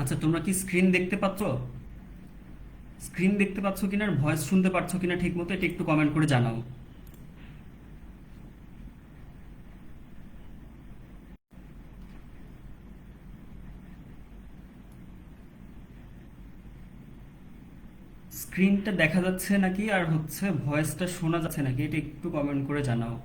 আচ্ছা, তোমরা কি স্ক্রিন দেখতে পাচ্ছ? স্ক্রিন দেখতে পাচ্ছ কিনা আর ভয়েস শুনতে পাচ্ছ কিনা ঠিক মতো, এটা একটু কমেন্ট করে জানাও। স্ক্রিনটা দেখা যাচ্ছে নাকি আর হচ্ছে ভয়েসটা শোনা যাচ্ছে নাকি, এটা একটু কমেন্ট করে জানাও।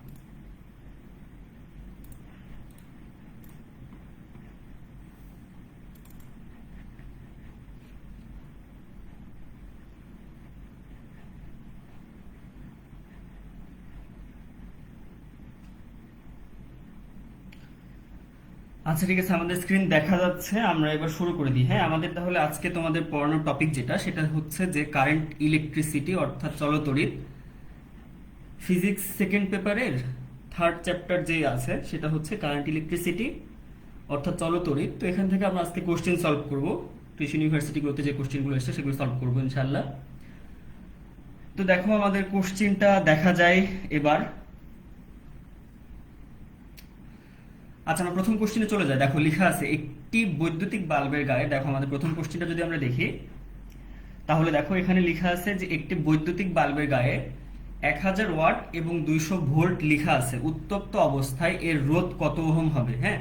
আচ্ছা ঠিক আছে, আমাদের স্ক্রিন দেখা যাচ্ছে, আমরা এবার শুরু করে দিই। হ্যাঁ, আমাদের তাহলে আজকে তোমাদের পড়ানোর টপিক যেটা, সেটা হচ্ছে যে কারেন্ট ইলেকট্রিসিটি অর্থাৎ চলতড়িৎ। ফিজিক্স সেকেন্ড পেপারের থার্ড চ্যাপ্টার যে আছে সেটা হচ্ছে কারেন্ট ইলেকট্রিসিটি অর্থাৎ চলতড়িৎ। তো এখান থেকে আমরা আজকে কোশ্চেন সলভ করব, কৃষি ইউনিভার্সিটিগুলোতে যে কোশ্চেনগুলো এসেছে সেগুলো সলভ করবো ইনশাল্লাহ। তো দেখো আমাদের কোশ্চেনটা দেখা যায় এবার। আচ্ছা, আমরা প্রথম কোশ্চেনে চলে যাই। দেখো লেখা আছে একটি বৈদ্যুতিক বাল্বের গায়ে, দেখো আমাদের প্রথম কোশ্চেনটা যদি আমরা দেখি তাহলে দেখো এখানে লেখা আছে যে একটি বৈদ্যুতিক বাল্বের গায়ে 1000 ওয়াট এবং 200 ভোল্ট লেখা আছে, উত্তপ্ত অবস্থায় এর রোধ কত ওহম হবে। হ্যাঁ,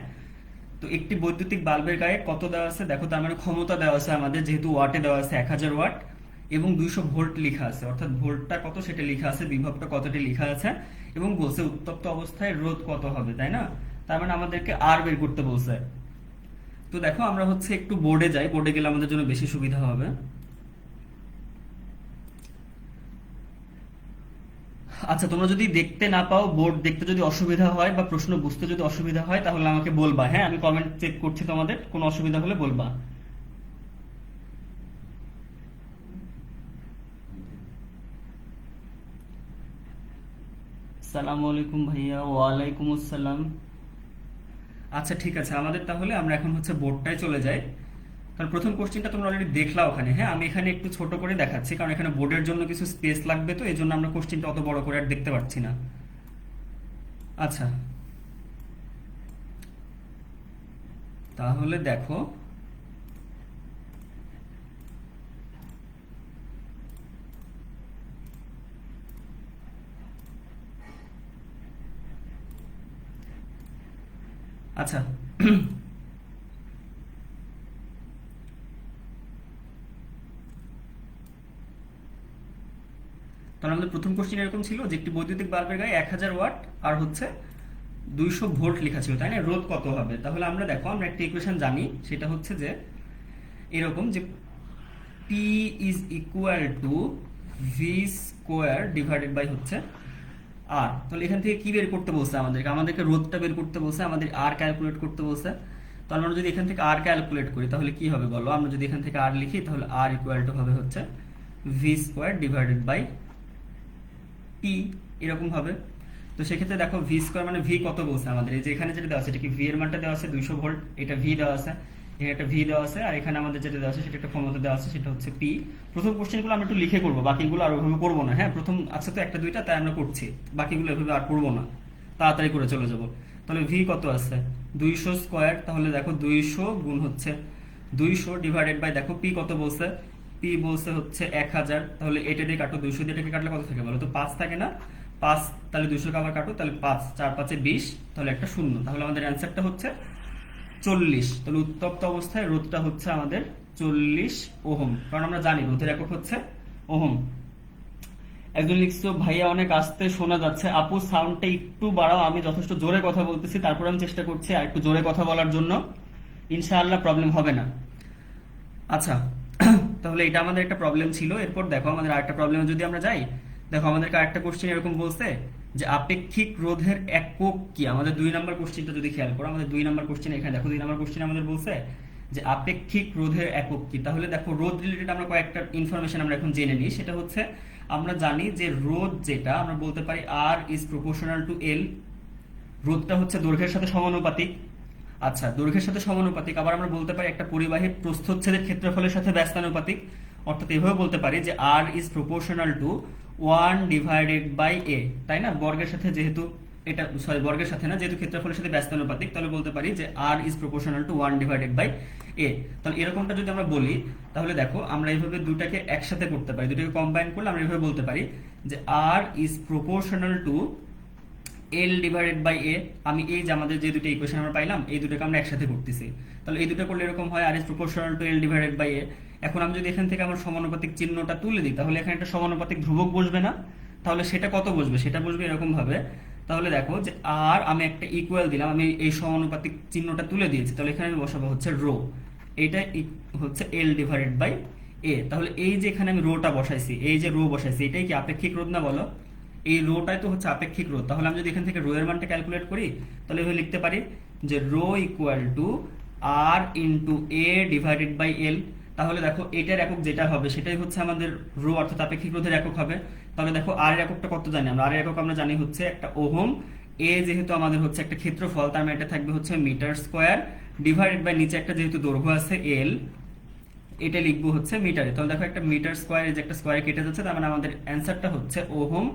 তো একটি বৈদ্যুতিক বাল্বের গায়ে কত দেওয়া আছে দেখো, তার মানে ক্ষমতা দেওয়া আছে আমাদের, যেহেতু ওয়াটে দেওয়া আছে 1000 ওয়াট এবং 200 ভোল্ট লেখা আছে, অর্থাৎ ভোল্টটা কত সেটা লেখা আছে, বিভবটা কতটি লেখা আছে, এবং বলছে উত্তপ্ত অবস্থায় রোধ কত হবে, তাই না? তার মানে আমাদেরকে আর বের করতে বলছে। তো দেখো আমরা হচ্ছে একটু বোর্ডে যাই, বোর্ডে গেলে আমাদের জন্য বেশি সুবিধা হবে। আচ্ছা, তোমরা যদি দেখতে না পাও, বোর্ড দেখতে যদি অসুবিধা হয় বা প্রশ্ন বুঝতে যদি অসুবিধা হয় তাহলে আমাকে বলবা। হ্যাঁ, আমি কমেন্ট চেক করছি, তোমাদের কোনো অসুবিধা হলে বলবা। সালামু আলাইকুম ভাইয়া। ওয়ালাইকুম আসসালাম। আচ্ছা ঠিক আছে, আমাদের তাহলে আমরা এখন হচ্ছে বোর্ডটায় চলে যাই। কারণ প্রথম কোশ্চেনটা তোমরা অলরেডি দেখলা ওখানে। হ্যাঁ, আমি এখানে একটু ছোট করে দেখাচ্ছি কারণ এখানে বোর্ডের জন্য কিছু স্পেস লাগবে, তো এই জন্য আমরা কোশ্চেনটা অত বড় করে আর দেখতে পাচ্ছি না। আচ্ছা, তাহলে দেখো আচ্ছা তাহলে আমাদের প্রথম কোশ্চেন এরকম ছিল যে একটি বৈদ্যুতিক বাল্বের গায়ে 1000 ওয়াট আর হচ্ছে 200 ভোল্ট লেখা ছিল, তাই না? রোধ কত হবে? তাহলে আমরা দেখো আমরা একটা ইকুয়েশন জানি, সেটা হচ্ছে যে এরকম যে P is equal to V square divided by হচ্ছে আর। তাহলে এখান থেকে কি বের করতে বলছে আমাদেরকে? আমাদেরকে রোধটা বের করতে বলছে, আমাদের আর ক্যালকুলেট করতে বলছে। তাহলে আমরা যদি এখান থেকে আর ক্যালকুলেট করি তাহলে কি হবে বলো? আমরা যদি এখান থেকে আর লিখি তাহলে আর ইকুয়াল টু হবে হচ্ছে V square divided by P, এরকম হবে। তো সেক্ষেত্রে দেখো ভি স্কোয়ার মানে ভি কত বলছে আমাদের, এই যে এখানে যেটা দেওয়া আছে এটা কি ভি এর মানটা দেওয়া আছে 200 ভোল্ট, এটা ভি দেওয়া আছে, এখানে একটা ভি দেওয়া আছে, আর এখানে আমাদের যেটা দেওয়া আছে সেটা একটা ক্ষমতা দেওয়া আছে, সেটা হচ্ছে পি। প্রথম কোশ্চেনগুলো আমরা একটু লিখে করবো, বাকিগুলো আর ওইভাবে করবো না। হ্যাঁ, প্রথম আছে তো একটা দুইটা, তাই আমরা করছি, বাকিগুলো এভাবে আর করবো না, তাড়াতাড়ি করে চলে যাবো। তাহলে ভি কত আছে 200 স্কোয়ার, তাহলে দেখো 200 গুণ হচ্ছে 200 ডিভাইডেড বাই দেখো পি কত বলছে, পি বলছে হচ্ছে 1000। তাহলে এটা দিয়ে কাটো, 200 দিয়ে এটাকে কাটলে কত থাকে বলো তো? 5 থাকে না? 5, তাহলে 200 কে আবার কাটো, তাহলে 5 4 5 20, তাহলে একটা শূন্য। তাহলে আমাদের অ্যান্সারটা হচ্ছে 40। তাহলে উত্তপ্ত অবস্থায় রোধটা হচ্ছে আমাদের 40 ওহম, কারণ আমরা জানি রোধের একক হচ্ছে ওহম। একজন লিখছো ভাইয়া অনেক আস্তে শোনা যাচ্ছে। আপু সাউন্ডটা একটু বাড়াও, আমি যথেষ্ট জোরে কথা বলতেছি, তারপর আমি চেষ্টা করছি আর একটু জোরে কথা বলার জন্য, ইনশাআল্লাহ প্রবলেম হবে না। আচ্ছা, তাহলে এটা আমাদের একটা প্রবলেম ছিল। এরপর দেখো আমাদের আরেকটা প্রবলেমে যদি আমরা যাই, দেখো আমাদেরকে আরেকটা কোশ্চেন এরকম বলছে যে আপেক্ষিক রোধের একক কি। আমাদের 2 নম্বর কোশ্চেনটা যদি খেয়াল করো, আমাদের 2 নম্বর কোশ্চেন এখানে দেখো, 2 নম্বর কোশ্চেন আমাদের বলছে যে আপেক্ষিক রোধের একক কি। তাহলে দেখো রোধ রিলেটেড আমরা কয়েকটা ইনফরমেশন আমরা এখন জেনে নিই। সেটা হচ্ছে আমরা জানি যে রোধ যেটা আমরা বলতে পারি আর ইজ প্রপোর্শনাল টু এল, রোধটা হচ্ছে দৈর্ঘ্যের সাথে সমানুপাতিক। আচ্ছা, দৈর্ঘ্যের সাথে সমানুপাতিক। আবার আমরা বলতে পারি একটা পরিবাহীর প্রস্থচ্ছেদের ক্ষেত্রফলের সাথে ব্যস্তানুপাতিক। অর্থাৎ এভাবে বলতে পারি যে R is proportional to 1 divided by A, তাই না? বর্গের সাথে যেহেতু এটা সরি বর্গের সাথে না, যেহেতু ক্ষেত্রফলের সাথে ব্যস্তানুপাতিক, তাহলে বলতে পারি যে R is proportional to 1 divided by A. তাহলে এরকমটা যদি আমরা বলি, তাহলে দেখো আমরা এইভাবে দুটাকে একসাথে করতে পারি, দুটাকে কম্বাইন করলে আমরা এইভাবে বলতে পারি যে R is proportional to L divided by A. আমি এই যে আমাদের যে দুটো ইকুয়েশন আমরা পাইলাম, এই দুটোকে আমরা একসাথে করতেছি, তাহলে এই দুটো করলে এরকম হয় R is proportional to L divided by A. এখন আমি যদি এখান থেকে আমার সমানুপাতিক চিহ্নটা তুলে দিই, তাহলে এখানে একটা সমানুপাতিক ধ্রুবক বসবে না? তাহলে সেটা কত বসবে? সেটা বসবে এরকম ভাবে। তাহলে দেখো যে আর আমি একটা ইকুয়াল দিলাম, আমি এই সমানুপাতিক চিহ্নটা তুলে দিয়েছি, তাহলে এখানে আমি বসাবো হচ্ছে রো, এইটা হচ্ছে এল ডিভাইডেড বাই এ। তাহলে এই যে এখানে আমি রোটা বসাইছি, এই যে রো বসাইছি, এটাই কি আপেক্ষিক রোধ না বলো? এই রোটাই তো হচ্ছে আপেক্ষিক রোধ। তাহলে আমি যদি এখান থেকে রো এর মানটা ক্যালকুলেট করি, তাহলে এভাবে লিখতে পারি যে rho equal to R into A divided by L. তাহলে দেখো এটার একক যেটা হবে সেটাই হচ্ছে আমাদের রো অর্থাৎ আপেক্ষিক রোধের একক হবে। তাহলে দেখো আর এর এককটা কত জানি আমরা? আর এর একক আমরা জানি হচ্ছে একটা ওহম। এ যেহেতু আমাদের হচ্ছে একটা ক্ষেত্রফল, তার মানে এটা থাকবে হচ্ছে মিটার স্কোয়ার ডিভাইডেড বাই নিচে একটা যেহেতু দৈর্ঘ্য আছে এল, এটা লিখবো হচ্ছে মিটারে। তাহলে দেখো একটা মিটার স্কোয়ার, এই যে একটা স্কোয়ারে কেটে যাচ্ছে, তার মানে আমাদের অ্যান্সারটা হচ্ছে ওহম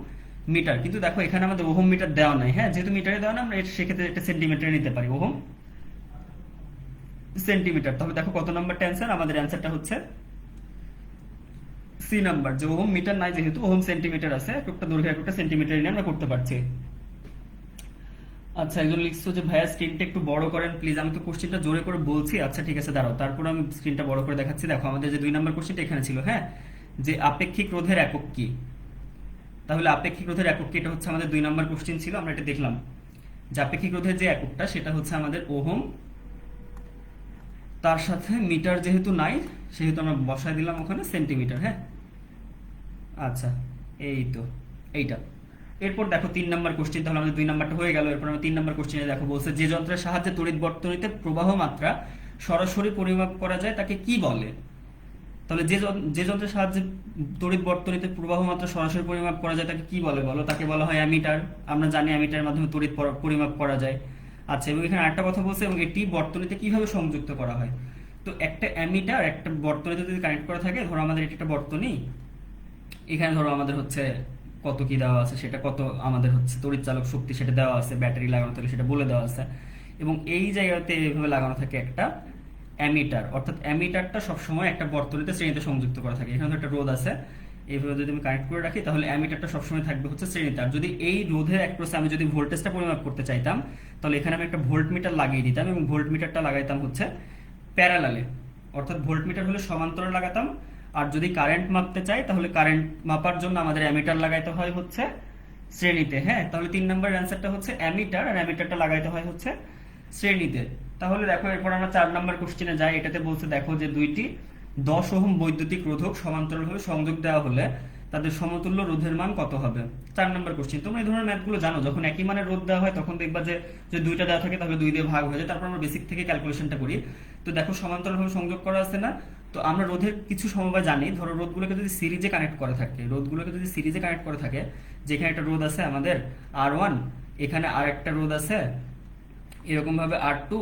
মিটার। কিন্তু দেখো এখানে আমাদের ওহম মিটার দেওয়া নাই, হ্যাঁ, যেহেতু মিটারে দেওয়া না, আমরা সেক্ষেত্রে এটা সেন্টিমিটারে নিতে পারি, ওহম সেন্টিমিটার। তাহলে দেখো কত নাম্বারটা অ্যান্সার? আমাদের অ্যান্সারটা হচ্ছে সি নাম্বার, যে ওহম মিটার নাই যেহেতু ওহম সেন্টিমিটার আছে, একটা দৈর্ঘ্য একটা সেন্টিমিটার নিয়ে আমরা করতে পারছি। আচ্ছা, একজন লিখছো যে ভাইয়া স্ক্রিনটা একটু বড় করেন প্লিজ। আমি তো কোশ্চেনটা জোরে করে বলছি। আচ্ছা ঠিক আছে, দাঁড়াও, তারপর আমি স্ক্রিনটা বড় করে দেখাচ্ছি। দেখো আমাদের যে 2 নম্বর কোশ্চেনটা এখানে ছিল, হ্যাঁ, যে আপেক্ষিক রোধের একক কি? তাহলে আপেক্ষিক রোধের একক কি, এটা হচ্ছে আমাদের 2 নম্বর কোশ্চেন ছিল। আমরা এটা দেখলাম যে আপেক্ষিক রোধের যে এককটা সেটা হচ্ছে আমাদের ওহম, তার সাথে মিটার যেহেতু নাই সেহেতু আমরা বসায় দিলাম ওখানে সেন্টিমিটার। হ্যাঁ, আচ্ছা, এই তো এইটা। এরপর দেখো 3 নম্বর কোশ্চেন, তাহলে আমাদের 2 নম্বরটা হয়ে গেল। এরপর আমরা 3 নম্বর কোশ্চেনে দেখো বলছে যে যন্ত্রের সাহায্যে তড়িৎ বর্তনীতে প্রবাহ মাত্রা সরাসরি পরিমাপ করা যায় তাকে কি বলে? তাহলে যে যন্ত্রের সাহায্যে তড়িৎ বর্তনীতে প্রবাহ মাত্রা সরাসরি পরিমাপ করা যায় তাকে কি বলে বলো? তাকে বলা হয় অ্যামিটার। আমরা জানি অ্যামিটারের মাধ্যমে তড়িৎ পরিমাপ করা যায়। আচ্ছা, এবং এখানে আরেকটা কথা বলছে, এবং এটি বর্তনীতে কিভাবে সংযুক্ত করা হয়। তো একটা অ্যামিটার একটা বর্তনীতে যদি কানেক্ট করা থাকে, ধরো আমাদের এটা একটা বর্তনী, এখানে ধরো আমাদের হচ্ছে কত কি দেওয়া আছে, সেটা কত আমাদের হচ্ছে তড়িৎ চালক শক্তি সেটা দেওয়া আছে, ব্যাটারি লাগানো থাকে সেটা বলে দেওয়া আছে, এবং এই জায়গাতে এইভাবে লাগানো থাকে একটা অ্যামিটার। অর্থাৎ অ্যামিটারটা সবসময় একটা বর্তনীতে শ্রেণীতে সংযুক্ত করা থাকে। এখানে একটা রোধ আছে, এইভাবে যদি আমি কানেক্ট করে রাখি, তাহলে অ্যামিটারটা সবসময় থাকবে হচ্ছে শ্রেণীতে। আর যদি এই রোধের অ্যাক্রসে আমি যদি ভোল্টেজটা পরিমাপ করতে চাইতাম, তাহলে এখানে আমি একটা ভোল্ট মিটার লাগিয়ে দিতাম, এবং ভোল্ট মিটারটা লাগাইতাম হচ্ছে প্যারালালে, অর্থাৎ ভোল্ট মিটার হলে সমান্তরাল লাগাতাম। আর যদি কারেন্ট মাপতে চাই, তাহলে কারেন্ট মাপার জন্য আমাদের অ্যামিটার লাগাইতে হয় হচ্ছে শ্রেণীতে। হ্যাঁ, তাহলে 3 নম্বর অ্যান্সারটা হচ্ছে অ্যামিটার, আর অ্যামিটারটা লাগাইতে হয় হচ্ছে শ্রেণীতে। তাহলে দেখো এরপর আমরা 4 নম্বর কোশ্চেনে যাই। এটাতে বলছে দেখো যে দুইটি 10 ওহম বৈদ্যুতিক রোধক সমান্তরালভাবে সংযোগ দেওয়া হলে তাদের সমতুল্য রোধের মান কত হবে? 4 নম্বর কোশ্চেন। তোমরা এই ধরনের ম্যাথগুলো জানো, যখন একই মানের রোধ দেওয়া হয় তখন দেখবা যে যে দুইটা দেওয়া থাকে তাহলে 2 দিয়ে ভাগ হয়ে যায়। তারপর আমরা বেসিক থেকে ক্যালকুলেশনটা করি। তো দেখো সমান্তরালভাবে সংযোগ করা আছে না, তো আমরা রোধের কিছু সমবায় জানি। ধরো রোধগুলোকে যদি সিরিজে কানেক্ট করে থাকে, যেখানে একটা রোধ আছে আমাদের R1, এখানে আর একটা রোধ আছে এরকম ভাবে R2,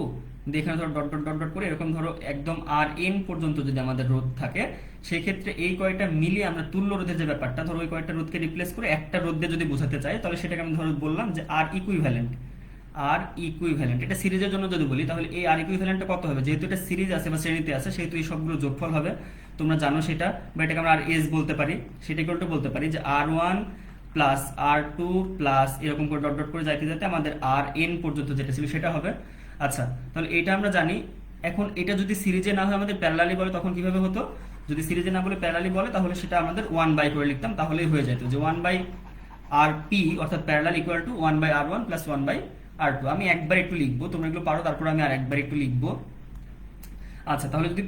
এখানে ধরো ডট ডট ডট ডট করে এরকম ধরো একদম Rn পর্যন্ত যদি আমাদের রোধ থাকে, সেই ক্ষেত্রে এই কয়টা মিলিয়ে আমরা তুল্য রোধের যে ব্যাপারটা, ধরো ওই কয়টা রোধকে রিপ্লেস করে একটা রোধ দিয়ে যদি বোঝাতে চাই, তাহলে সেটাকে আমি ধরো বললাম যে আর ইকুইভ্যালেন্ট। এটা সিরিজের জন্য যদি বলি, তাহলে এই আর ইকুইভ্যালেন্টটা কত হবে? যেহেতু এটা সিরিজ আছে বা শ্রেণীতে আছে, সেহেতু এই সবগুলো যোগফল হবে, তোমরা জানো সেটা। বা এটাকে আমরা আর এস বলতে পারি, সেটাকে উল্টো বলতে পারি যে R1 প্লাস R2 প্লাস এরকম করে ডট ডট করে যাইতে যাইতে আমাদের Rn পর্যন্ত যেটা ছিল সেটা হবে। আচ্ছা, তাহলে এটা আমরা জানি। এখন এটা যদি সিরিজে না হয় আমাদের প্যারালালি বলে, তখন কিভাবে হতো? যদি সিরিজে না বলে প্যারালালি বলে, তাহলে সেটা আমাদের 1 করে লিখতাম, তাহলেই হয়ে যেত যে 1/Rp অর্থাৎ parallel equal to 1/R1 plus 1/R2। আমি একবার একটু লিখবো, তোমরা এগুলো পারো, তারপর আমি আর একবার একটু লিখবো। আচ্ছা, তাহলে যদি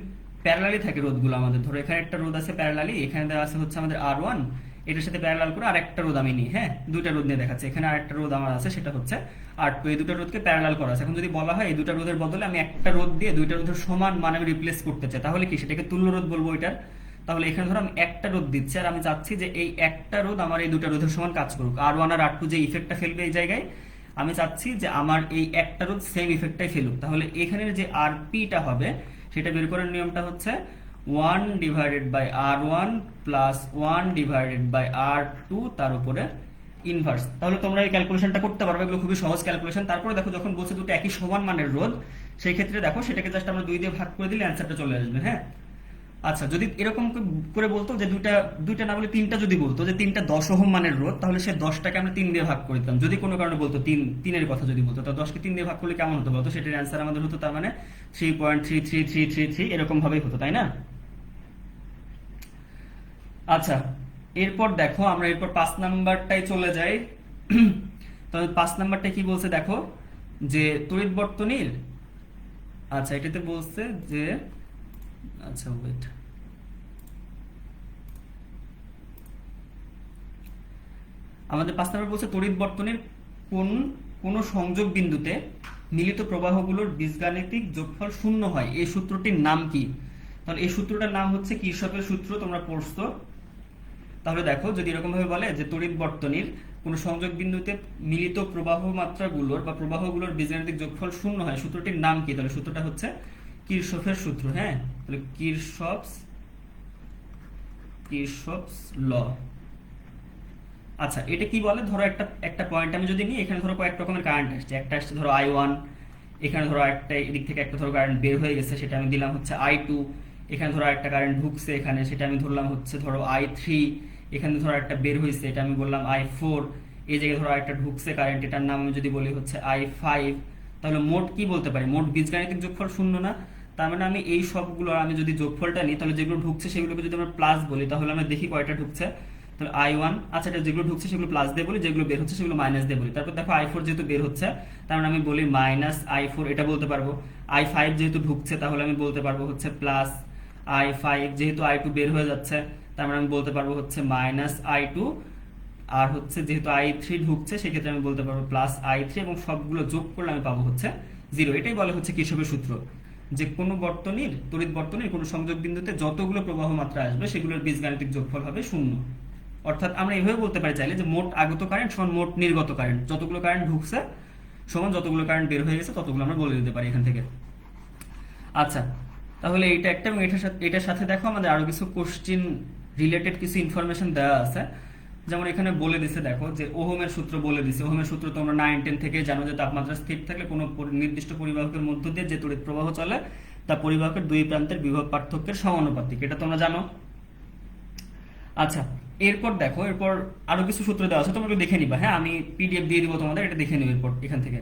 প্যারালালি থাকে রোধগুলো আমাদের, ধরো এখানে একটা রোধ আছে প্যারালালি, এখানে দেওয়া আছে হচ্ছে আমাদের R1, এটার সাথে প্যারালাল করে আরেকটা রোধ আমি নিই। হ্যাঁ, দুইটা রোধ নিয়ে দেখাচ্ছে, এখানে আরেকটা রোধ আমার আছে সেটা হচ্ছে R2। এই দুটো রোধকে প্যারালাল করা আছে। এখন যদি বলা হয় এই দুটো রোধের বদলে আমি একটা রোধ দিয়ে দুইটা রোধের সমান মান আমি রিপ্লেস করতে চাই, তাহলে কি সেটাকে তুল্য রোধ বলবো এটার। তাহলে এখানে ধরো আমি একটা রোধ দিচ্ছি, আর আমি চাচ্ছি যে এই একটা রোধ আমার এই দুটো রোধের সমান কাজ করুক। R1 আর R2 যে ইফেক্টটা ফেলবে এই জায়গায়, আমি চাচ্ছি যে আমার এই একটা রোধ সেম ইফেক্টটাই ফেলুক। তাহলে এখানের যে Rpটা হবে সেটা বের করার নিয়মটা হচ্ছে 1/R1 প্লাস 1/R2 তার উপরে ইনভার্স। তাহলে তোমরা এই ক্যালকুলেশনটা করতে পারবে, এগুলো খুবই সহজ ক্যালকুলেশন। তারপরে দেখো যখন বলছে দুটো একই সমান মানের রোধ, সেই ক্ষেত্রে দেখো সেটাকে জাস্ট আমরা 2 দিয়ে ভাগ করে দিলে অ্যান্সারটা চলে আসবে। হ্যাঁ, আচ্ছা যদি এরকম করে বলতো যে দুইটা দুইটা না বলে তিনটা যদি বলতো যে তিনটা 10 ওহম মানের রোধ, তাহলে সে 10টাকে আমরা 3 দিয়ে ভাগ করে দিতাম। যদি কোনো কারণে বলতো তিনের কথা যদি বলতো, তো 10কে 3 দিয়ে ভাগ করলে কেমন হতো বলতো? সেটার অ্যান্সার আমাদের হতো তার মানে 3.33333 এরকম ভাবেই হতো, তাই না? আচ্ছা, এরপর দেখো আমরা এরপর 5 নাম্বারটাই চলে যাই। তাহলে 5 নাম্বারটা কি বলছে দেখো, যে তড়িৎ বর্তনীর, আচ্ছা এটাতে বলছে যে, আচ্ছা ওয়েট, আমাদের 5 নাম্বার বলছে তড়িৎ বর্তনীর কোন সংযোগ বিন্দুতে মিলিত প্রবাহগুলোর বীজগাণিতিক যোগফল শূন্য হয়, এই সূত্রটির নাম কি? তাহলে এই সূত্রটার নাম হচ্ছে কিরশফের সূত্র, তোমরা পড়ছো। তাহলে দেখো যদি এরকম ভাবে বলে যে তড়িৎ বর্তনীর কোন সংযোগ বিন্দুতে মিলিত প্রবাহ মাত্রাগুলোর বা প্রবাহগুলোর বীজগাণিতিক যোগফল শূন্য হয়, সূত্রটির নাম কি? তাহলে সূত্রটা হচ্ছে কিরশফের সূত্র। হ্যাঁ, তাহলে কিরশফস ল। আচ্ছা এটা কি বলে, ধরো একটা একটা পয়েন্ট আমি যদি নিই, এখানে ধরো কয়েক রকমের কারেন্ট আসছে, একটা আসছে ধরো I1, এখানে ধরো একটা এদিক থেকে একটা ধরো কারেন্ট বের হয়ে গেছে, সেটা আমি দিলাম হচ্ছে I2, এখানে ধরো একটা কারেন্ট ঢুকছে এখানে, সেটা আমি ধরলাম হচ্ছে ধরো I3, এখানে ধরো একটা বের হয়েছে, এটা আমি বললাম I4, এই জায়গায় ধরো একটা ঢুকছে কারেন্ট, এটার নাম আমি যদি বলি হচ্ছে I5। তাহলে মোট কি বলতে পারি? মোট বীজগাণিতিক যোগফল শূন্য না? তার মানে আমি এই সবগুলো আমি যদি যোগফলটা নিই, তাহলে যেগুলো ঢুকছে সেগুলোকে যদি আমরা প্লাস বলি, তাহলে আমরা দেখি কয়টা ঢুকছে। তাহলে I1, আচ্ছা এটা যেগুলো ঢুকছে সেগুলো প্লাস দিয়ে বলি, যেগুলো বের হচ্ছে সেগুলো মাইনাস দিয়ে বলি। তারপর দেখো I4 যেহেতু বের হচ্ছে, তার মানে আমি বলি মাইনাস I4, এটা বলতে পারবো। I5 যেহেতু ঢুকছে, তাহলে আমি বলতে পারবো হচ্ছে প্লাস I5। যেহেতু I2 বের হয়ে যাচ্ছে, তার মানে আমি বলতে পারবো হচ্ছে মাইনাস I2। আর হচ্ছে যেহেতু I3 ঢুকছে, সেক্ষেত্রে আমি বলতে পারবো প্লাস I3, এবং সবগুলো যোগ করলে আমি পাবো হচ্ছে 0। এটাই বলে হচ্ছে কিরশফের সূত্র, যে কোনো তড়িৎ বর্তনীর কোনো সংযোগ বিন্দুতে যতগুলো প্রবাহ মাত্রা আসবে সেগুলোর বীজগাণিতিক যোগফল হবে 0। অর্থাৎ আমরা এইভাবে বলতে পারি চাইলে যে মোট আগত কারেন্ট সমান মোট নির্গত কারেন্ট, যতগুলো কারেন্ট ঢুকছে সমান যতগুলো কারেন্ট বের হয়ে গেছে ততগুলো আমরা বলে দিতে পারি এখান থেকে। আচ্ছা তাহলে এইটা একটা, এবং এটার সাথে দেখো আমাদের আরো কিছু কোশ্চিন রিলেটেড কিছু ইনফরমেশন দেওয়া আছে। যেমন এখানে বলে দিছে দেখো যে ওহমের সূত্র বলে দিছে। ওহমের সূত্র তোমরা 9-10 থেকে জানো যে তাপমাত্রা স্থির থাকলে কোনো নির্দিষ্ট পরিবাহকের মধ্য দিয়ে যে তড়িৎ প্রবাহ চলে তা পরিবাহকের দুই প্রান্তের বিভব পার্থক্যের সমানুপাতিক, এটা তোমরা জানো। আচ্ছা এরপর দেখো, এরপর আরো কিছু সূত্র দেওয়া আছে, তোমরা একটু দেখে নিবা। হ্যাঁ, আমি PDF দিয়ে দিব তোমাদের, এটা দেখে নিও এরপর এখান থেকে।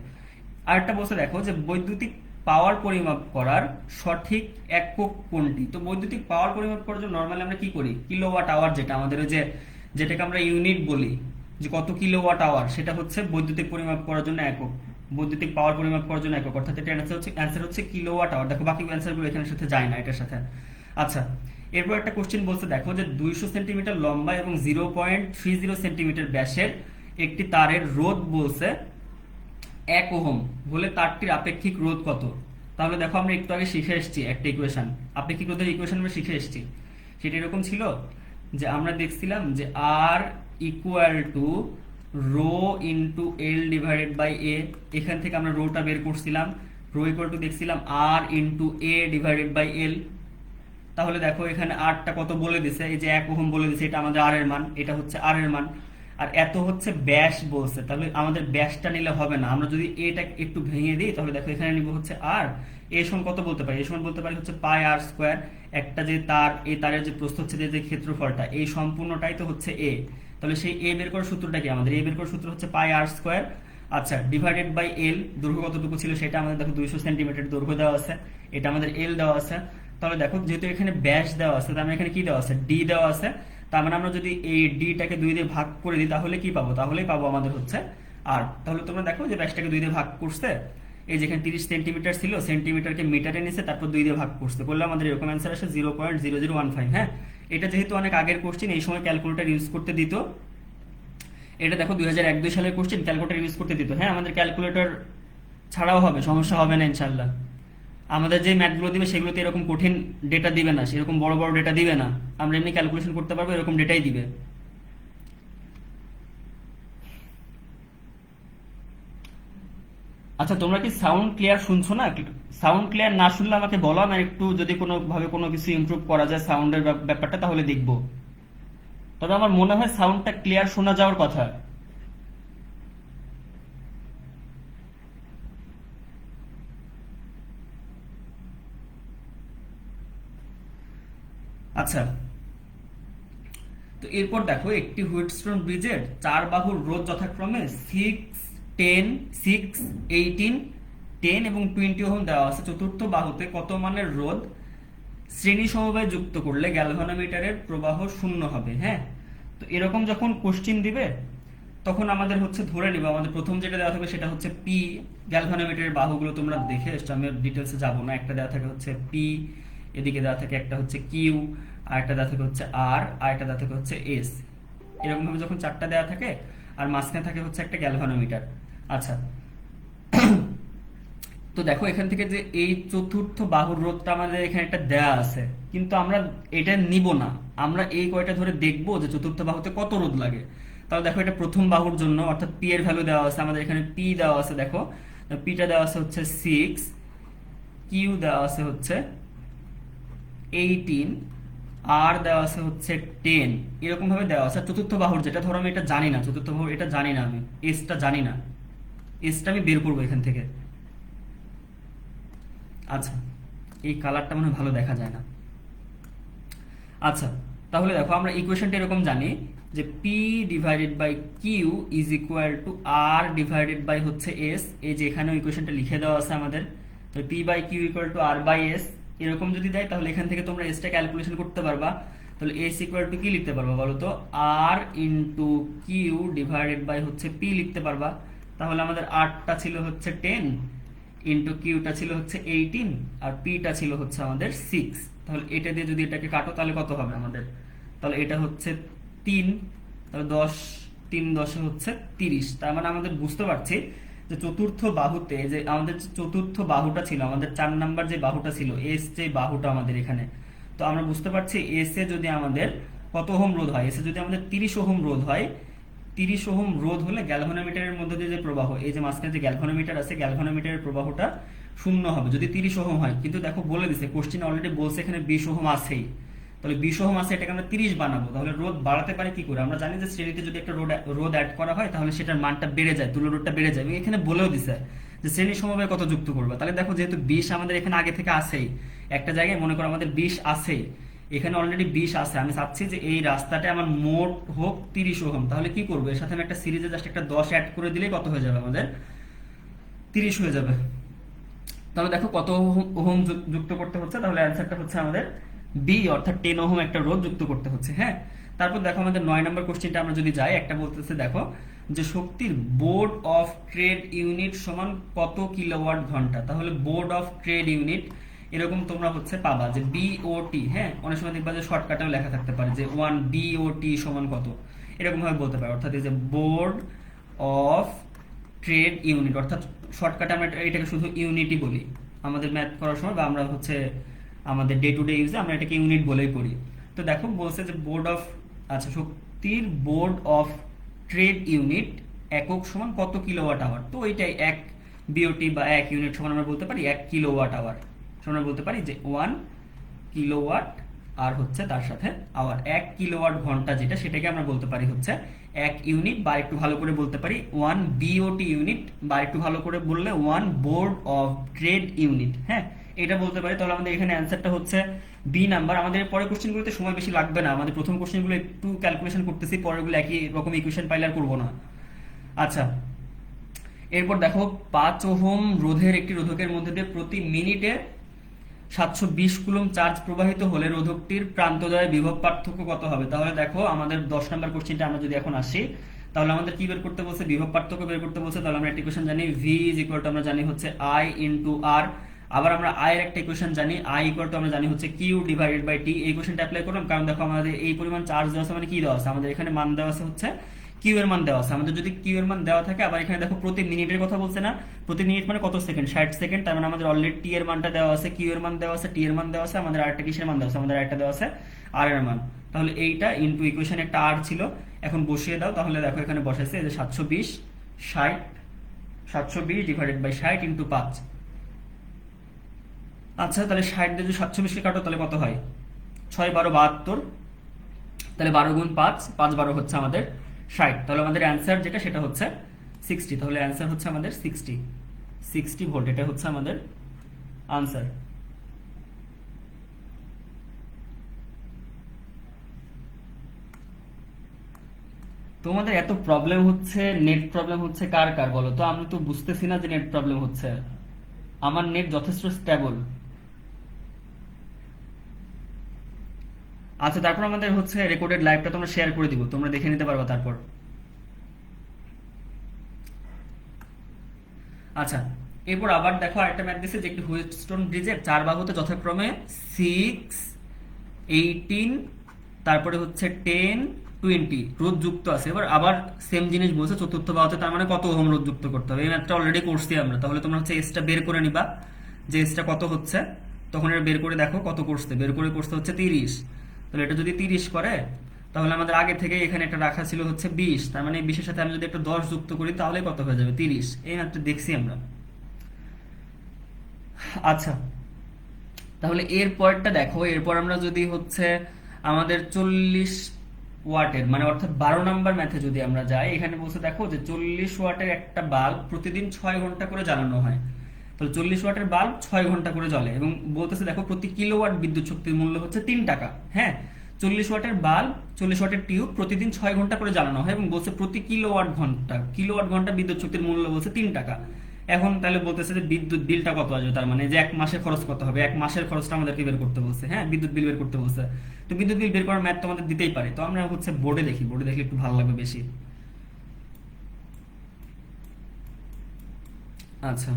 আরেকটা বলছে দেখো যে বৈদ্যুতিক পাওয়ার পরিমাপ করার সঠিক একক কোনটি? তো বৈদ্যুতিক পাওয়ার পরিমাপ করার জন্য নর্মালি আমরা কি করি, কিলোওয়াট আওয়ার, যেটা আমাদের ওই যে যেটাকে আমরা ইউনিট বলি, যে কত কিলোওয়াট আওয়ার, সেটা হচ্ছে বৈদ্যুতিক পরিমাপ করার জন্য একক, বৈদ্যুতিক পাওয়ার পরিমাপ করার জন্য একক, অর্থাৎ এটা অ্যান্সার হচ্ছে কিলোওয়াট আওয়ার। দেখো বাকি অ্যান্সারগুলো এখানের সাথে যায় না, এটার সাথে। আচ্ছা এরপর একটা কোশ্চেন বলছে দেখো যে 200 সেন্টিমিটার লম্বা এবং 0.30 সেন্টিমিটার ব্যাসের একটি তারের রোধ বলছে 1 ওহম হলে তারটির আপেক্ষিক রোধ কত? তাহলে দেখো আমরা একটু আগে শিখে এসেছি একটা ইকুয়েশন, আপেক্ষিক রোধের ইকুয়েশন আমরা শিখে এসেছি। সেটা এরকম ছিল যে আমরা দেখছিলাম যে R equal to rho into L divided by A. এখান থেকে আমরা রোটা বের করছিলাম, রো ইকুয়াল টু দেখছিলাম R into A divided by L. তাহলে দেখো এখানে আরটা কত বলে দিছে, এই যে 1 ওহম বলে দিছে, এটা আমাদের আর এর মান, এটা হচ্ছে আর এর মান, আর এত হচ্ছে ব্যাস বলছে। তাহলে আমাদের ব্যাসটা নিলে হবে না, আমরা যদি এটা একটু ভেঙে দিই, তাহলে দেখো এখানে নিব হচ্ছে আর, এ সমান কত বলতে পারি? এ সমান বলতে পারি হচ্ছে পাই আর স্কোয়ার। একটা যে তার, এই তারের যে প্রস্থচ্ছেদের যে ক্ষেত্রফলটা, এই সম্পূর্ণটাই তো হচ্ছে এ। তাহলে সেই এ বের করার সূত্রটা কি? আমাদের এ বের করার সূত্র হচ্ছে পাই আর স্কোয়ার। আচ্ছা ডিভাইডেড বাই এল, দৈর্ঘ্য কতটুকু ছিল সেটা আমাদের দেখো 200 সেন্টিমিটার দৈর্ঘ্য দেওয়া আছে, এটা আমাদের এল দেওয়া আছে। তাহলে দেখো যেহেতু এখানে ব্যাস দেওয়া আছে, তার মানে এখানে কি দেওয়া আছে? ডি দেওয়া আছে। তার মানে আমরা যদি এই ডিটাকে 2 দিয়ে ভাগ করে দিই, তাহলে কি পাবো? তাহলেই পাবো আমাদের হচ্ছে আর। তাহলে তোমরা দেখো যে ব্যাসটাকে 2 দিয়ে ভাগ করছে, এই যেখানে 30 সেন্টিমিটার ছিল, সেন্টিমিটারকে মিটারে নিছে, তারপর 2 দিয়ে ভাগ করছে, করলে আমাদের এরকম অ্যান্সার আসে 0.0015। হ্যাঁ, এটা যেহেতু অনেক আগের কোশ্চেন, এই সময় ক্যালকুলেটর ইউজ করতে দিত। এটা দেখো 2001-2 সালের কোশ্চেন, ক্যালকুলেটর ইউজ করতে দিত। হ্যাঁ, আমাদের ক্যালকুলেটর ছাড়াও হবে, সমস্যা হবে না ইনশাল্লাহ। আমাদের যে ম্যাথগুলো দিবে সেগুলোতে এরকম কঠিন ডেটা দিবে না, সেরকম বড় বড় ডেটা দিবে না, আমরা এমনি ক্যালকুলেশন করতে পারবো, এরকম ডেটাই দিবে। আচ্ছা তোমরা কি সাউন্ড ক্লিয়ার শুনছো না? সাউন্ড ক্লিয়ার না শুনলে আমাকে বলো, আমি একটু যদি কোনো ভাবে কোনো কিছু ইমপ্রুভ করা যায় সাউন্ডের ব্যাপারটা, তাহলে দেখবো। তবে আমার মনে হয় সাউন্ডটা ক্লিয়ার শোনা যাওয়ার কথা। আচ্ছা, তো এরপর দেখো একটি হুইটস্টোন ব্রিজের 4 বাহুর রোধ যথাক্রমে 6, 10, 6, 18, 10 এবং 20 ওহম দেওয়া আছে। চতুর্থ বাহুতে কত মানের রোধ শ্রেণী সমবায় যুক্ত করলে গ্যালভানোমিটারের প্রবাহ শূন্য হবে। হ্যাঁ, তো এরকম যখন কোশ্চিন দিবে তখন আমাদের হচ্ছে ধরে নিবে, আমাদের প্রথম যেটা দেওয়া থাকবে সেটা হচ্ছে পি। গ্যালভানোমিটারের বাহুগুলো তোমরা দেখে এসছো, আমি ডিটেলসে যাবো না। একটা দেওয়া থাকে হচ্ছে পি, এদিকে দেওয়া থাকে একটা হচ্ছে কিউ, আর একটা দেওয়া থাকে হচ্ছে আর, আর একটা দেওয়া থাকে হচ্ছে এস। এরকম ভাবে যখন 4টা দেওয়া থাকে আর মাঝখানে থাকে হচ্ছে একটা গ্যালভানোমিটার। আচ্ছা, তো দেখো এখান থেকে যে এই চতুর্থ বাহুর রোধটা আমাদের এখানে একটা দেয়া আছে, কিন্তু আমরা এটা নিব না, আমরা এই কয়টা ধরে দেখবো যে চতুর্থ বাহুতে কত রোধ লাগে। তাহলে দেখো এটা প্রথম বাহুর জন্য, অর্থাৎ পি এর ভ্যালু দেওয়া আছে আমাদের এখানে, পি দেওয়া আছে, দেখো পিটা দেওয়া আছে হচ্ছে 6, কিউ দেওয়া আছে হচ্ছে 18, আর দেওয়া আছে হচ্ছে 10। এরকম ভাবে দেওয়া আছে। চতুর্থ বাহুর যেটা, ধরো আমি এটা জানি না, চতুর্থ বাহুর এটা জানি না, আমি এসটা জানি না, এসটা আমি বের করবো এখান থেকে। আচ্ছা, এই কালারটা মনে হয় ভালো দেখা যায় না। আচ্ছা, তাহলে দেখো আমরা ইকুয়েশনটা এরকম জানি যে P divided by Q is equal to R divided by হচ্ছে এস। এই যে এখানে ইকুয়েশনটা লিখে দেওয়া আছে আমাদের, তো P by Q equal to R by S. এরকম যদি দেয় তাহলে এখান থেকে তোমরা এসটা ক্যালকুলেশন করতে পারবা। তাহলে এস ইকুয়াল টু কি লিখতে পারবা বলো তো? আর ইন্টু কিউ ডিভাইডেড বাই হচ্ছে পি লিখতে পারবা। তাহলে আমাদের আরটা ছিল হচ্ছে 10, ইন্টু কিউটা ছিল হচ্ছে 18, আর পিটা ছিল হচ্ছে আমাদের 6। তাহলে এটা দিয়ে যদি এটাকে কাটো তাহলে কত হবে আমাদের? তাহলে এটা হচ্ছে 3, তাহলে 10, 3 10 হচ্ছে 30। তার মানে আমাদের বুঝতে পারছি যে চতুর্থ বাহুতে যে আমাদের যে চতুর্থ বাহুটা ছিল, আমাদের 4 নাম্বার যে বাহুটা ছিল, এস যে বাহুটা আমাদের এখানে, তো আমরা বুঝতে পারছি এস এ যদি আমাদের কত ওহম রোধ হয়, এস এ যদি আমাদের 30 ওহম রোধ হয়, 30 ওহম রোধ হলে গ্যালভানোমিটারের মধ্যে দিয়ে যে প্রবাহ, এই যে মাঝখানে যে গ্যালভানোমিটার আছে, গ্যালভানোমিটারের প্রবাহটা শূন্য হবে যদি 30 ওহম হয়। কিন্তু দেখো বলে দিছে, কোশ্চেন অলরেডি বলছে এখানে 20 ওহম আছেই। তাহলে 20 ওহম আছে, এটাকে আমরা 30 বানাবো। তাহলে রোধ বাড়াতে পারে কি করে? আমরা জানি যে শ্রেণীতে যদি একটা রোধ অ্যাড করা হয় তাহলে সেটার মানটা বেড়ে যায়, তুল্য রোধটা বেড়ে যায়। এবং এখানে বলেও দিছে যে শ্রেণী সমবায় কত যুক্ত করবে। তাহলে দেখো যেহেতু 20 আমাদের এখানে আগে থেকে আছেই, একটা জায়গায় মনে করো আমাদের 20 আছেই, এখানে অলরেডি 20 আছে, আমি চাচ্ছি যে এই রাস্তাটা আমার মোট হোক 30 ওহম। তাহলে কি করবো, এর সাথে আমি একটা সিরিজে জাস্ট একটা 10 অ্যাড করে দিলেই কত হয়ে যাবে আমাদের? 30 হয়ে যাবে। তাহলে দেখো কত ওহম যুক্ত করতে হচ্ছে, তাহলে অ্যান্সারটা হচ্ছে আমাদের বি, অর্থাৎ 10 ওহম একটা রোধ যুক্ত করতে হচ্ছে। হ্যাঁ, তারপর দেখো আমাদের 9 নম্বর কোশ্চেনটা আমরা যদি যাই, একটা বলতেছে দেখো যে শক্তির বোর্ড অফ ট্রেড ইউনিট সমান কত কিলোওয়াট ঘন্টা। তাহলে বোর্ড অফ ট্রেড ইউনিট এরকম তোমরা হচ্ছে পাবা যে বিওটি। হ্যাঁ, অনেক সময় দেখবা যে শর্টকাটেও লেখা থাকতে পারে যে 1 বিওটি সমান কত, এরকম ভাবে বলতে পারে। অর্থাৎ এই যে বোর্ড অফ ট্রেড ইউনিট, অর্থাৎ শর্টকাটে আমরা এটাকে শুধু ইউনিটই বলি আমাদের ম্যাথ করার সময়, বা আমরা হচ্ছে আমাদের ডে টু ডে ইউজে আমরা এটাকে ইউনিট বলেই পড়ি। তো দেখো বলছে যে বোর্ড অফ, আচ্ছা শক্তির বোর্ড অফ ট্রেড ইউনিট একক সমান কত কিলোওয়াট আওয়ার। তো এইটাই 1 বিওটি বা 1 ইউনিট সমান আমরা বলতে পারি 1 কিলোওয়াট আওয়ার। আমরা বলতে পারি যে 1 কিলোওয়াট আর হচ্ছে তার সাথে আওয়ার। 1 কিলোওয়াট ঘন্টা যেটা, সেটাকে আমরা বলতে পারি হচ্ছে 1 ইউনিট, বা একটু ভালো করে বলতে পারি 1 বিওটি ইউনিট, বা একটু ভালো করে বললে 1 বোর্ড অফ ট্রেড ইউনিট। হ্যাঁ, এটা বলতে পারি। তাহলে আমাদের এখানে অ্যান্সারটা হচ্ছে বি নাম্বার। আমাদের পরের কোশ্চেনগুলোতে সময় বেশি লাগবে না, আমাদের প্রথম কোশ্চেনগুলো একটু ক্যালকুলেশন করতেছি, পরেরগুলো একই রকম ইকুয়েশন পাইলে আর করবো না। আচ্ছা, এরপর দেখো 5 ওহম রোধের একটি রোধকের মধ্যে দিয়ে প্রতি মিনিটে 720 কুলম্ব চার্জ প্রবাহিত হলে রোধকটির প্রান্তদ্বয়ে বিভব পার্থক্য কত হবে। তাহলে দেখো আমাদের 10 নম্বর কোশ্চেনটা আমরা যদি এখন আসি, তাহলে আমাদের কি বের করতে বলছে? বিভব পার্থক্য বের করতে বলছে। তাহলে আমরা একটা ইকুয়েশন জানি, ভি ইজ ইকুয়াল টু আমরা জানি হচ্ছে আই ইনটু আর। আবার আমরা আই এর একটা ইকুয়েশন জানি, আই ইকুয়াল টু আমরা জানি হচ্ছে কিউ ডিভাইডেড বাই টি। এই ইকুয়েশনটা অ্যাপ্লাই করলাম, কারণ দেখো আমাদের এই পরিমাণ চার্জ দেওয়া আছে, মানে কি দেওয়া আছে আমাদের এখানে মান দেওয়া আছে হচ্ছে কিউ এর মান দেওয়া আছে। আমাদের যদি কিউ এর মান দেওয়া থাকে, আবার এখানে দেখো প্রতি মিনিটের কথা বলছে না, প্রতি মিনিট মানে কত সেকেন্ড? 60 সেকেন্ড। তার মানে আমাদের অলরেডি টি এর মানটা দেওয়া আছে, কিউ এর মান দেওয়া আছে, টি এর মান দেওয়া আছে, আমাদের আরেকটা কিসের মান দেওয়া আছে? আমাদের আরেকটা দেওয়া আছে আর এর মান। তাহলে এইটা ইনটু ইকুয়েশন একটা আর ছিল, এখন বসিয়ে দাও। তাহলে দেখো এখানে বসাইছে যে 720 60, 720 ডিভাইডেড বাই 60 ইনটু 5। আচ্ছা, তাহলে 60 দিয়ে যদি 720 কে কাটো তাহলে কত হয়? 6 12 72, তাহলে 12 গুণ 5, 5 12 হচ্ছে আমাদের 60। তাহলে আমাদের অ্যান্সার যেটা সেটা হচ্ছে 60। তাহলে অ্যান্সার হচ্ছে আমাদের 60 ভোল্ট, এটা হচ্ছে আমাদের আনসার। তোমাদের এত প্রবলেম হচ্ছে, নেট প্রবলেম হচ্ছে কার কার বলো তো? আমি তো বুঝতেছি না যে নেট প্রবলেম হচ্ছে। আমার নেট যথেষ্ট স্টেবল। আচ্ছা, তারপর আমাদের হচ্ছে রেকর্ডেড লাইভটা তোমরা শেয়ার করে দিব, তোমরা দেখে নিতে পারবা তারপর। আচ্ছা, এরপর আবার দেখো আরেকটা ম্যাথ দিছে যে একটি হুইটস্টোন ব্রিজের চার বাহুতে যথাক্রমে 6, 18, তারপরে হচ্ছে 10, 20 রোধ যুক্ত আছে। এবার আবার সেম জিনিস বলছে চতুর্থ বাহুতে, তার মানে কত ওহম রোধ যুক্ত করতে হবে। এই ম্যাথটা অলরেডি করছি আমরা, তাহলে তোমরা হচ্ছে এসটা বের করে নিবা যে এসটা কত হচ্ছে। তখন এটা বের করে দেখো কত করছে, বের করে করছে হচ্ছে 30। তাহলে এটা যদি 30 করে, তাহলে আমাদের আগে থেকে এখানে একটা রাখা ছিল হচ্ছে 20, তার মানে 20-এর সাথে আমি যদি একটা 10 যুক্ত করি তাহলে কত হয়ে যাবে? 30। এই ম্যাথটা দেখছি আমরা। আচ্ছা, তাহলে এর পরেরটা দেখো। এরপর আমরা যদি হচ্ছে আমাদের 40 ওয়াটের মানে অর্থাৎ 12 নম্বর ম্যাথে যদি আমরা যাই, এখানে বলছে দেখো যে 40 ওয়াটের একটা বাল্ব প্রতিদিন 6 ঘন্টা করে জ্বালানো হয়। তাহলে 40 ওয়াটের বাল্ব 6 ঘন্টা করে জ্বলে এবং বলতেছে দেখো প্রতি কিলোওয়াট বিদ্যুৎ শক্তির মূল্য হচ্ছে 3 টাকা। হ্যাঁ, 40 ওয়াটের বাল্ব, 40 ওয়াটের টিউব প্রতিদিন 6 ঘন্টা করে জ্বালানো হয় এবং বলছে প্রতি কিলোওয়াট ঘন্টা বিদ্যুৎ শক্তির মূল্য বলছে 3 টাকা। এখন তাহলে বলতেছে যে বিদ্যুৎ বিলটা কত আসবে, তার মানে যে এক মাসের খরচ কত হবে, এক মাসের খরচটা আমাদেরকে বের করতে বলছে। হ্যাঁ, বিদ্যুৎ বিল বের করতে বলছে। তো বিদ্যুৎ বিল বের করার ম্যাথ তো আমাদের দিতেই পারে, তো আমরা হচ্ছে বোর্ডে দেখি, বোর্ডে দেখলে একটু ভালো লাগবে বেশি। আচ্ছা,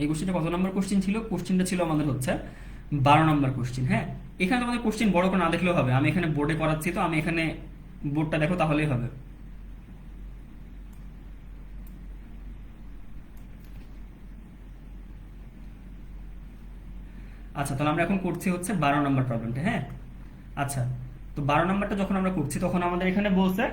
এই কোশ্চেনটা কত নম্বর কোশ্চেন ছিল? কোশ্চেনটা ছিল আমাদের হচ্ছে 12 নম্বর কোশ্চেন। হ্যাঁ, এখানে তোমাদের কোশ্চেন বড় করে না দেখলেও হবে, আমি এখানে বোর্ডে করাচ্ছি, তো আমি এখানে বোর্ডটা দেখো তাহলেই হবে। আচ্ছা, তাহলে আমরা এখন করছি হচ্ছে 12 নম্বর প্রবলেমটা। হ্যাঁ, আচ্ছা, তো 12 নম্বরটা যখন আমরা করছি তখন আমাদের এখানে বলছে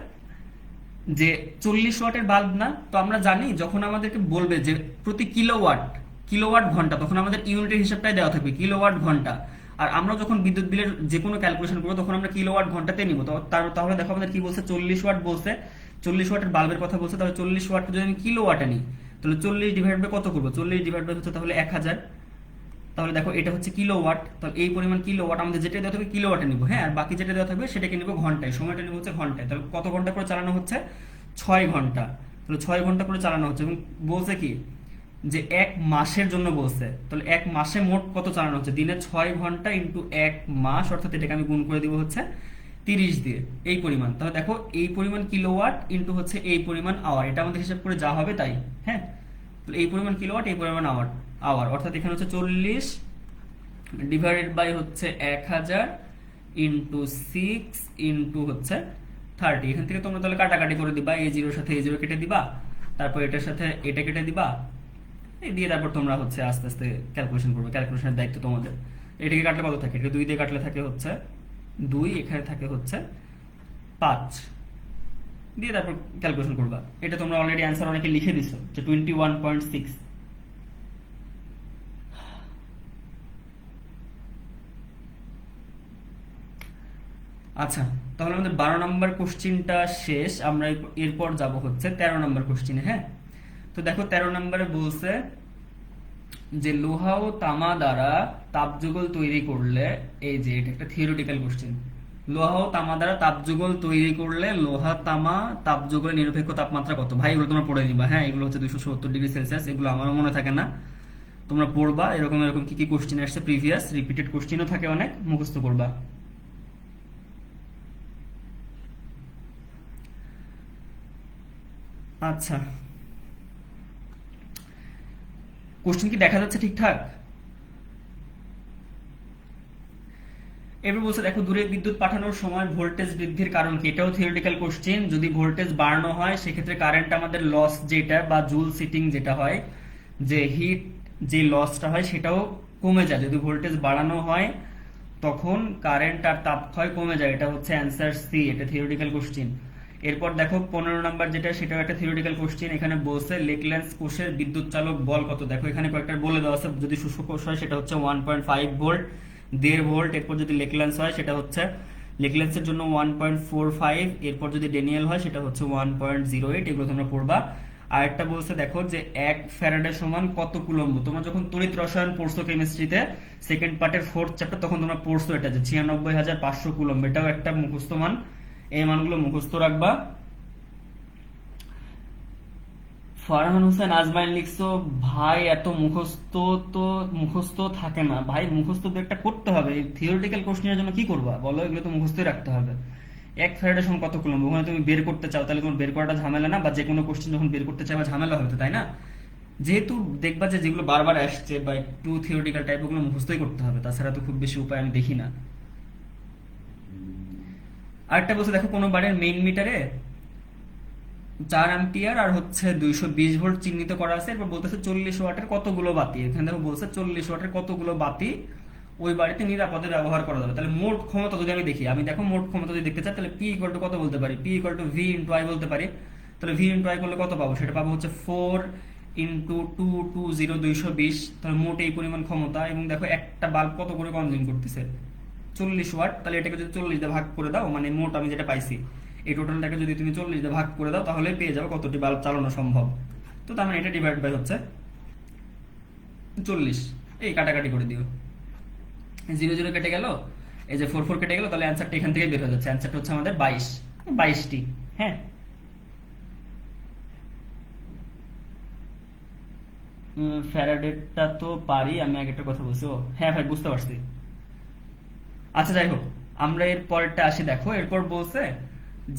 যে 40 ওয়াটের বাল্ব না, তো আমরা জানি যখন আমাদেরকে বলবে যে প্রতি কিলোওয়াট ঘন্টা, তখন আমাদের ইউনিটের হিসাবটাই দেওয়া থাকবে কিলোওয়াট ঘন্টা। আর আমরা যখন বিদ্যুৎ বিলের যে কোনো ক্যালকুলেশন করবো তখন আমরা কিলোওয়াট ঘন্টাতে নিব। তো তাহলে দেখো আমাদের কি বলছে, 40 ওয়াট বলছে, 40 ওয়াটের বাল্বের কথা বলছে। তাহলে 40 ওয়াট যদি আমি কিলোওয়াটে নিই, তাহলে 40 ডিভাইড বাই কত করবো? 40 ডিভাইড বাই হচ্ছে তাহলে 1000। তাহলে দেখো এটা হচ্ছে কিলোওয়াট, তাহলে এই পরিমাণ কিলোওয়াট আমাদের যেটা দেওয়া থাকবে কিলোওয়াটে নিব। হ্যাঁ, আর বাকি যেটা দেওয়া থাকবে সেটাকে নিব ঘন্টায়, সময়টা নিব হচ্ছে ঘন্টায়। তাহলে কত ঘন্টা করে চালানো হচ্ছে? 6 ঘন্টা। তাহলে 6 ঘন্টা করে চালানো হচ্ছে এবং বলছে কি যে এক মাসের জন্য বলছে। তাহলে এক মাসে মোট কত চালানো হচ্ছে? দিনে 6 ঘন্টা ইন্টু এক মাস, অর্থাৎ এটাকে আমি গুণ করে দিব হচ্ছে 30 দিয়ে, এই পরিমাণ। তাহলে দেখো এই পরিমাণ কিলোওয়াট ইন্টু হচ্ছে এই পরিমাণ আওয়ার, এটা আমাদের হিসাব করে যা হবে তাই। হ্যাঁ, তাহলে এই পরিমাণ কিলোওয়াট, এই পরিমাণ আওয়ার আওয়ার অর্থাৎ এখানে হচ্ছে 40 ডিভাইডেড বাই হচ্ছে 1000 ইন্টু 6 ইন্টু হচ্ছে 30। এখান থেকে তোমরা তাহলে কাটাকাটি করে দিবা, এই জিরোর সাথে এই জিরো কেটে দিবা, তারপর এটার সাথে এটা কেটে দিবা, এই দিয়ে তারপর তোমরা হচ্ছে আস্তে আস্তে ক্যালকুলেশন করবে। ক্যালকুলেশনের দায়িত্ব তোমাদের। এটাকে কাটলে কত থাকে? এটা 2 দিয়ে কাটলে থাকে হচ্ছে 2, এখানে থাকে হচ্ছে 5 দিয়ে তারপর ক্যালকুলেশন করবা। এটা তোমরা অলরেডি অ্যান্সার অনেকে লিখে দিছো যে 21.6। আচ্ছা, তাহলে আমাদের 12 নম্বর কোশ্চিনটা শেষ। আমরা এরপর যাব হচ্ছে 13 নম্বর কোশ্চিনে। হ্যাঁ, তো দেখো 13 নম্বরে বলছে যে লোহা ও তামা দ্বারা তাপযুগল তৈরি করলে, এই যে এটা একটা থিওরিটিক্যাল কোশ্চেন, লোহা ও তামা দ্বারা তাপযুগল তৈরি করলে লোহা তামা তাপযুগলের নিরপেক্ষ তাপমাত্রা কত? ভাই এগুলো তোমরা পড়ে নিবা। হ্যাঁ, এগুলো হচ্ছে 270°C, এগুলো আমারও মনে থাকে না, তোমরা পড়বা। এরকম এরকম কি কি কোশ্চেন আসছে প্রিভিয়াস, রিপিটেড কোশ্চেনও থাকে অনেক, মুখস্থ করবা। আচ্ছা, কোশ্চেন কি দেখা যাচ্ছে ঠিকঠাক? এবার বলছে দেখো দূরে বিদ্যুৎ পাঠানোর সময় ভোল্টেজ বৃদ্ধির কারণ কি? এটাও থিওরিটিক্যাল কোশ্চেন। যদি ভোল্টেজ বাড়ানো হয় সেক্ষেত্রে কারেন্ট আমাদের লস যেটা বা জুল সিটিং যেটা হয়, যে হিট যে লসটা হয় সেটাও কমে যায়। যদি ভোল্টেজ বাড়ানো হয় তখন কারেন্ট আর তাপক্ষয় কমে যায়। এটা হচ্ছে অ্যান্সার সি, এটা থিওরিটিক্যাল কোশ্চেন। এরপর দেখো 15 নম্বর যেটা, সেটাও একটা থিওরিটিক্যাল কোশ্চেন। এখানে বলছে লেকল্যান্ডস কোষের বিদ্যুৎ চালক বল কত? দেখো এখানে কয়েকটা বলে দেওয়া আছে। যদি শুষ্ক কোষ হয় সেটা হচ্ছে 1.5 ভোল্ট, 1.5 ভোল্ট। এরপর যদি লেকল্যান্ডস হয় সেটা হচ্ছে লেকল্যান্ডসের জন্য 1.45। এরপর যদি ড্যানিয়েল হয় সেটা হচ্ছে 1.08। এগুলো তোমরা পড়বা। আরেকটা বলছে দেখো যে 1 ফ্যারাডে সমান কত কুলম্ব? তোমরা যখন তড়িৎ রসায়ন পড়ছো কেমিস্ট্রিতে সেকেন্ড পার্টের 4th চ্যাপ্টার, তখন তোমরা পড়ছো এটা যে 96,500 কুলম্ব। এটাও একটা মুখস্থ মান, এই মানগুলো মুখস্থ রাখবা। ফারহান হোসেন আজমাইন লিখছো, ভাই এত মুখস্থ তো মুখস্থ থাকে না ভাই, মুখস্থ তো একটা করতে হবে। থিওরিটিক্যাল কোশ্চেনের জন্য কি করবা বলো, এগুলো তো মুখস্থই রাখতে হবে। এক ফ্যারাডের সমান কত কুলম্ব, ওখানে তুমি বের করতে চাও তাহলে তোমার বের করাটা ঝামেলা না, বা যে কোনো কোশ্চেন যখন বের করতে চাও ঝামেলা হতো, তাই না? যেহেতু দেখবা যে যেগুলো বারবার আসছে বা একটু থিওরিটিক্যাল টাইপ, ওগুলো মুখস্থই করতে হবে, তাছাড়া তো খুব বেশি উপায় আমি দেখি না। আরেকটা বলছে দেখো, কোনো বারের মেইন মিটারে 4 অ্যাম্পিয়ার আর হচ্ছে 220 ভোল্ট চিহ্নিত করা আছে, এরপর বলতেছে 40 ওয়াটের কতগুলো বাতি, এখানে দেখো বলছে 40 ওয়াটের কতগুলো বাতি ওই বাড়িতে নিরাপদে ব্যবহার করা যাবে। তাহলে মোট ক্ষমতা যদি আমি দেখি, আমি দেখো মোট ক্ষমতা যদি দেখতে চাই তাহলে পি ইকুয়াল টু কত বলতে পারি, P equal to V into I বলতে পারি। তাহলে ভি ইন্টু আই করলে কত পাবো, সেটা পাবো হচ্ছে 4 × 2 × 2 = 220। তাহলে মোট এই পরিমাণ ক্ষমতা, এবং দেখো একটা বাল্ব কত করে কনজিউম করতেছে 40 ওয়াট। তাহলে এটাকে যদি 40 দিয়ে ভাগ করে দাও, মানে মোট আমি যেটা পাইছি এই টোটালটাকে যদি তুমি 40 দিয়ে ভাগ করে দাও তাহলে পেয়ে যাবে কতটি বাল্ব চালানো সম্ভব। তো তার মানে এটা ডিভাইড বাই হচ্ছে 40, এই কাটাকাটি করে দিও, 0 0 কেটে গেল, এই যে 4 4 কেটে গেল, তাহলে অ্যান্সারটা এখান থেকে বের হয়ে যাচ্ছে। অ্যান্সারটা হচ্ছে আমাদের 22টি। হ্যাঁ, ফ্যারাডেটা তো পারি আমি, আগে একটা কথা বলছি। ও হ্যাঁ ভাই, বুঝতে পারছি। আচ্ছা যাই হোক, আমরা এর পরেরটা আসি। দেখো এরপর বলছে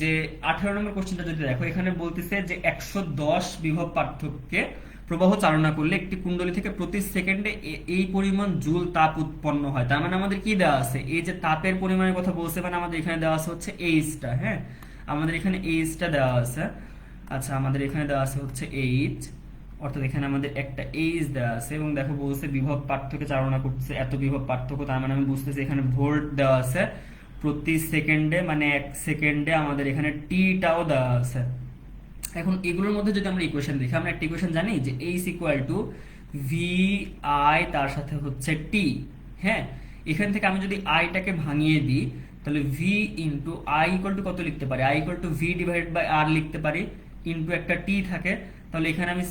যে 18 নম্বর কোশ্চেনটা যদি দেখো, এখানে বলতেছে যে 110 বিভব পার্থক্যে প্রবাহ চালনা করলে একটি কুণ্ডলী থেকে প্রতি সেকেন্ডে এই পরিমাণ জুল তাপ উৎপন্ন হয়। তার মানে আমাদের কি দেওয়া আছে, এই যে তাপের পরিমাণের কথা বলছে, মানে আমাদের এখানে দেওয়া আছে হচ্ছে এইচটা। হ্যাঁ, আমাদের এখানে এইচটা দেওয়া আছে। আচ্ছা, আমাদের এখানে দেওয়া আছে হচ্ছে এইচ, অর্থাৎ এখানে আমাদের একটা এইচ দেওয়া আছে, এবং দেখো বলছে বিভব পার্থক্য চালনা করছে এত বিভব পার্থক্য, তার মানে আমি বুঝতেছি এখানে ভোল্ট দেওয়া আছে প্রতি সেকেন্ডে, মানে 1 সেকেন্ডে আমাদের এখানে টিটাও দেওয়া আছে। এখন এগুলোর মধ্যে যদি আমরা ইকুয়েশন দেখি, আমরা একটা ইকুয়েশন জানি যে H equal to V I তার সাথে হচ্ছে টি। হ্যাঁ, এখান থেকে আমি যদি আইটাকে ভাঙিয়ে দিই তাহলে V into I equal to কত লিখতে পারি, I equal to V divide by R লিখতে পারি, ইন্টু একটা টি থাকে। তাহলে এখানে আমি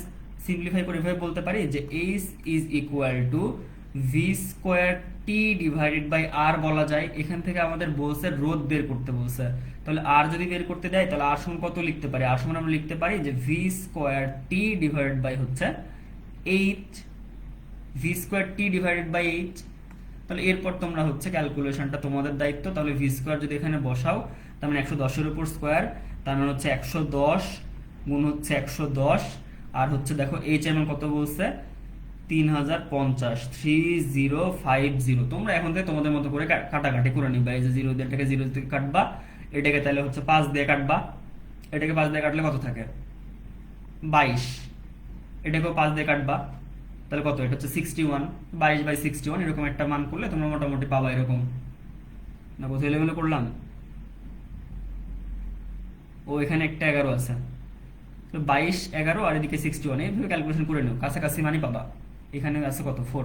সিম্পলিফাই করে এভাবে বলতে পারি যে H is equal to V square T divided by R বলা যায়। এখান থেকে আমাদের বলছে রোধ বের করতে বলছে, তাহলে আর যদি বের করতে দেয় তাহলে আর সমান কত লিখতে পারি, আর সমান আমরা লিখতে পারি যে V square T divided by হচ্ছে 8, V square T divided by 8। তাহলে এরপর তোমরা হচ্ছে ক্যালকুলেশনটা তোমাদের দায়িত্ব। তাহলে ভি স্কোয়ার যদি এখানে বসাও, তার মানে 110-এর উপর স্কোয়ার, তার মানে হচ্ছে 110 গুণ হচ্ছে 110, আর হচ্ছে দেখো এইচ এর মান কত বলছে 3050, 3050। তোমরা এখন থেকে তোমাদের মতো করে কাটাকাটি করে নিবা, এই যে 0 দিয়ে এটাকে 0 থেকে কাটবা, এটাকে তাহলে হচ্ছে 5 দিয়ে কাটবা, এটাকে 5 দিয়ে কাটলে কত থাকে 22, এটাকেও 5 দিয়ে কাটবা, তাহলে কত, এটা হচ্ছে 61, 22/61 এরকম একটা মান করলে তোমরা মোটামুটি পাবা এরকম। না কোথায় লেভেলে করলাম, ও এখানে একটা 11 আছে, 22 11 আর এদিকে 61, এইভাবে ক্যালকুলেশন করে নিও, কাছাকাছি মানই পাবা। এখানে আছে কত 4,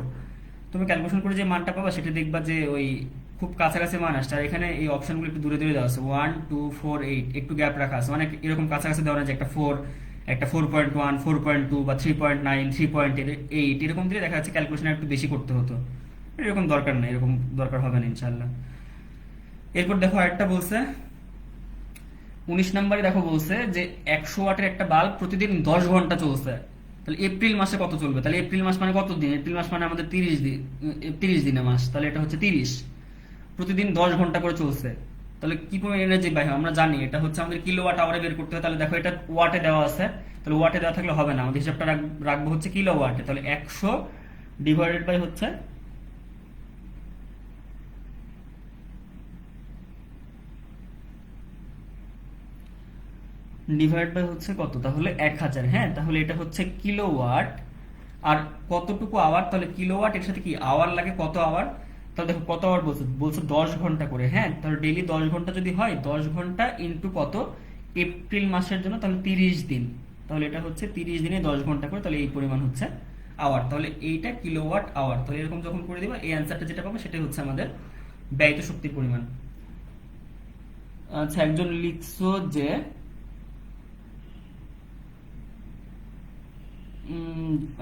তুমি ক্যালকুলেশন করে যে মানটা পাবা সেটা দেখবা যে ওই খুব কাছাকাছি মান আসছে। আর এখানে এই অপশনগুলো একটু দূরে দূরে দেওয়া আছে, 1 2 4 8, একটু গ্যাপ রাখা আছে, মানে এরকম কাছাকাছি দেওয়া না যে একটা 4, একটা 4.1 4.2 বা 3.9 3.8 এরকম দিলে দেখা যাচ্ছে ক্যালকুলেশন একটু বেশি করতে হতো। এরকম দরকার নেই, এরকম দরকার হবে না ইনশাল্লাহ। এরপর দেখো আরেকটা বলছে 19 নম্বরে, দেখো বলছে যে 100 ওয়াটের একটা বাল্ব প্রতিদিন 10 ঘন্টা চলছে। তাহলে এপ্রিল মাসে কত চলবে, তাহলে এপ্রিল মাস মানে কত দিন, এপ্রিল মাস মানে আমাদের 30 দিন, 30 দিনের মাস, তাহলে এটা হচ্ছে 30, প্রতিদিন 10 ঘন্টা করে চলছে। তাহলে কি পরিমাণ এনার্জি বাই হয় আমরা জানি, এটা হচ্ছে আমাদের কিলোওয়াট আওয়ারে বের করতে হয়। তাহলে দেখো এটা ওয়াটে দেওয়া আছে, তাহলে ওয়াটে দেওয়া থাকলে হবে না, আমাদের হিসাবটা রাখবো হচ্ছে কিলোওয়াটে। তাহলে 100 ডিভাইডেড বাই হচ্ছে ডিভাইড বাই হচ্ছে কত, তাহলে 1000। হ্যাঁ, তাহলে এটা হচ্ছে কিলোওয়াট, আর কতটুকু আওয়ার, তাহলে কিলোওয়াট এর সাথে কি আওয়ার লাগে, কত আওয়ার, তাহলে দেখো কত আওয়ার বলছে, বলছে 10 ঘন্টা করে। হ্যাঁ, তাহলে ডেইলি 10 ঘন্টা যদি হয়, 10 ঘন্টা ইন্টু কত এপ্রিল মাসের জন্য, তাহলে 30 দিন, তাহলে এটা হচ্ছে 30 দিনে 10 ঘন্টা করে, তাহলে এই পরিমাণ হচ্ছে আওয়ার। তাহলে এইটা কিলোওয়াট আওয়ার। তাহলে এরকম যখন করে দিবা এই অ্যান্সারটা যেটা পাবো সেটাই হচ্ছে আমাদের ব্যয়িত শক্তির পরিমাণ। আচ্ছা, একজন লিখছো যে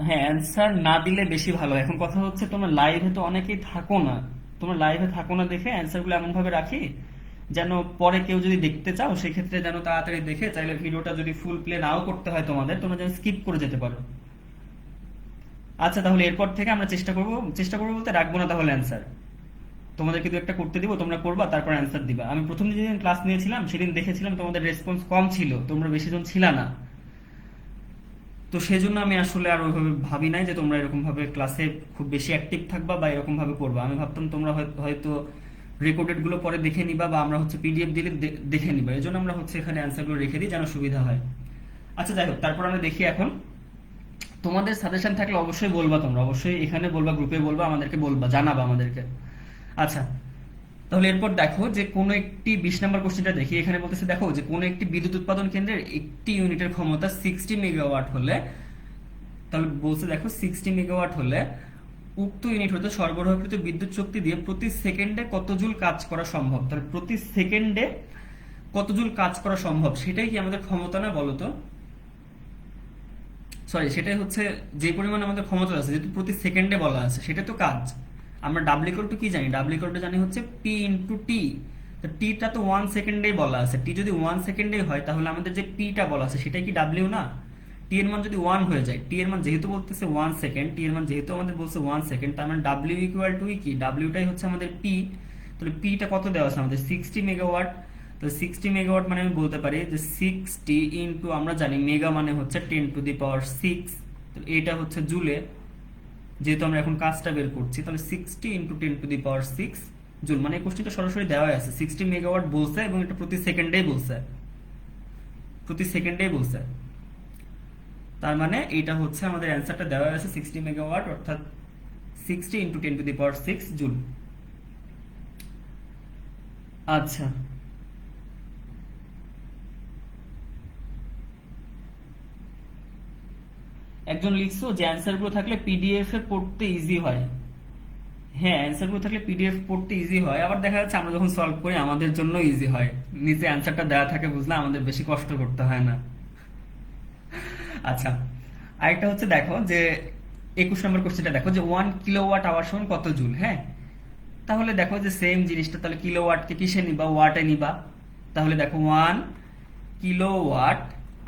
হ্যাঁ, অ্যান্সার না দিলে বেশি ভালো। এখন কথা হচ্ছে তোমরা লাইভে তো অনেকেই থাকো না, তোমরা লাইভে থাকো না দেখে অ্যান্সারগুলো এমন ভাবে রাখি যেন পরে কেউ যদি দেখতে চাও সেক্ষেত্রে যেন তাড়াতাড়ি দেখে, চাইলে ভিডিওটা যদি ফুল প্লে নাও করতে হয় তোমাদের, তোমরা যেন স্কিপ করে যেতে পারো। আচ্ছা, তাহলে এরপর থেকে আমরা চেষ্টা করবো বলতে রাখবো না তাহলে অ্যান্সার, তোমাদের কিন্তু একটা করতে দিব, তোমরা করবা, তারপর অ্যান্সার দিবা। আমি প্রথম যেদিন ক্লাস নিয়েছিলাম সেদিন দেখেছিলাম তোমাদের রেসপন্স কম ছিল, তোমরা বেশি জন ছিল না। তো সেই জন্য আমি আসলে আর ওইভাবে ভাবি নাই যে তোমরা এরকম ভাবে ক্লাসে খুব বেশি অ্যাক্টিভ থাকবা বা এরকম ভাবে করবা। আমি ভাবতাম তোমরা হয়তো রেকর্ডেড গুলো পরে দেখে নিবা বা আমরা হচ্ছে পিডিএফ দিলে দেখে নিবা, এই জন্য আমরা হচ্ছে এখানে অ্যান্সার গুলো রেখে দিই যেন সুবিধা হয়। আচ্ছা, যাই হোক, তারপর আমরা দেখি এখন। তোমাদের সাজেশন থাকলে অবশ্যই বলবা, তোমরা অবশ্যই এখানে বলবা, গ্রুপে বলবা, আমাদেরকে বলবা, জানাবা আমাদেরকে। আচ্ছা, তাহলে এরপর দেখো যে কোনো একটি 20 নম্বর কোশ্চেনটা দেখি। এখানে বলতেছে দেখো যে কোনো একটি বিদ্যুৎ উৎপাদন কেন্দ্রের একটি ইউনিটের ক্ষমতা 60 মেগাওয়াট হলে, তাহলে বলছে দেখো 60 মেগাওয়াট হলে উক্ত ইউনিট হতে সরবরাহকৃত বিদ্যুৎ শক্তি দিয়ে প্রতি সেকেন্ডে কত জুল কাজ করা সম্ভব। তাহলে প্রতি সেকেন্ডে কত জুল কাজ করা সম্ভব সেটাই কি আমাদের ক্ষমতা না বলো তো? সরি, সেটাই হচ্ছে যে পরিমাণ আমাদের ক্ষমতা আছে, যেহেতু প্রতি সেকেন্ডে বলা আছে সেটা তো কাজ। আমরা ডাব্লিউ ইকুয়াল টু কি জানি? ডাব্লিউ ইকুয়াল টু জানি হচ্ছে পি ইন্টু টি। তো টিটা তো 1 সেকেন্ডেই বলা আছে, টি যদি 1 সেকেন্ডেই হয় তাহলে আমাদের যে পিটা বলা আছে সেটাই কি ডাব্লিউ না? টি এর মান যদি 1 হয়ে যায়, টি এর মান যেহেতু বলতেছে 1 সেকেন্ড, টি এর মান যেহেতু আমাদের বলছে 1 সেকেন্ড, তার মানে ডাব্লিউ ইকুয়াল টু কি? ডাব্লিউটাই হচ্ছে আমাদের পি। তাহলে পিটা কত দেওয়া আছে আমাদের? 60 মেগাওয়াট। তো 60 মেগাওয়াট মানে আমি বলতে পারি যে 60 ইন্টু, আমরা জানি মেগা মানে হচ্ছে 10⁶। তো এটা হচ্ছে জুলে, যেহেতু আমরা এখন কাজটা বের করছি, তাহলে 60 ইন্টু 10⁶ জুল। মানে এই কোশ্চেনটা সরাসরি দেওয়া আছে, 60 মেগাওয়াট বলছে এবং এটা প্রতি সেকেন্ডেই বলছে, প্রতি সেকেন্ডেই বলছে। তার মানে এইটা হচ্ছে আমাদের অ্যান্সারটা দেওয়া আছে 60 মেগাওয়াট, অর্থাৎ 60 ইন্টু 10⁶ জুল। আচ্ছা, একজন লিখছো যে অ্যান্সারগুলো থাকলে পিডিএফ এ পড়তে ইজি হয়। হ্যাঁ, অ্যান্সারগুলো থাকলে পিডিএফ পড়তে ইজি হয়, আবার দেখা যাচ্ছে আমরা যখন সলভ করি আমাদের জন্য ইজি হয়, নিচে অ্যান্সারটা দেওয়া থাকে, বুঝলে আমাদের বেশি কষ্ট করতে হয় না। আচ্ছা, আরেকটা হচ্ছে দেখো যে 21 নম্বর কোশ্চেনটা দেখো যে 1 কিলোওয়াট আওয়ার সমান কত জুল। হ্যাঁ, তাহলে দেখো যে সেম জিনিসটা, তাহলে কিলোওয়াটকে কিসে নিবা? ওয়াটে নিবা। তাহলে দেখো 1 কিলোওয়াট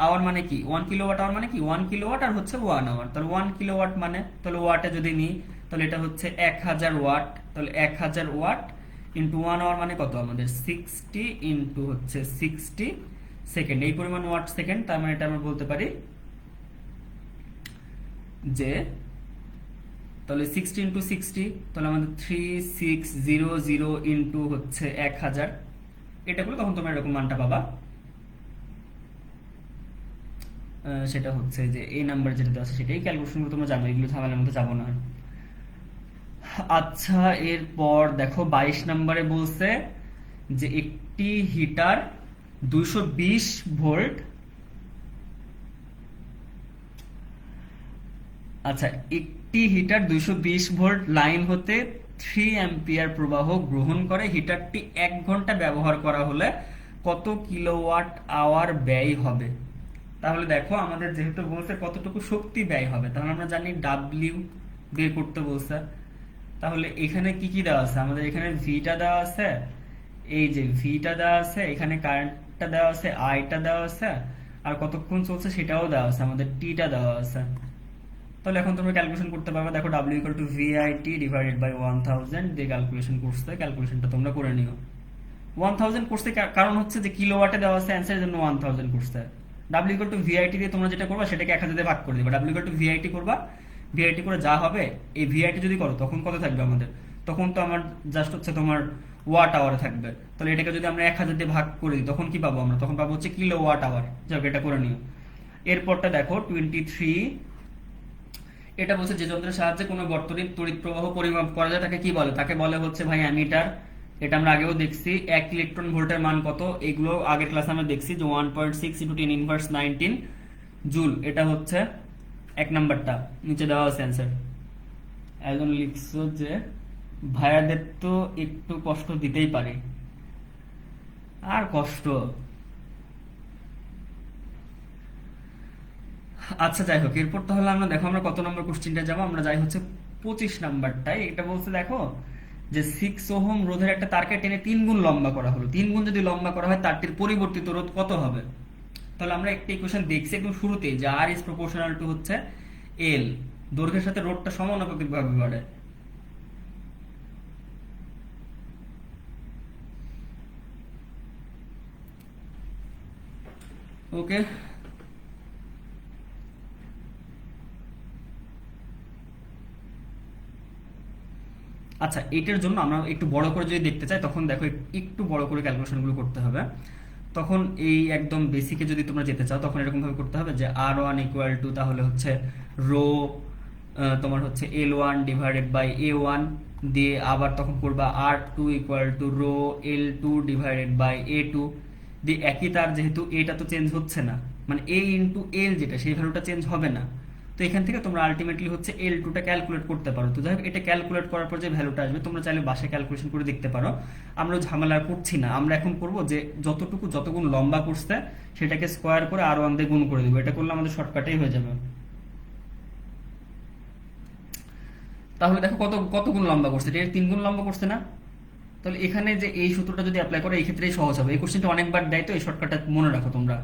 আওয়ার মানে কি? 1 কিলোওয়াট আওয়ার মানে কি? 1 কিলোওয়াট আর হচ্ছে 1 আওয়ার। তাহলে 1 কিলোওয়াট মানে, তাহলে ওয়াটে যদি নিই তাহলে এটা হচ্ছে 1000 ওয়াট। তাহলে 1000 ওয়াট ইন্টু 1 আওয়ার মানে কত আমাদের? 60 ইন্টু হচ্ছে 60 সেকেন্ড, এই পরিমাণ ওয়াট সেকেন্ড। তার মানে এটা আমরা বলতে পারি যে, তাহলে 60 ইন্টু 60, তাহলে আমাদের 3600 ইন্টু হচ্ছে 1000, এটা করলে তখন তোমরা এরকম মানটা পাবা। সেটা হচ্ছে যে এই নাম্বার যেটা আছে সেটাই ক্যালকুলেশন করে তোমরা জানো, এগুলো ঝামেলার মধ্যে যাবো না। আচ্ছা, এরপর দেখো 22 নম্বরে বলছে যে একটি হিটার 220 ভোল্ট, আচ্ছা, একটি হিটার 220 ভোল্ট লাইন হতে 3 অ্যাম্পিয়ার প্রবাহ গ্রহণ করে। হিটারটি 1 ঘন্টা ব্যবহার করা হলে কত কিলোওয়াট আওয়ার ব্যয় হবে? তাহলে দেখো আমাদের যেহেতু বলছে কতটুকু শক্তি ব্যয় হবে, তাহলে আমরা জানি ডাব্লিউ বের করতে বলছে। তাহলে এখানে কি কি দেওয়া আছে আমাদের? এখানে ভিটা দেওয়া আছে, এই যে ভিটা দেওয়া আছে, এখানে কারেন্টটা দেওয়া আছে, আইটা দেওয়া আছে, আর কতক্ষণ চলছে সেটাও দেওয়া আছে, আমাদের টিটা দেওয়া আছে। তাহলে এখন তোমরা ক্যালকুলেশন করতে পারবে। দেখো W equal to VIT divided by 1000 দিয়ে ক্যালকুলেশন করছে, ক্যালকুলেশনটা তোমরা করে নিও। 1000 করছে কারণ হচ্ছে যে কিলোওয়াটে দেওয়া আছে অ্যান্সারের জন্য 1000 করছে। ডাব্লিউ ইকুয়াল টু ভিআইটি দিয়ে তোমরা যেটা করবা সেটাকে 1000 দিয়ে ভাগ করে দিবা। ডাব্লিউ ইকুয়াল টু ভিআইটি করবা, ভিআইটি করে যা হবে, এই ভিআইটি যদি করো তখন কত থাকবে আমাদের? তখন তো আমার জাস্ট হচ্ছে তোমার ওয়াট আওয়ারে থাকবে। তাহলে এটাকে যদি আমরা 1000 দিয়ে ভাগ করে দিই তখন কি পাবো আমরা? তখন পাবো হচ্ছে কিলো ওয়াট আওয়ার। যাক, এটা করে নিও। এরপরটা দেখো 23, এটা বলছে যে যন্ত্রের সাহায্যে কোনো বর্তনীর তড়িৎ প্রবাহ পরিমাপ করা যায় তাকে কি বলে? তাকে বলে হচ্ছে ভাই অ্যামিটার। এটা আমরা আগেও দেখছি। 1 ইলেকট্রন ভোল্টের মান কত? এগুলো আগের ক্লাসে আমরা দেখছি যে 1.6 ইন্টু 10⁻19 জুল। এটা হচ্ছে এক নাম্বারটা, নিচে দেওয়া আছে অ্যান্সার। একজন লিখছো যে ভাইয়াদের তো একটু কষ্ট দিতেই পারে, আর কষ্ট। আচ্ছা, যাই হোক, এরপর তাহলে আমরা দেখো আমরা কত নম্বর কোশ্চেনটা যাবো, আমরা যাই হচ্ছে 25 নাম্বারটাই। এটা বলছে দেখো যে 6 ওহম রোধের একটা তারকে টেনে 3 গুণ লম্বা করা হলো, 3 গুণ যদি লম্বা করা হয় তারটির পরিবর্তিত রোধ কত হবে? তাহলে আমরা একটা ইকুয়েশন দেখছি একদম শুরুতেই যে আর ইজ প্রপোর্শনাল টু হচ্ছে এল, দৈর্ঘ্যের সাথে রোধটা সমানুপাতিকভাবে বাড়ে। ওকে, আচ্ছা এটার জন্য আমরা একটু বড় করে যদি দেখতে চাই তখন দেখো একটু বড় করে ক্যালকুলেশনগুলো করতে হবে। তখন এই একদম বেসিকে যদি তোমরা যেতে চাও তখন এরকম ভাবে করতে হবে যে R1 ইকুয়াল টু তাহলে হচ্ছে রো তোমার হচ্ছে L1 ডিভাইডেড বাই A1 দিয়ে আবার তখন করবা R2 equal to rho L2 divided by A2 দিয়ে একই তার যেহেতু এটা তো চেঞ্জ হচ্ছে না, মানে A ইন্টু এল যেটা সেই ভ্যালুটা চেঞ্জ হবে না। তো এখান থেকে তোমরা আলটিমেটলি হচ্ছে L2 টা ক্যালকুলেট করতে পারো। তো যাই হোক এটা ক্যালকুলেট করার পর যে ভ্যালুটা আসবে তোমরা চাইলে বাসায় ক্যালকুলেশন করে দেখতে পারো। আমরা ঝামেলা করছি না, আমরা এখন করব যে যতগুণ লম্বা করছে সেটাকে স্কোয়ার করে R1 দিয়ে গুণ করে দেবো। এটা করলে আমাদের শর্টকাটেই হয়ে যাবে। তাহলে দেখো কত গুণ লম্বা করছে, এটা 3 গুণ লম্বা করছে না? তাহলে এখানে যে এই সূত্রটা যদি অ্যাপ্লাই করো এই ক্ষেত্রেই সহজ হবে। এই কোশ্চেনটা অনেকবার দেয় তো এই শর্টকাটটা মনে রাখো তোমরা,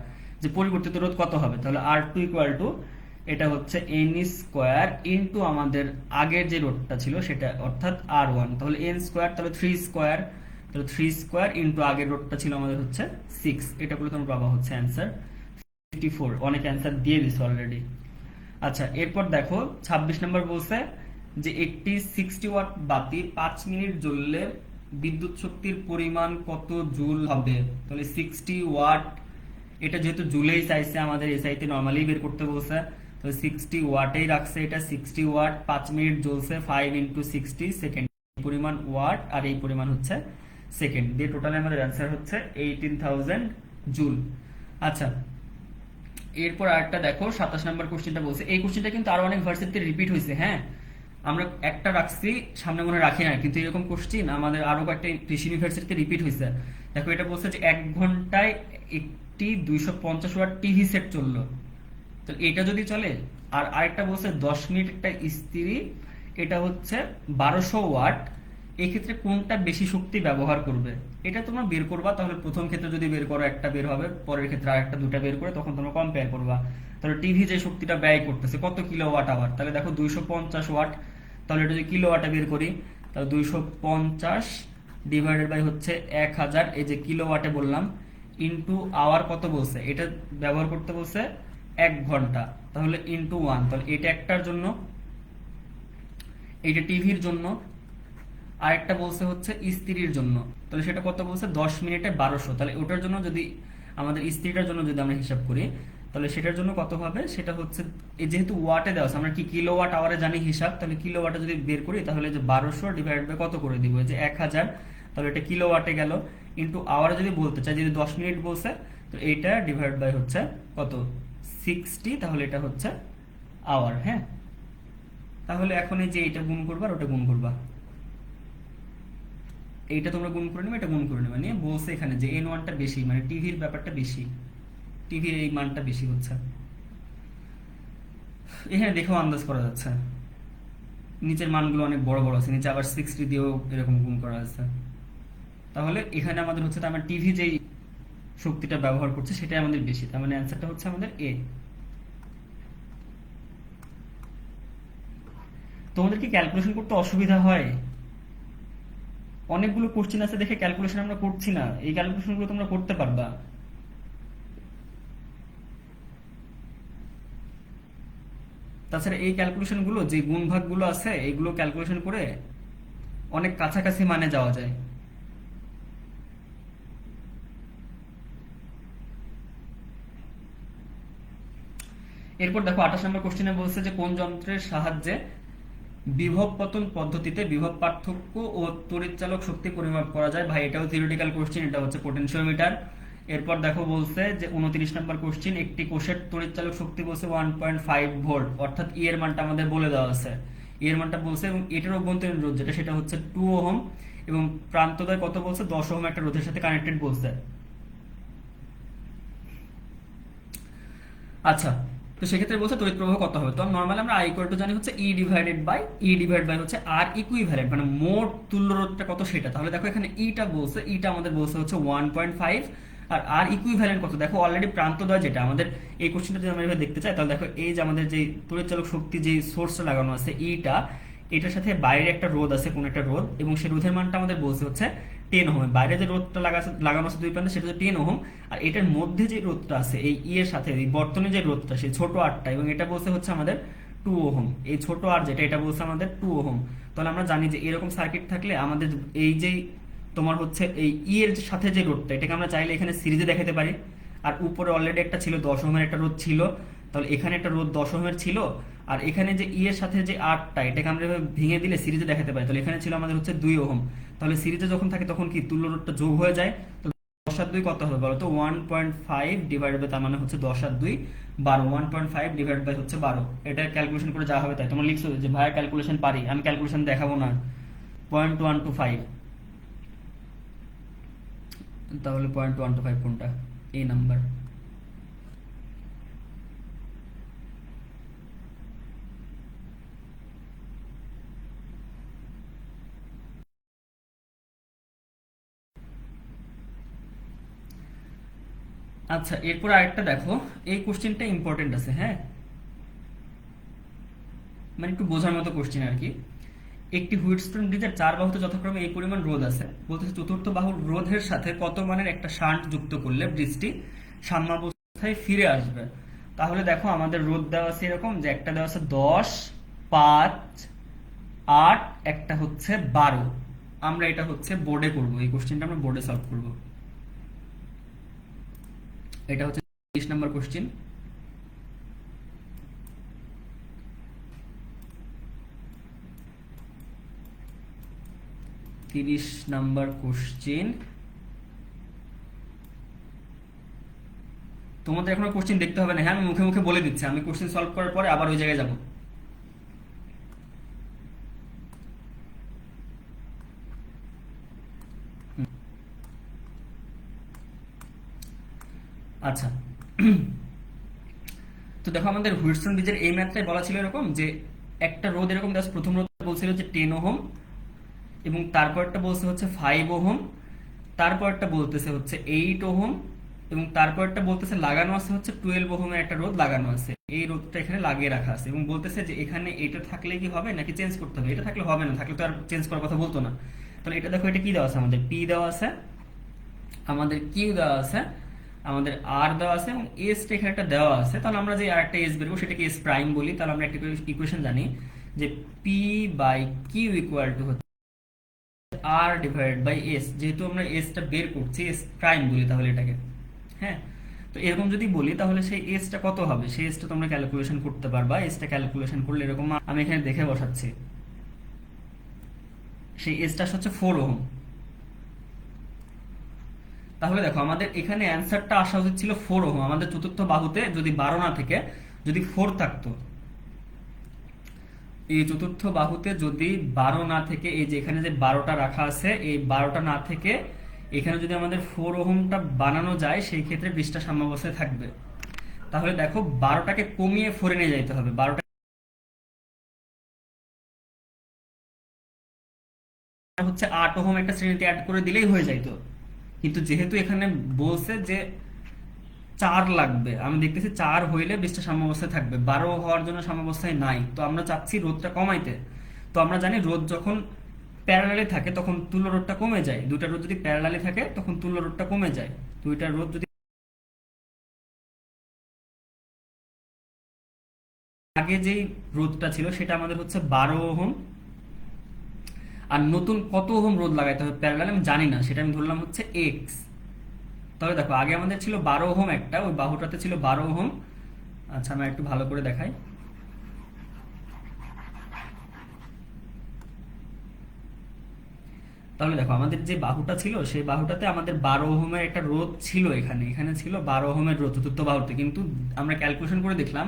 যে পরিবর্তিত রোধ কত হবে। তাহলে R2 ইকুয়াল টু এটা হচ্ছে n স্কোয়ার ইন্টু আমাদের আগের যে রোধটা ছিল সেটা অর্থাৎ R1, তাহলে n স্কোয়ার তাহলে 3 স্কোয়ার, তাহলে 3 স্কোয়ার ইন্টু আগের রোধটা ছিল আমাদের হচ্ছে 6, এটা করলে তোমরা পাবা হচ্ছে অ্যান্সার 54। অনেক অ্যান্সার দিয়ে দিছো অলরেডি। আচ্ছা এরপর দেখো 26 নম্বর বলছে যে একটি 60 ওয়াট বাতি 5 মিনিট জ্বললে বিদ্যুৎ শক্তির পরিমাণ কত জুল হবে। তাহলে 60 ওয়াট, এটা যেহেতু জুলেই চাইছে আমাদের এসআইতে নরমালি বের করতে বলছে, তাহলে 60 ওয়াটেই রাখছে। এটা 60 ওয়াট 5 মিনিট জ্বলছে, 5 ইন্টু 60 সেকেন্ড, পরিমাণ ওয়াট আর এই পরিমাণ হচ্ছে সেকেন্ড দিয়ে টোটালি আমাদের অ্যান্সার হচ্ছে 18,000 জুল। আচ্ছা এরপর আরেকটা দেখো 27 নম্বর কোশ্চেনটা বলছে, এই কোশ্চেনটা কিন্তু আরো অনেক ভার্সিটিতে রিপিট হয়েছে। হ্যাঁ আমরা একটা রাখছি সামনে মনে রাখি না, কিন্তু এরকম কোশ্চেন আমাদের আরো কয়েকটা কৃষি ইউনিভার্সিটিতে রিপিট হয়েছে। দেখো এটা বলছে যে 1 ঘন্টায় একটি 250 ওয়াট টিভি সেট চললো, তো এটা যদি চলে। আর আরেকটা বলছে 10 মিনিট একটা ইস্ত্রি, এটা হচ্ছে 1200 ওয়াট, এই ক্ষেত্রে কোনটা বেশি শক্তি ব্যবহার করবে এটা তোমরা বের করবা। তাহলে প্রথম ক্ষেত্রে যদি বের করো একটা বের হবে, পরের ক্ষেত্রে আরেকটা দুটা বের করে তখন তোমরা কম্পেয়ার করবা। তাহলে টিভি যে শক্তিটা ব্যয় করতেছে কত কিলোওয়াট আওয়ার, তাহলে দেখো 250 ওয়াট, তাহলে এটা যদি কিলোওয়াটে বের করি তাহলে 250 ডিভাইডেড বাই হচ্ছে 1000, এই যে কিলোওয়াটে বললাম, ইন্টু আওয়ার কত বলছে, এটা ব্যবহার করতে বলছে 1 ঘন্টা, তাহলে ইন্টু 1, তাহলে এটা একটার জন্য, এইটা টিভির জন্য, আরেকটা বলছে হচ্ছে ইস্ত্রির জন্য। তাহলে সেটা কত বলছে 10 মিনিটে 1200, তাহলে ওটার জন্য যদি আমাদের ইস্ত্রিটার জন্য যদি আমরা হিসাব করি তাহলে সেটার জন্য কত হবে, সেটা হচ্ছে যেহেতু ওয়াটে দেওয়া আছে আমরা কি কিলোওয়াট আওয়ারে জানি হিসাব, তাহলে কিলোওয়াটে যদি বের করি তাহলে যে 1200 ডিভাইড বাই কত করে দিব, যে 1000, তাহলে এটা কিলোওয়াটে গেল, ইন্টু আওয়ারে যদি বলতে চাই যদি 10 মিনিট বলছে তো এইটা ডিভাইড বাই হচ্ছে কত 60, তাহলে এটা হচ্ছে আওয়ার। হ্যাঁ তাহলে এখন এই যে এইটা গুণ করবা আর ওটা গুণ করবা, এইটা তোমরা গুণ করে নেবে এটা গুণ করে নেবে, নিয়ে বলছে এখানে যে n1টা বেশি, মানে টিভির ব্যাপারটা বেশি, টিভির এই মানটা বেশি হচ্ছে। এখানে দেখেও আন্দাজ করা যাচ্ছে নিচের মানগুলো অনেক বড় বড় আছে, নিচে আবার 60 দিয়েও এরকম গুণ করা আছে। তাহলে এখানে আমাদের হচ্ছে তার মানে টিভি যেই শক্তিটা ব্যবহার করছে সেটাই আমাদের বেশি, তার মানে অ্যান্সারটা হচ্ছে আমাদের এ। তোমাদের কি ক্যালকুলেশন করতে অসুবিধা হয়? অনেকগুলো কোশ্চেন আছে দেখে ক্যালকুলেশন আমরা করছি না, এই ক্যালকুলেশনগুলো তোমরা করতে পারবা। তাছাড়া এই ক্যালকুলেশনগুলো যে গুণভাগগুলো আছে এগুলো ক্যালকুলেশন করে অনেক কাছাকাছি মানে যাওয়া যায়। এরপর দেখো 28 নম্বর কোশ্চেনে বলছে যে কোন যন্ত্রের সাহায্যে বিভব পতন পদ্ধতিতে বিভব পার্থক্য ও তড়িৎচালক শক্তি পরিমাপ করা যায়। ভাই এটাও থিওরিটিক্যাল কোশ্চেন, এটা হচ্ছে পোটেনশিওমিটার। এরপর দেখো বলছে যে 29 নম্বর কোশ্চেন, একটি কোষের তড়িৎচালক শক্তি বলছে 1.5 ভোল্ট, অর্থাৎ ই এর মানটা আমাদের বলে দেওয়া আছে, ই এর মানটা বলছে, এবং এটার অভ্যন্তরীণ রোধ যেটা সেটা হচ্ছে 2 ওহম, এবং প্রান্তদ্বয় কত বলছে 10 ওহম একটা রোধের সাথে কানেক্টেড বলছে। আচ্ছা তো সেক্ষেত্রে বলছে তড়িৎ প্রবাহ কত হবে। তো নর্মালি আমরা আই ইকুয়াল টু জানি হচ্ছে ই ডিভাইডেড বাই হচ্ছে আর ইকুইভ্যালেন্ট, মানে মোট তুল্য রোধটা কত সেটা। তাহলে দেখো এখানে ইটা আমাদের বলছে হচ্ছে 1.5, আর ইকুইভ্যালেন্ট কত দেখো অলরেডি প্রান্তদ্বয় যেটা আমাদের এই কোশ্চেনটা যদি আমরা এভাবে দেখতে চাই, তাহলে দেখো এই যে আমাদের যে তড়িৎচালক শক্তি যে সোর্সটা লাগানো আছে এটার সাথে বাইরে একটা রোধ আছে, কোন একটা রোধ, এবং সেই রোধের মানটা আমাদের বলছে হচ্ছে 10 ওহম। বাইরে যে রোধটা লাগানো আছে দুই প্রান্তে সেটা হচ্ছে 10 ওহম, আর এটার মধ্যে যে রোধটা আছে এই এর সাথে এই বর্তনী যে রোধটা সেই ছোট আরটা, এবং এটা বলছে হচ্ছে আমাদের 2 ওহম। এই ছোট আর যেটা এটা বলছে আমাদের 2 ওহম। তাহলে আমরা জানি যে এরকম সার্কিট থাকলে আমাদের এই যে তোমার হচ্ছে এই এর সাথে যে রোধটা এটাকে আমরা চাইলে এখানে সিরিজে দেখাতে পারি। আর উপরে অলরেডি একটা ছিল 10 ওহমের একটা রোধ ছিল, তাহলে এখানে একটা রোধ 10 ওহমের ছিল, আর এখানে যে এর সাথে যে আরটা এটাকে আমরা ভেঙে দিলে সিরিজে দেখাতে পারি। তাহলে এখানে ছিল আমাদের হচ্ছে 2 ওহম। তাহলে সিরিজে যখন থাকে তখন কি তুল্য রোধটা যোগ হয়ে যায়। তো 10 আর 2 কত হবে বলো তো? 1.5 ডিভাইডেড বাই, তার মানে হচ্ছে 10 আর 2 12, 1.5 ডিভাইড বাই হচ্ছে 12। এটা ক্যালকুলেশন করে যা হবে তাই। তোমরা লিখছো যে ভাইয়া ক্যালকুলেশন পারি, আমি ক্যালকুলেশন দেখাবো না। 0.125, তাহলে 0.125 কোনটা? এই নাম্বার। আচ্ছা, এরপর আরেকটা দেখো, এই কোশ্চেনটা ইম্পর্টেন্ট আছে, হ্যাঁ, মানে একটু বোঝার মতো কোশ্চেন আর কি। একটি হুইটস্টোন ব্রিজের 4 বাহুতে যথাক্রমে এই পরিমাণ রোধ আছে, বলতেছে চতুর্থ বাহুর রোধের সাথে কত মানের একটা শান্ট যুক্ত করলে ব্রিজটি সাম্যাবস্থায় ফিরে আসবে। তাহলে দেখো আমাদের রোধ দেওয়া আছে এরকম যে একটা দেওয়া আছে 10, 5, 8, একটা হচ্ছে 12। আমরা এটা হচ্ছে বোর্ডে করব, এই কোশ্চেনটা আমরা বোর্ডে সলভ করব। এটা হচ্ছে 30 নম্বর কোশ্চেন। তোমাদের এখনো কোশ্চেন দেখতে হবে না, হ্যাঁ, আমি মুখে মুখে বলে দিচ্ছি, আমি কোশ্চেন সলভ করার পরে আবার ওই জায়গায় যাব। আচ্ছা, তো দেখো আমাদের হুইটস্টোন ব্রিজের এই ম্যাথটাই বলা ছিল এরকম যে একটা রোধ এরকম জাস্ট প্রথম রোধ বলছিল যে 10 ওহম, এবং তারপরটা বলছে হচ্ছে 5 ওহম, তারপরটা বলতেছে হচ্ছে 8 ওহম, এবং তারপরটা বলতেছে লাগানো আছে হচ্ছে 12 ওহমের একটা রোধ লাগানো আছে। এই রোধটা এখানে লাগিয়ে রাখা আছে, এবং বলতেছে যে এখানে এটা থাকলে কি হবে নাকি চেঞ্জ করতে হবে। এটা থাকলে হবে না, থাকলে তো আর চেঞ্জ করার কথা বলতো না। তাহলে এটা দেখো, এটা কি দেওয়া আছে আমাদের? পি দেওয়া আছে, আমাদের কিউ দেওয়া আছে, আমাদের আর দেওয়া আছে, এবং এস এখানে একটা দেওয়া আছে। তাহলে আমরা যে আরেকটা এস বেরবো সেটাকে এস প্রাইম বলি। তাহলে আমরা একটা ইকুয়েশন জানি যে P by Q equal to হচ্ছে আর ডিভাইডেড বাই এস। যেহেতু আমরা এসটা বের করছি, এস প্রাইম বলি তাহলে এটাকে, হ্যাঁ। তো এরকম যদি বলি তাহলে সেই এসটা কত হবে সেই এসটা তোমরা ক্যালকুলেশন করতে পারবা। এসটা ক্যালকুলেশন করলে এরকম, আমি এখানে দেখে বসাচ্ছি, সেই এসটা হচ্ছে 4 ওহম। তাহলে দেখো আমাদের এখানে অ্যান্সারটা আসা উচিত ছিল 4 ওহম। আমাদের চতুর্থ বাহুতে যদি 12 না থেকে যদি 4 থাকতো, এই চতুর্থ বাহুতে যদি 12 না থেকে, এই যে এখানে যে 12টা রাখা আছে, এই 12টা না থেকে এখানে যদি আমাদের 4 ওহমটা বানানো যায়, সেই ক্ষেত্রে ব্রিজটা সাম্যাবস্থায় থাকবে। তাহলে দেখো 12টাকে কমিয়ে 4 নিয়ে যাইতে হবে। 12টা হচ্ছে 8 ওহম একটা শ্রেণীতে অ্যাড করে দিলেই হয়ে যাইতো, কিন্তু যেহেতু এখানে বলছে যে 4 লাগবে, আমি দেখতেছি 4 হইলে ব্রিজটা সাম্যাবস্থায় থাকবে, 12 হওয়ার জন্য সাম্যাবস্থায় নাই। তো আমরা চাচ্ছি রোধটা কমাইতে। তো আমরা জানি রোধ যখন প্যারালালি থাকে তখন তুল্য রোধটা কমে যায়। দুইটা রোধ যদি প্যারালালি থাকে তখন তুল্য রোধটা কমে যায়। দুইটা রোধ যদি আগে যেই রোধটা ছিল সেটা আমাদের হচ্ছে 12 ওহম, আর নতুন কত ওহম রোধ লাগাইতে হবে প্যারালাল আমি জানি না, সেটা আমি ধরলাম হচ্ছে এক্স। তবে দেখো আগে আমাদের ছিল 12 ওহম, একটা ওই বাহুটাতে ছিল 12 ওহম। আচ্ছা, আমি একটু ভালো করে দেখাই। তাহলে দেখো আমাদের যে বাহুটা ছিল সেই বাহুটাতে আমাদের 12 ওহমের একটা রোধ ছিল, এখানে এখানে ছিল 12 ওহমের রোধ চতুর্থ বাহুতে। কিন্তু আমরা ক্যালকুলেশন করে দেখলাম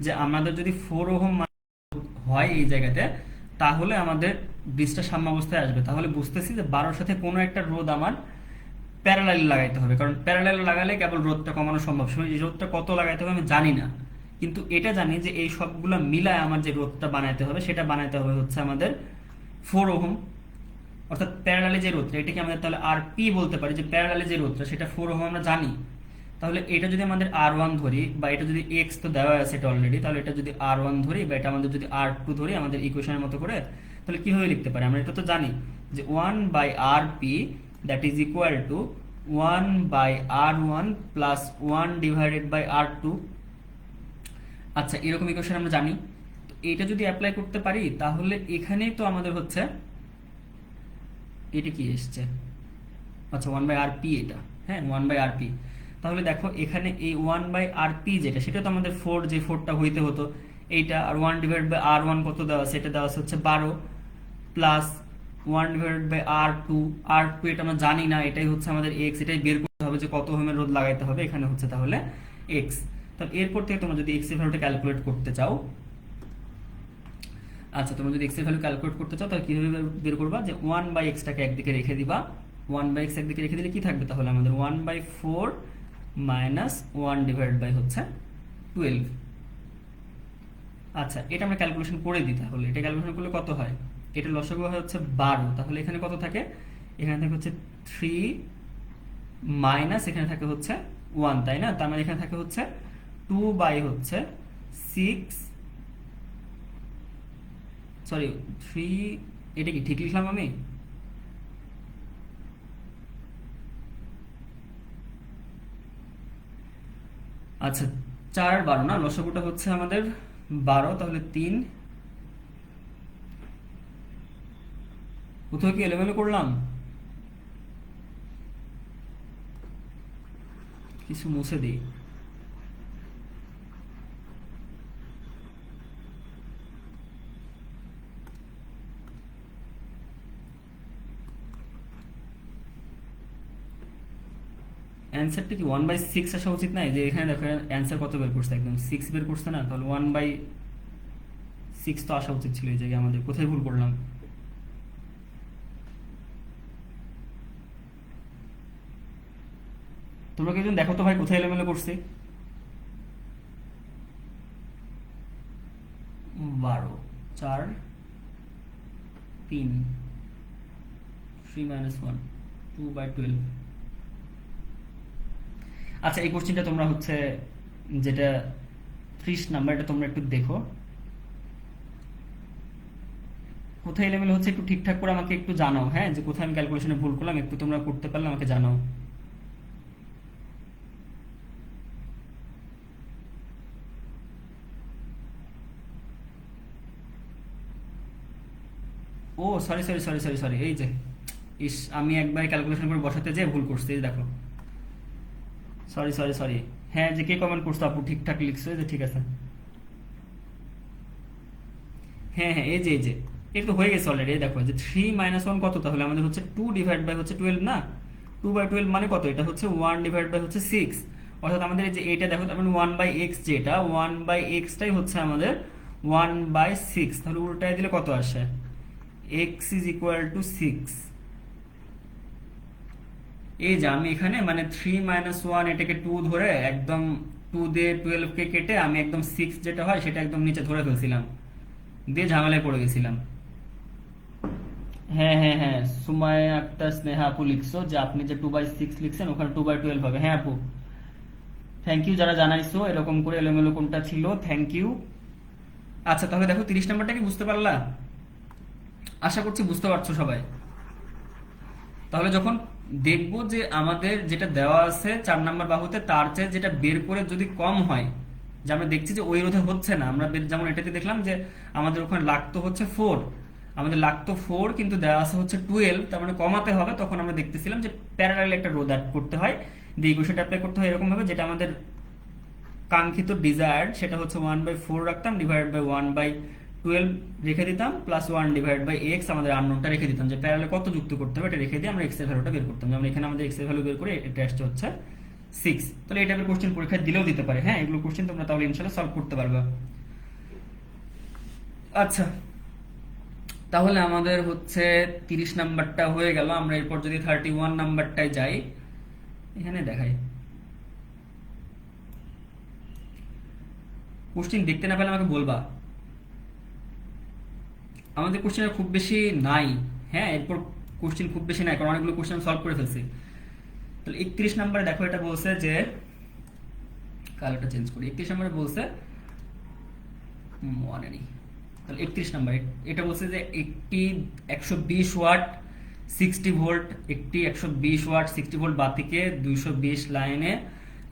যে আমাদের যদি 4 ওহম হয় এই জায়গাতে, তাহলে আমাদের ব্রিজটা সাম্যাবস্থায় আসবে। তাহলে বুঝতেছি যে 12-র সাথে কোনো একটা রোধ আমার প্যারালালি লাগাইতে হবে, কারণ প্যারালাল লাগালে কেবল রোধটা কমানো সম্ভব। এই রোধটা কত লাগাইতে হবে আমি জানি না, কিন্তু এটা জানি যে এই সবগুলো মিলায় আমার যে রোধটা বানাইতে হবে সেটা বানাইতে হবে হচ্ছে আমাদের 4 ওহম, অর্থাৎ প্যারালালে যে রোধটা, এটাকে আমাদের তাহলে আর পি বলতে পারি, যে প্যারালালে যে রোধটা সেটা 4 ওহম আমরা জানি। তাহলে এটা যদি আমাদের R1 ধরি, বা এটা যদি এক্স তো দেওয়া আছে এটা অলরেডি, তাহলে এটা যদি R1 ধরি বা এটা আমাদের যদি R2 ধরি আমাদের ইকুয়েশনের মতো করে, তাহলে কিভাবে লিখতে পারি? আমরা এটা তো জানি যে 1/RP that is equal two 1/R1 plus 1/R2। আচ্ছা, এরকম ইকুয়েশন আমরা জানি। তো এটা যদি অ্যাপ্লাই করতে পারি তাহলে এখানেই তো আমাদের হচ্ছে এটা কি এসছে, আচ্ছা 1/RP, এটা হ্যাঁ 1/RP। তাহলে দেখো এখানে এই 1/RP যেটা, সেটা তো আমাদের 4, যে 4টা হইতে হতো এইটা, আর 1/R1 কত দেওয়া আছে, এটা দেওয়া আছে হচ্ছে 12, প্লাস 1/R2, R2 এটা আমরা জানি না, এটাই হচ্ছে আমাদের x, এটাই বের করতে হবে যে কত ওহমের রোধ লাগাইতে হবে, এখানে হচ্ছে তাহলে x। তাহলে এরপর থেকে তোমরা যদি x এর ভ্যালুটা ক্যালকুলেট করতে চাও, আচ্ছা তোমরা যদি x এর ভ্যালু ক্যালকুলেট করতে চাও তাহলে কিভাবে বের করবা? যে 1/x টাকে একদিকে রেখে দিবা, 1/x একদিকে রেখে দিলে কি থাকবে তাহলে আমাদের 1/4 মাইনাস 1 হচ্ছে 12। আচ্ছা, এটা আমরা ক্যালকুলেশন করে দিই, তাহলে এটা ক্যালকুলেশন করলে কত হয়? এটা লসাগু হয় হচ্ছে 12, তাহলে এখানে কত থাকে? এখানে থাকে হচ্ছে 3 মাইনাস এখানে থাকে হচ্ছে 1, তাই না? তার মানে এখানে থাকে হচ্ছে 2/6, সরি 3, এটা কি ঠিক লিখলাম আমি? আচ্ছা 4 আর 12 না, লসাগুটা হচ্ছে আমাদের 12, তাহলে 3, কোথাও কি এলোমেলো করলাম? কিছু মুছে দিই। অ্যান্সারটা কি 1/6 আসা উচিত না? যে এখানে দেখো অ্যান্সার কত বের করছে, একদম 6 বের করছে না, তাহলে 1/6 তো আসা উচিত ছিল এই জায়গায়। আমাদের কোথায় ভুল করলাম? তোমরা কি দেখো তো ভাই কোথায় এলোমেলো করছে? 12, 4, 3, 3 - 1, 2/12। আচ্ছা, এই কোশ্চেনটা তোমরা হচ্ছে যেটা 30 নাম্বার, এটা তোমরা একটু দেখো কোথায় এলোমেলো হচ্ছে, একটু ঠিকঠাক করে আমাকে একটু জানাও, হ্যাঁ, যে কোথায় আমি ক্যালকুলেশনে ভুল করলাম, একটু তোমরা করতে পারলে আমাকে জানাও। ও sorry sorry sorry sorry sorry, এই যে ইস, আমি একবার ক্যালকুলেশন করে বসাতে যেয়ে ভুল করছি, এই দেখো, সরি সরি সরি। হ্যাঁ, যে কে কমেন্ট করছো আপু, ঠিকঠাক লিখছো, এই যে ঠিক আছে। হ্যাঁ হ্যাঁ, এই যে এটা তো হয়ে গেছে অলরেডি। দেখো যে 3 - 1 কত, তাহলে আমাদের হচ্ছে 2/12 না, 2/12 মানে কত? এটা হচ্ছে 1/হচ্ছে 6, অর্থাৎ আমাদের এই যে এটা দেখো, তার মানে 1/x, যেটা 1/x টাই হচ্ছে আমাদের 1/6, তাহলে উল্টায় দিলে কত আসে? x is equal two 6। এই যে আমি এখানে মানে 3 - 1 এটাকে 2 ধরে একদম 2 দিয়ে 12 কে কেটে আমি একদম 6 যেটা হয় সেটা একদম নিচে ধরে ফেলছিলাম, দিয়ে ঝামেলায় পড়ে গেছিলাম। হ্যাঁ হ্যাঁ হ্যাঁ, সুমাইয়া আক্তার স্নেহা আপু লিখছো যে আপনি যে 2/6 লিখছেন ওখানে 2/12 হবে। হ্যাঁ আপু, থ্যাংক ইউ যারা জানাইছো এরকম করে এলোমেলো কোনটা ছিল, থ্যাংক ইউ। আচ্ছা তাহলে দেখো 30 নাম্বারটা কি বুঝতে পারলা? আশা করছি বুঝতে পারছো সবাই। তাহলে যখন দেখবো যে আমাদের যেটা দেওয়া আছে 4 নাম্বার বাহুতে তার চেয়ে যেটা বের করে যদি কম হয়, যে আমরা দেখছি যে ওই রোধে হচ্ছে না, আমরা যেমন এটাতে দেখলাম যে আমাদের ওখানে লাগতো হচ্ছে 4, আমাদের লাগতো 4 কিন্তু দেওয়া আছে হচ্ছে 12, তার মানে কমাতে হবে, তখন আমরা দেখতেছিলাম যে প্যারালাল একটা রোধ অ্যাড করতে হয়, দিয়ে ইকুয়েশনটা অ্যাপ্লাই করতে হয় এরকম ভাবে, যেটা আমাদের কাঙ্ক্ষিত ডিজায়ার্ড সেটা হচ্ছে 1/4 রাখতাম, ডিভাইড বাই 1/12 রেখে দিতাম, প্লাস 1/x আমাদের আননোনটা রেখে দিতাম, যে প্যারালে কত যুক্ত করতে হবে এটা রেখে দিয়ে আমরা x এর ভ্যালুটা বের করতাম। যেমন এখানে আমাদের x এর ভ্যালু বের করে এটা আসছে হচ্ছে 6। তাহলে এই টাইপের কোশ্চেন পরীক্ষায় দিলেও দিতে পারে, হ্যাঁ, এগুলো কোশ্চেন তোমরা তাহলে ইনশাআল্লাহ সলভ করতে পারবে। আচ্ছা, তাহলে আমাদের হচ্ছে 30 নাম্বারটা হয়ে গেল। আমরা এরপর যদি 31 নাম্বারটায় যাই, এখানে দেখাই কোশ্চেন দেখতে না পেলে আমাকে বলবা। আমাদের কোশ্চেন খুব বেশি নাই, হ্যাঁ এরপর কোশ্চেন খুব বেশি নাই কারণ অনেকগুলো কোশ্চেন সলভ করে ফেলছি। তাহলে 31 নম্বরে দেখো এটা বলছে যে, কালারটা চেঞ্জ করি, 31 নম্বরে বলছে মনে নেই, তাহলে 31 নম্বর এটা বলছে যে একটি 120 ওয়াট 60 ভোল্ট, একটি 120 ওয়াট 60 ভোল্ট বাতিকে 220 লাইনে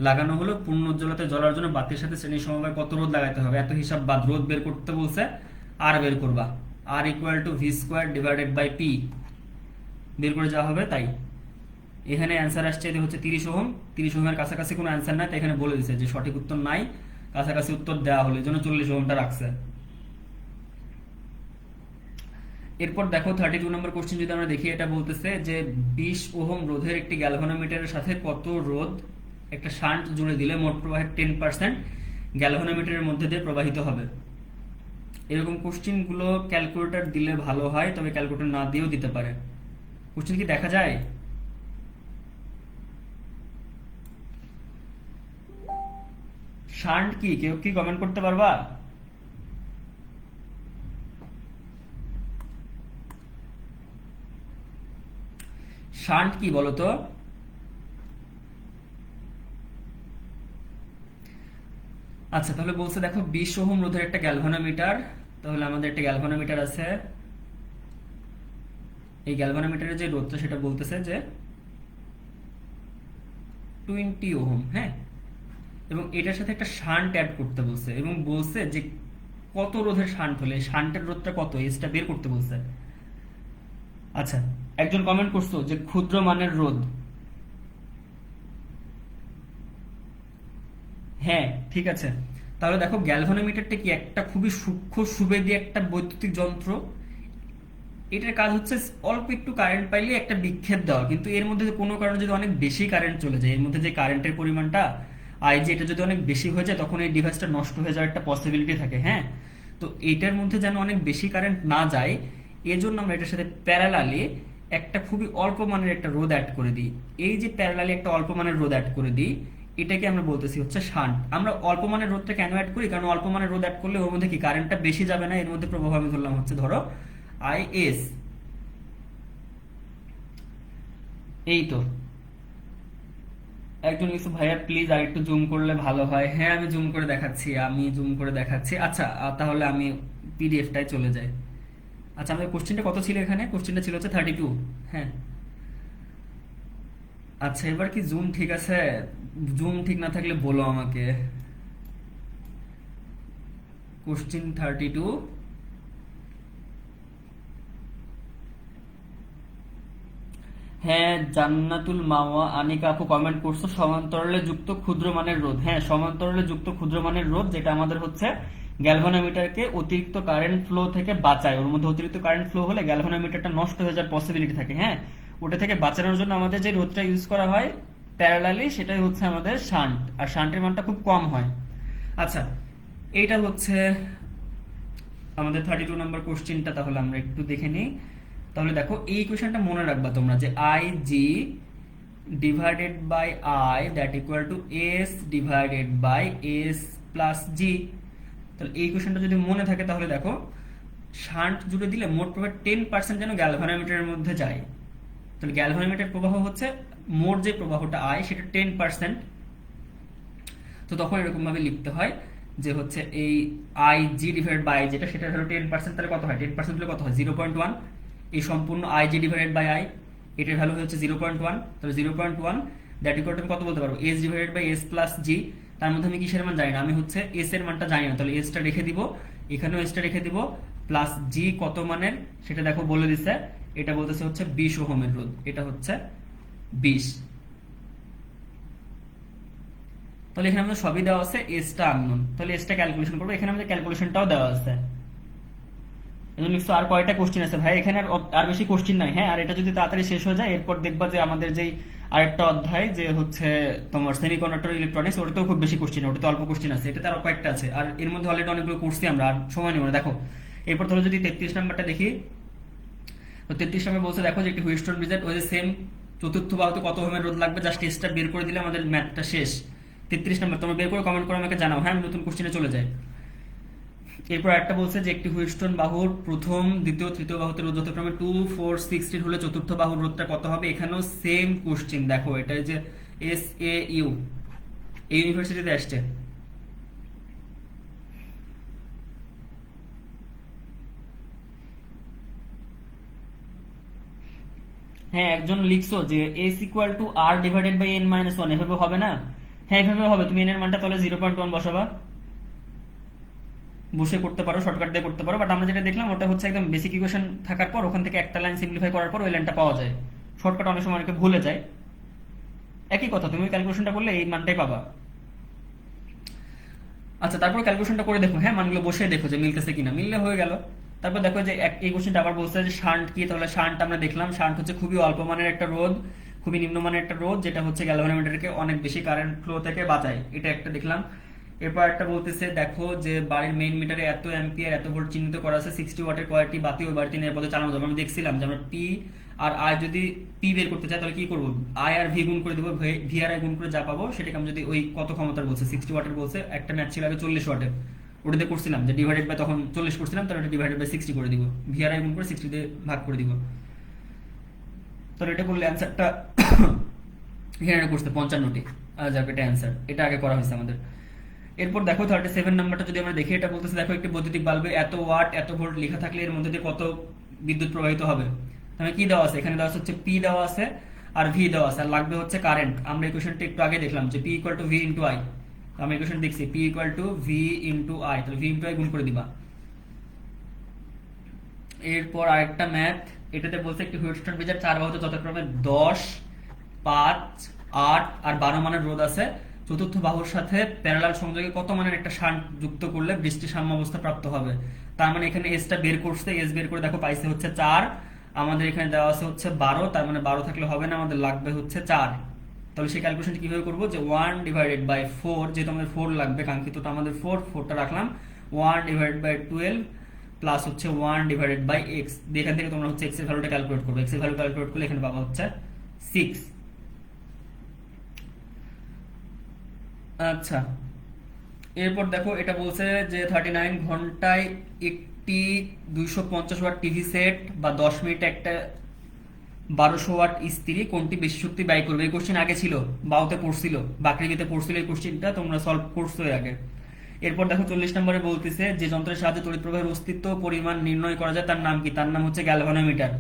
লাগানো হলো। পূর্ণ উজ্জ্বলতায় জ্বলার জন্য বাতির সাথে শ্রেণী সমবায় কত রোধ লাগাতে হবে, এত হিসাব বাদ রোধ বের করতে বলছে, আর বের করবা, R equal to V square divided by P বের করে যাওয়া হবে। তাই এখানে অ্যান্সার আসছে যে হচ্ছে 30 ওহম। 30 ওহমের কাছাকাছি কোনো অ্যান্সার নাই, তাই এখানে বলে দিচ্ছে যে সঠিক উত্তর নাই, কাছাকাছি উত্তর দেওয়া হলো, এই জন্য 40 ওহমটা রাখছে। এরপর দেখো 32 নম্বর কোশ্চেন যদি আমরা দেখি, এটা বলতেছে যে 20 ওহম রোধের একটি গ্যালভানোমিটারের সাথে কত রোধ একটা শান্ট জুড়ে দিলে মোট প্রবাহের 10% গ্যালভানোমিটারের মধ্যে দিয়ে প্রবাহিত হবে। এরকম কোশ্চেনগুলো ক্যালকুলেটর দিলে ভালো হয়, তবে ক্যালকুলেটর না দিয়েও দিতে পারে। কোশ্চেন কি দেখা যায়? শান্ট কি কেউ কি কমেন্ট করতে পারবা? শান্ট কি বলো তো? আচ্ছা তাহলে বলছে দেখো 20 ওহম রোধের একটা গ্যালভানোমিটার, তাহলে আমাদের একটা গ্যালভানোমিটার আছে, এই গ্যালভানোমিটারের যে রোধটা সেটা বলতেছে যে 20 ওহম, হ্যাঁ, এবং এটার সাথে একটা শান্ট অ্যাড করতে বলছে এবং বলছে যে কত রোধের শান্ট হলে শান্টের রোধটা কত এসটা বের করতে বলছে। আচ্ছা একজন কমেন্ট করছো যে ক্ষুদ্র মানের রোধ, হ্যাঁ ঠিক আছে। তাহলে দেখো গ্যালভানোমিটারটা কি একটা খুবই সূক্ষ্ম সুবেদী একটা বৈদ্যুতিক যন্ত্র, এটার কাজ হচ্ছে অল্প একটু কারেন্ট পাইলে একটা বিক্ষেপ দেওয়া, কিন্তু এর মধ্যে কোনো কারণে যদি অনেক বেশি কারেন্ট চলে যায়, এর মধ্যে যে কারেন্টের পরিমাণটা যে এটা যদি অনেক বেশি হয়ে যায় তখন এই ডিভাইসটা নষ্ট হয়ে যাওয়ার একটা পসিবিলিটি থাকে, হ্যাঁ। তো এইটার মধ্যে যেন অনেক বেশি কারেন্ট না যায় এজন্য আমরা এটার সাথে প্যারালালি একটা খুবই অল্প মানের একটা রোধ অ্যাড করে দিই। এই যে প্যারালালি একটা অল্প মানের রোধ অ্যাড করে দিই, এটাকে আমরা বলতেছি হচ্ছে শান্ট। আমরা অল্প মানের রোধটা কেন অ্যাড করি, কারণ অল্প মানের রোধ অ্যাড করলে ওর মধ্যে কি কারেন্টটা বেশি যাবে না, এর মধ্যে প্রভাব আমি ধরলাম হচ্ছে ধরো আইএস। এই তো একজন কিছু ভাইয়া প্লিজ আর একটু জুম করলে ভালো হয়। হ্যাঁ আমি জুম করে দেখাচ্ছি, আমি জুম করে দেখাচ্ছি। আচ্ছা তাহলে আমি পিডিএফটায় চলে যাই। আচ্ছা আমাদের কোশ্চেনটা কত ছিল এখানে? কোশ্চেনটা ছিল হচ্ছে 32, হ্যাঁ। আচ্ছা এবার কি জুম ঠিক আছে? জুম ঠিক না থাকলে বলো আমাকে। কোশ্চেন 32, হ্যাঁ জান্নাতুল মাওয়া আনিকা আপু কমেন্ট করছো সমান্তরালে যুক্ত ক্ষুদ্র মানের রোধ, হ্যাঁ সমান্তরালে যুক্ত ক্ষুদ্র মানের রোধ যেটা আমাদের হচ্ছে গ্যালভানোমিটারকে অতিরিক্ত কারেন্ট ফ্লো থেকে বাঁচায়, ওর মধ্যে অতিরিক্ত কারেন্ট ফ্লো হলে গ্যালভানোমিটারটা নষ্ট হয়ে যাওয়ার পসিবিলিটি থাকে, হ্যাঁ। ওটা থেকে বাঁচানোর জন্য আমাদের যে রোধটা ইউজ করা হয় প্যারালালি সেটাই হচ্ছে আমাদের শান্ট, আর শান্টের মানটা খুব কম হয়। আচ্ছা এইটা হচ্ছে আমাদের 32 নম্বর কোশ্চেনটা, তাহলে আমরা একটু দেখে নিই। তাহলে দেখো এই ইকুয়েশনটা মনে রাখবা তোমরা যে I G divided by I that equal to S divided by S plus G. তাহলে এই ইকুয়েশনটা যদি মনে থাকে তাহলে দেখো শান্ট জুড়ে দিলে মোট প্রবাহ 10% যেন গ্যালভানোমিটারের মধ্যে যায়। তাহলে গ্যালভানোমিটার প্রবাহ হচ্ছে মোট যে প্রবাহটা আই সেটা 10%। তো তখন এরকম ভাবে লিখতে হয় যে হচ্ছে এই I G divided by I যেটা সেটা হলো 10%, তাহলে কত হয় 10% হলে কত হয় 0.1। এই সম্পূর্ণ I G divided by I এটার ভ্যালু হচ্ছে 0.1, তাহলে 0.1 দ্যাট ইকুয়াল টু আমি কত বলতে পারবো S divided by S plus G. তার মধ্যে আমি কিসের মান জানি না, আমি হচ্ছে এস এর মানটা জানি না, তাহলে এসটা রেখে দিব, এখানেও এসটা রেখে দিব, প্লাস জি কত মানের সেটা দেখো বলে দিচ্ছে, এটা বলতেছে হচ্ছে 20 ওহমের রোধ, এটা হচ্ছে 20। তাহলে এখানে আমাদের সবই দেওয়া আছে, এসটা আননোন, তাহলে এসটা ক্যালকুলেশন করবো, এখানে আমাদের ক্যালকুলেশনটাও দেওয়া আছে। আর কয়টা কোশ্চেন আছে ভাই এখানে? আর বেশি কোশ্চেন নাই, হ্যাঁ। আর এটা যদি তাড়াতাড়ি শেষ হয়ে যায় এরপর দেখবা যে আমাদের যেই আরেকটা অধ্যায় যে হচ্ছে তোমার সেমিকন্ডাক্টর ইলেকট্রনিক্স, ওটাতেও খুব বেশি কোশ্চেন, ওটাতে অল্প কোশ্চেন আছে, এটাতে আরো কয়েকটা আছে, আর এর মধ্যে অলরেডি অনেকগুলো করছি আমরা, আর সময় নেব না। দেখো এরপর ধরো যদি 33 নাম্বারটা দেখি, তো 33 নম্বর বলছে দেখো যে একটি হুইস্টন ব্রিজের ওই যে সেম চতুর্থ বাহুতে কত ওহমের রোধ লাগবে, জাস্ট টেস্টটা বের করে দিলে আমাদের ম্যাথটা শেষ। 33 নম্বর তোমরা বের করে কমেন্ট করে আমাকে জানাও, হ্যাঁ আমি নতুন কোশ্চেনে চলে যাই। এরপর একটা বলছে যে একটি হুইটস্টোন বাহুর প্রথম, দ্বিতীয়, তৃতীয় বাহুতে রোধ যথাক্রমে 2, 4, 16 হলে চতুর্থ বাহুর রোধটা কত হবে। এখানেও সেম কোশ্চেন, দেখো এটা যে SAU এই ইউনিভার্সিটিতে আসছে। হ্যাঁ, একজন লিখছো যে S = R/n-1, এভাবে হবে না? হ্যাঁ, এভাবে হবে। তুমি n এর মানটা তাহলে 0.1 বসাবা, বসে করতে পারো, শর্টকাট দিয়ে করতে পারো। বাট আমরা যেটা দেখলাম ওটা হচ্ছে একদম বেসিক ইকুয়েশন থাকার পর ওখান থেকে একটা লাইন সিম্পলিফাই করার পর ওই লাইনটা পাওয়া যায়। শর্টকাট অনেক সময় অনেকে ভুলে যায়। একই কথা, তুমি ক্যালকুলেশনটা করলে এই মানটাই পাবা। আচ্ছা, তারপর ক্যালকুলেশনটা করে দেখো, হ্যাঁ, মানগুলো বসে দেখো যে মিলতেছে কিনা। মিললে হয়ে গেল। তারপর দেখো যে এই কোশ্চেনটা আবার বলছে যে শান্ট কি। তাহলে শান্ট আমরা দেখলাম, শান্ট হচ্ছে খুবই অল্প মানের একটা রোধ, খুবই নিম্নমানের একটা রোধ, যেটা হচ্ছে গ্যালভানোমিটারকে অনেক বেশি কারেন্ট ফ্লো থেকে বাঁচায়। এটা একটা দেখলাম। এরপর একটা বলতেছে দেখো যে বাড়ির মেইন মিটারে এত অ্যাম্পিয়ার এত ভোল্ট চিহ্নিত করা আছে, 60 ওয়াটের কয়েকটি বাতি ওই বাড়িতে নিরাপদে চালানো যাবে। আমি দেখছিলাম যে আমরা পি আর আই যদি পি বের করতে চাই তাহলে কি করবো, আই আর ভি গুণ করে দেবো, ভি আর আই গুণ করে যা পাবো সেটাকে আমি যদি ওই কত ক্ষমতার বলছে 60 ওয়াটের বলছে, একটা ম্যাচ ছিল আগে 40 ওয়াটের, ওটাতে করছিলাম যে ডিভাইডেড বাই, তখন 40 করছিলাম, তাহলে এটা ডিভাইডেড বাই 60 করে দিব, ভি আর আই গুণ করে 60 দিয়ে ভাগ করে দিব। তাহলে এটা করলে অ্যান্সারটা এখানে করছে 55টি। যাক, এটা অ্যান্সার, এটা আগে করা হয়েছে আমাদের। এরপর দেখো 37 নাম্বারটা যদি আমরা দেখি, এটা বলতেছে দেখো একটি বৈদ্যুতিক বাল্বে এত ওয়াট এত ভোল্ট লেখা থাকলে এর মধ্যে দিয়ে কত বিদ্যুৎ প্রবাহিত হবে। তাহলে কি দেওয়া আছে, এখানে দেওয়া আছে হচ্ছে পি দেওয়া আছে আর ভি দেওয়া আছে, আর লাগবে হচ্ছে কারেন্ট। আমরা ইকুয়েশনটা একটু আগে দেখলাম যে P equal to V into I. আমরা ইকুয়েশন দেখছি P equal to V into I, তাহলে ভি ইন্টু আই গুণ করে দিবা। এরপর আরেকটা ম্যাথ, এটাতে বলছে একটি হুইটস্টোন ব্রিজের 4 বাহুতে যথাক্রমে 10, 5, 8 আর 12 মানের রোধ আছে। চতুর্থ বাহুর সাথে প্যারালাল সংযোগে কত মানের একটা শান্ট যুক্ত করলে বৃষ্টি সাম্য অবস্থা প্রাপ্ত হবে। তার মানে এখানে এসটা বের করছে, এস বের করে দেখো পাইছে হচ্ছে 4, আমাদের এখানে দেওয়া আছে হচ্ছে 12, তার মানে 12 থাকলে হবে না, আমাদের লাগবে হচ্ছে 4। তাহলে সেই ক্যালকুলেশনটা কিভাবে করবো, যে 1/4, যেহেতু আমাদের 4 লাগবে, কাঙ্ক্ষিতটা আমাদের 4টা রাখলাম, 1/12 প্লাস হচ্ছে 1/x, এখান থেকে তোমরা হচ্ছে x এর ভ্যালুটা ক্যালকুলেট করবে। x এর ভ্যালু ক্যালকুলেট করলে এখানে পাবা হচ্ছে 6। আচ্ছা, এরপর দেখো এটা বলছে যে 39 ঘন্টায় একটি 250 ওয়াট টিভি সেট বা 10 মিনিটে একটা 1200 ওয়াট ইস্ত্রি কোনটি বেশি শক্তি ব্যয় করবে। এই কোশ্চেন আগে ছিল, বাউতে পড়ছিল, বাকরিতে পড়ছিল, এই কোশ্চেনটা তোমরা সলভ করছো এর আগে। এরপর দেখো 40 নম্বরে বলতেছে যে যন্ত্রের সাহায্যে তড়িৎ প্রবাহের অস্তিত্ব পরিমাণ নির্ণয় করা যায় তার নাম কি। তার নাম হচ্ছে গ্যালভানোমিটার।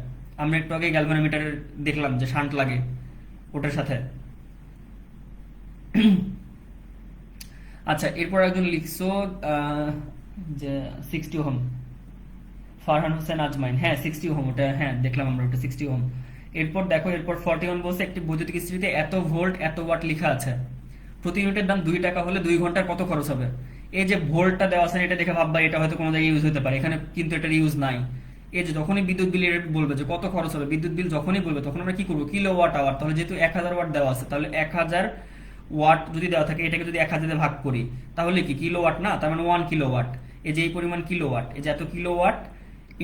আমরা একটু আগে গ্যালভানোমিটারের দেখলাম যে শান্ট লাগে ওটার সাথে। আচ্ছা, এরপর একজন লিখছো যে 60 ওহম, ফারহান হোসেন আজমাইন, হ্যাঁ 60 ওহম, ওটা হ্যাঁ দেখলাম আমরা, ওটা 60 ওহম। এরপর দেখো, এরপর 41 বলছে একটি বৈদ্যুতিক ইস্ত্রিতে এত ভোল্ট এত ওয়াট লেখা আছে, প্রতি ইউনিটের দাম 2 টাকা হলে 2 ঘন্টার কত খরচ হবে। এই যে ভোল্টটা দেওয়া আছে এটা দেখে ভাববা এটা হয়তো কোনো জায়গায় ইউজ হতে পারে, এখানে কিন্তু এটার ইউজ নাই। এই যে যখনই বিদ্যুৎ বিল বলবে যে কত খরচ হবে, বিদ্যুৎ বিল যখনই বলবে তখন আমরা কি করবো, কিলো ওয়াট আওয়ার। তাহলে যেহেতু 1000 ওয়াট দেওয়া আছে, তাহলে 1000 ওয়াট যদি দেওয়া থাকে, এটাকে যদি 1000 দিয়ে ভাগ করি তাহলে কি কিলো ওয়াট না, তার মানে 1 কিলো ওয়াট। এই যে এই পরিমাণ কিলো ওয়াট, এই যে এত কিলো ওয়াট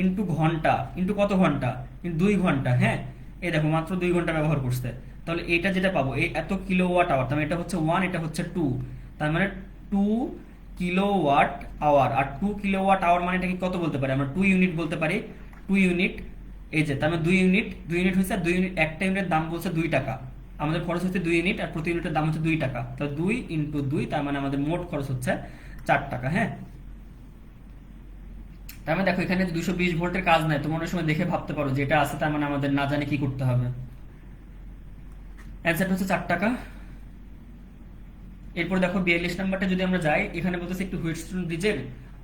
ইন্টু ঘন্টা, ইন্টু কত ঘন্টা, ইন্টু 2 ঘন্টা। হ্যাঁ, এই দেখো মাত্র 2 ঘন্টা ব্যবহার করছে। তাহলে এটা যেটা পাবো এই এত কিলো ওয়াট আওয়ার, তার মানে এটা হচ্ছে 1, এটা হচ্ছে 2, তার মানে 2 কিলো ওয়াট আওয়ার। আর 2 কিলো ওয়াট আওয়ার মানে এটা কি কত বলতে পারি আমরা, 2 ইউনিট বলতে পারি। 2 ইউনিট, এই যে তার মানে 2 ইউনিট, 2 ইউনিট হচ্ছে 2 ইউনিট, একটা ইউনিটের দাম বলছে 2 টাকা, আমাদের খরচ হচ্ছে 2 ইউনিট, আর প্রতি ইউনিটের দাম হচ্ছে 2 টাকা। তাহলে 2 ইন্টু 2, তার মানে আমাদের মোট খরচ হচ্ছে 4 টাকা। হ্যাঁ, তার মানে দেখো এখানে 220 ভোল্টের কাজ নাই, তোমরা অনেক সময় দেখে ভাবতে পারো যে এটা আছে, তার মানে আমাদের না জানে কি করতে হবে। অ্যান্সারটা হচ্ছে 4 টাকা। এরপর দেখো 42 নাম্বারটা যদি আমরা যাই, এখানে বলতেছে একটু হুইটস্টোন ব্রিজের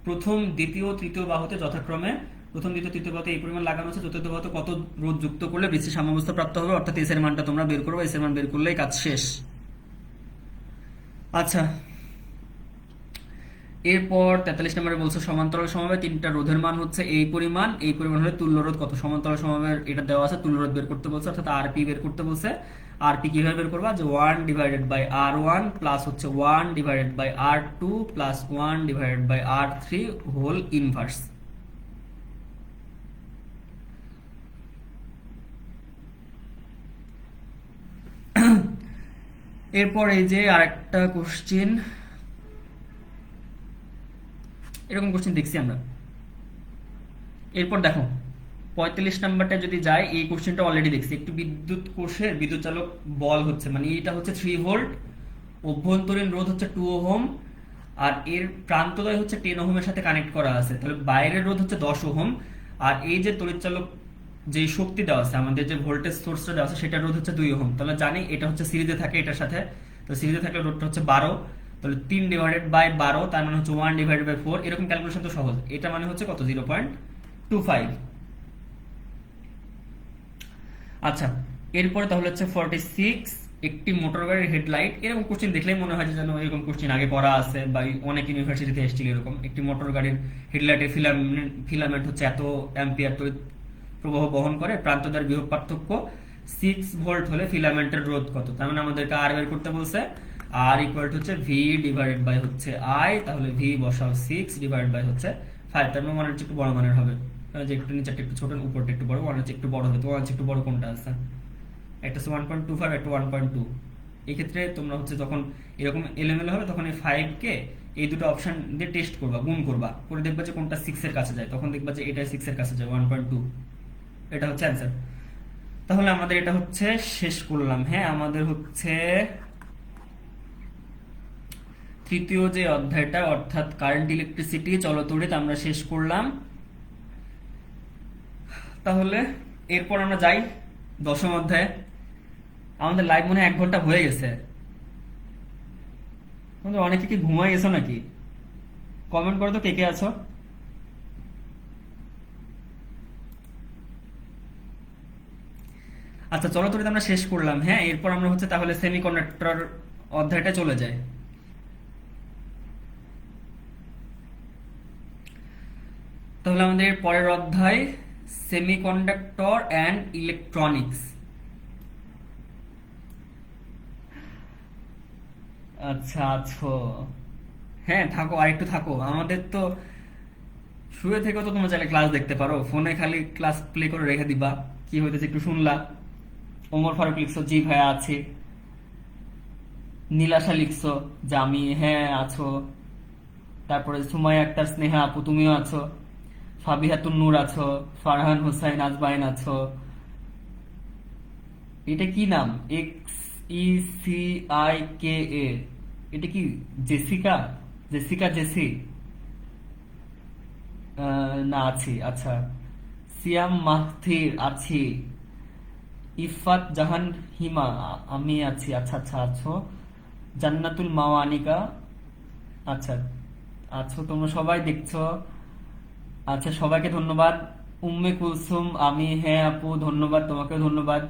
প্রথম, দ্বিতীয়, তৃতীয় বাহুতে যথাক্রমে প্রথম, দ্বিতীয়, তৃতীয় বাহুতে এই পরিমাণ লাগানো আছে, চতুর্থ বাহুতে কত রোধ যুক্ত করলে বৃষ্টির সাম্যাবস্থা প্রাপ্ত হবে। অর্থাৎ এস এর মানটা তোমরা বের করবে, এস এর মান বের করলেই কাজ শেষ। আচ্ছা, এরপর 43 নম্বরে বলছে সমান্তরাল সমবায়ে 3টা রোধের মান হচ্ছে এই পরিমাণ, এই পরিমাণ হলে তুল্য রোধ কত। সমান্তরাল সমবায়ের এটা দেওয়া আছে, তুল্য রোধ বের করতে বলছে, অর্থাৎ আরপি বের করতে বলছে। আরপি কিভাবে বের করবা, যে 1/R1 প্লাস হচ্ছে 1/R2 plus 1/R3 whole inverse. এরপর এই যে আরেকটা কোশ্চেন, এরকম কোশ্চেন দেখছি আমরা। এরপর দেখো 45 নাম্বারটা যদি যায়, এই কোশ্চেনটা অলরেডি দেখছি। একটি বিদ্যুৎ কোষের বিদ্যুৎ চালক বল হচ্ছে, মানে এটা হচ্ছে 3 ভোল্ট, অভ্যন্তরীণ রোধ হচ্ছে 2 ওহম, আর এর প্রান্তদ্বয় হচ্ছে 10 ওহমের সাথে কানেক্ট করা আছে। তাহলে বাইরের রোধ হচ্ছে 10 ওহম, আর এই যে তড়িৎচালক যে শক্তি দেওয়া আছে, আমাদের যে ভোল্টেজ সোর্সটা দেওয়া আছে, সেটার রোধ হচ্ছে 2 ওহম। তাহলে জানি এটা হচ্ছে সিরিজে থাকে এটার সাথে, তো সিরিজে থাকলে রোধটা হচ্ছে 12। তাহলে 3/12, তার মানে হচ্ছে 1/4। এরকম ক্যালকুলেশন তো সহজ। এটা মানে হচ্ছে কত? 0.25। আচ্ছা, এরপরে তাহলে হচ্ছে 46, একটি মোটর গাড়ির হেডলাইট। এরকম কোশ্চেন দেখলেই মনে হয় যে যেন এরকম কোশ্চেন আগে পড়া আছে বা অনেক ইউনিভার্সিটিতে এসেছিল এরকম। একটি মোটর গাড়ির হেডলাইটের ফিলামেন্ট হচ্ছে এত অ্যাম্পিয়ার তড়িৎ প্রবাহ বহন করে, প্রান্তদ্বয়ের বিভব পার্থক্য 6 ভোল্ট হলে ফিলামেন্টের রোধ কত? তার মানে আমাদেরকে আর বের করতে বলছে। আর ইকুয়াল টু হচ্ছে ভি ডিভাইডেড বাই হচ্ছে আই। তাহলে ভি বসাও 6 ডিভাইড বাই হচ্ছে 5। তার মানে হচ্ছে একটু বড় মানের হবে, যে একটু নিচেরটা একটু ছোট, উপরটা একটু বড়, ওয়ান হচ্ছে একটু বড় হবে। তো ওয়ান হচ্ছে একটু বড় কোনটা আছে? একটা হচ্ছে 1.25, একটা 1.2। এই ক্ষেত্রে তোমরা হচ্ছে যখন এরকম এলোমেলো হবে, তখন এই 5 কে এই দুটো অপশন দিয়ে টেস্ট করবা, গুণ করবা, করে দেখবা যে কোনটা 6 এর কাছে যায়। তখন দেখবা যে এটা 6 এর কাছে যায়, 1.2। এটা হচ্ছে অ্যান্সার। তাহলে আমাদের এটা হচ্ছে শেষ করলাম। হ্যাঁ, আমাদের হচ্ছে তৃতীয় যে অধ্যায়টা, অর্থাৎ কারেন্ট ইলেকট্রিসিটি চলতড়িৎ, আমরা শেষ করলাম। তাহলে এরপর আমরা যাই দশম অধ্যায়ে। আমাদের লাইভ মনে হয় 1 ঘন্টা হয়ে গেছে। তোমাদের অনেকে কি ঘুমায় গেছো নাকি? কমেন্ট করো তো কে কে আছো। আচ্ছা, চলতড়িৎ আমরা শেষ করলাম। হ্যাঁ, এরপর আমরা হচ্ছে তাহলে সেমিকন্ডাক্টর অধ্যায়টা চলে যাই। তাহলে আমাদের পরের অধ্যায় সেমিকন্ডাক্টর অ্যান্ড ইলেকট্রনিক্স। আচ্ছা আছো, হ্যাঁ থাকো, আর একটু থাকো। আমাদের তো শুয়ে থেকেও তো তোমরা চাইলে ক্লাস দেখতে পারো, ফোনে খালি ক্লাস প্লে করে রেখে দিবা। কি হইতেছে একটু শুনলা। ওমর ফারুক লিখছো জি ভাইয়া আছি। নীলাশা লিখছো যে আমি, হ্যাঁ আছো। তারপরে সুমাইয়া আক্তার, স্নেহা আপু তুমিও আছো। ফাবিহাতুন নূর আছো। ফারহান হোসাইন আজবাইন আছো। এটা কি নাম? XECIKA, এটা কি জেসিকা? Jessica JC? না আছি। আচ্ছা, সিয়াম মাহথির আছি। ইফাত জাহান হিমা, আমি আছি। আচ্ছা আচ্ছা আছো। জান্নাতুল মাওয়া আনিকা, আচ্ছা আছো তোমরা সবাই দেখছো। আচ্ছা, সবাইকে ধন্যবাদ। উম্মে কুলসুম, আমি, হ্যাঁ আপু ধন্যবাদ, তোমাকেও ধন্যবাদ।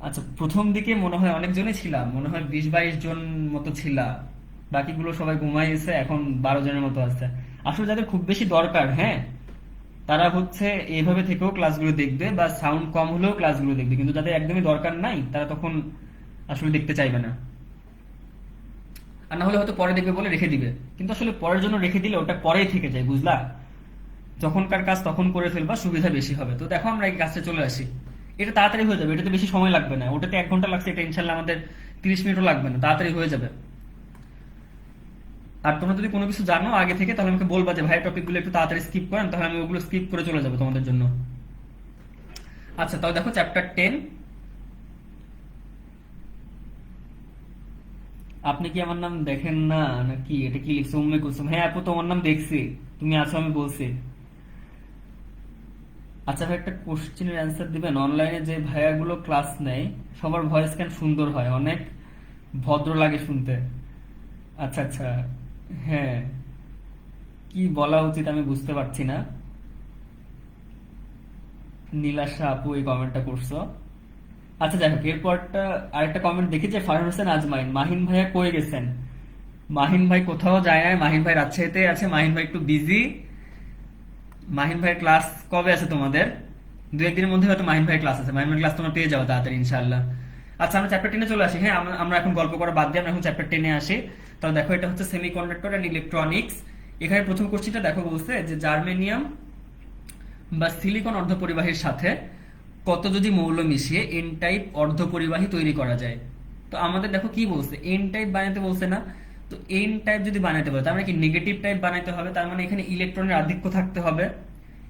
আচ্ছা, প্রথম দিকে মনে হয় অনেকজনই ছিলাম, মনে হয় 20-22 জন মতো ছিলাম। বাকিগুলো সবাই ঘুমাই গেছে, এখন 12 জনের মতো আছে। আসলে যাদের খুব বেশি দরকার, হ্যাঁ, তারা হচ্ছে এইভাবে থেকেও ক্লাসগুলো দেখবে বা সাউন্ড কম হলেও ক্লাসগুলো দেখবে, কিন্তু যাদের একদমই দরকার নাই তারা তখন আসলে দেখতে চাইবে না। আর না হলে হয়তো পরে দেখবে বলে রেখে দিবে, কিন্তু আসলে পরের জন্য রেখে দিলে ওটা পরেই থেকে যায়, বুঝলা? যখনকার কাজ তখন করে ফেলবা, সুবিধা বেশি হবে। তো দেখো আমরা এই কাজটা চলে আসি। এটা তাড়াতাড়ি হয়ে যাবে, এটাতে বেশি সময় লাগবে না। ওটাতে 1 ঘন্টা লাগছে, এটা ইনশাল্লাহ আমাদের 30 মিনিটও লাগবে না, তাড়াতাড়ি হয়ে যাবে। আর তোমরা যদি কোনো কিছু জানো আগে থেকে, তাহলে আমাকে বলবা যে ভাই টপিকগুলো একটু তাড়াতাড়ি স্কিপ করেন, তাহলে আমি ওগুলো স্কিপ করে চলে যাবো তোমাদের জন্য। আচ্ছা, তাহলে দেখো চ্যাপ্টার 10। আপনি কি আমার নাম দেখেন না নাকি? এটা কি লিখছে উম্মে কুলসুম? হ্যাঁ আপু, তোমার নাম দেখছি, তুমি আছো আমি বলছি। আচ্ছা ভাই, একটা কোশ্চেনের অ্যান্সার দিবেন। অনলাইনে যে ভাইয়াগুলো ক্লাস নেয়, সবার ভয়েস কেন সুন্দর হয়, অনেক ভদ্র লাগে শুনতে। আচ্ছা আচ্ছা, হ্যাঁ, কি বলা উচিত আমি বুঝতে পারছি না। নীলাশা আপু এই কমেন্টটা করছো। আচ্ছা যাই হোক, এরপরটা আরেকটা কমেন্ট দেখি যে ফারহান হোসেন আজমাইন, মাহিন ভাইয়া কই গেছেন? মাহিন ভাই কোথাও যায় নাই, মাহিন ভাই রাজশাহীতে আছে। মাহিন ভাই একটু বিজি। মাহিন ভাইয়ের ক্লাস কবে আছে তোমাদের? 2-1 দিনের মধ্যে হয়তো মাহিন ভাইয়ের ক্লাস আছে। মাহিন ভাইয়ের ক্লাস তোমরা পেয়ে যাও তাড়াতাড়ি ইনশাআল্লাহ। আচ্ছা, আমরা চ্যাপ্টার 10 চলে আসি। হ্যাঁ, আমরা এখন গল্প করা বাদ দিয়ে আমরা এখন চ্যাপ্টার 10 আসি। তাহলে দেখো, এটা হচ্ছে সেমিকন্ডাক্টর এন্ড ইলেকট্রনিক্স। এখানে প্রথম কোশ্চেনটা দেখো, বলছে যে জার্মেনিয়াম বা সিলিকন অর্ধপরিবাহীর সাথে কত যদি মৌল মিশিয়ে এন টাইপ অর্ধপরিবাহী তৈরি করা যায়। তো আমাদের দেখো কি বলছে, এন টাইপ বানাতে বলছে না? তো তো এন টাইপ যদি বানাইতে পারে তার মানে কি নেগেটিভ টাইপ বানাইতে হবে, তার মানে এখানে ইলেকট্রনের আধিক্য থাকতে হবে।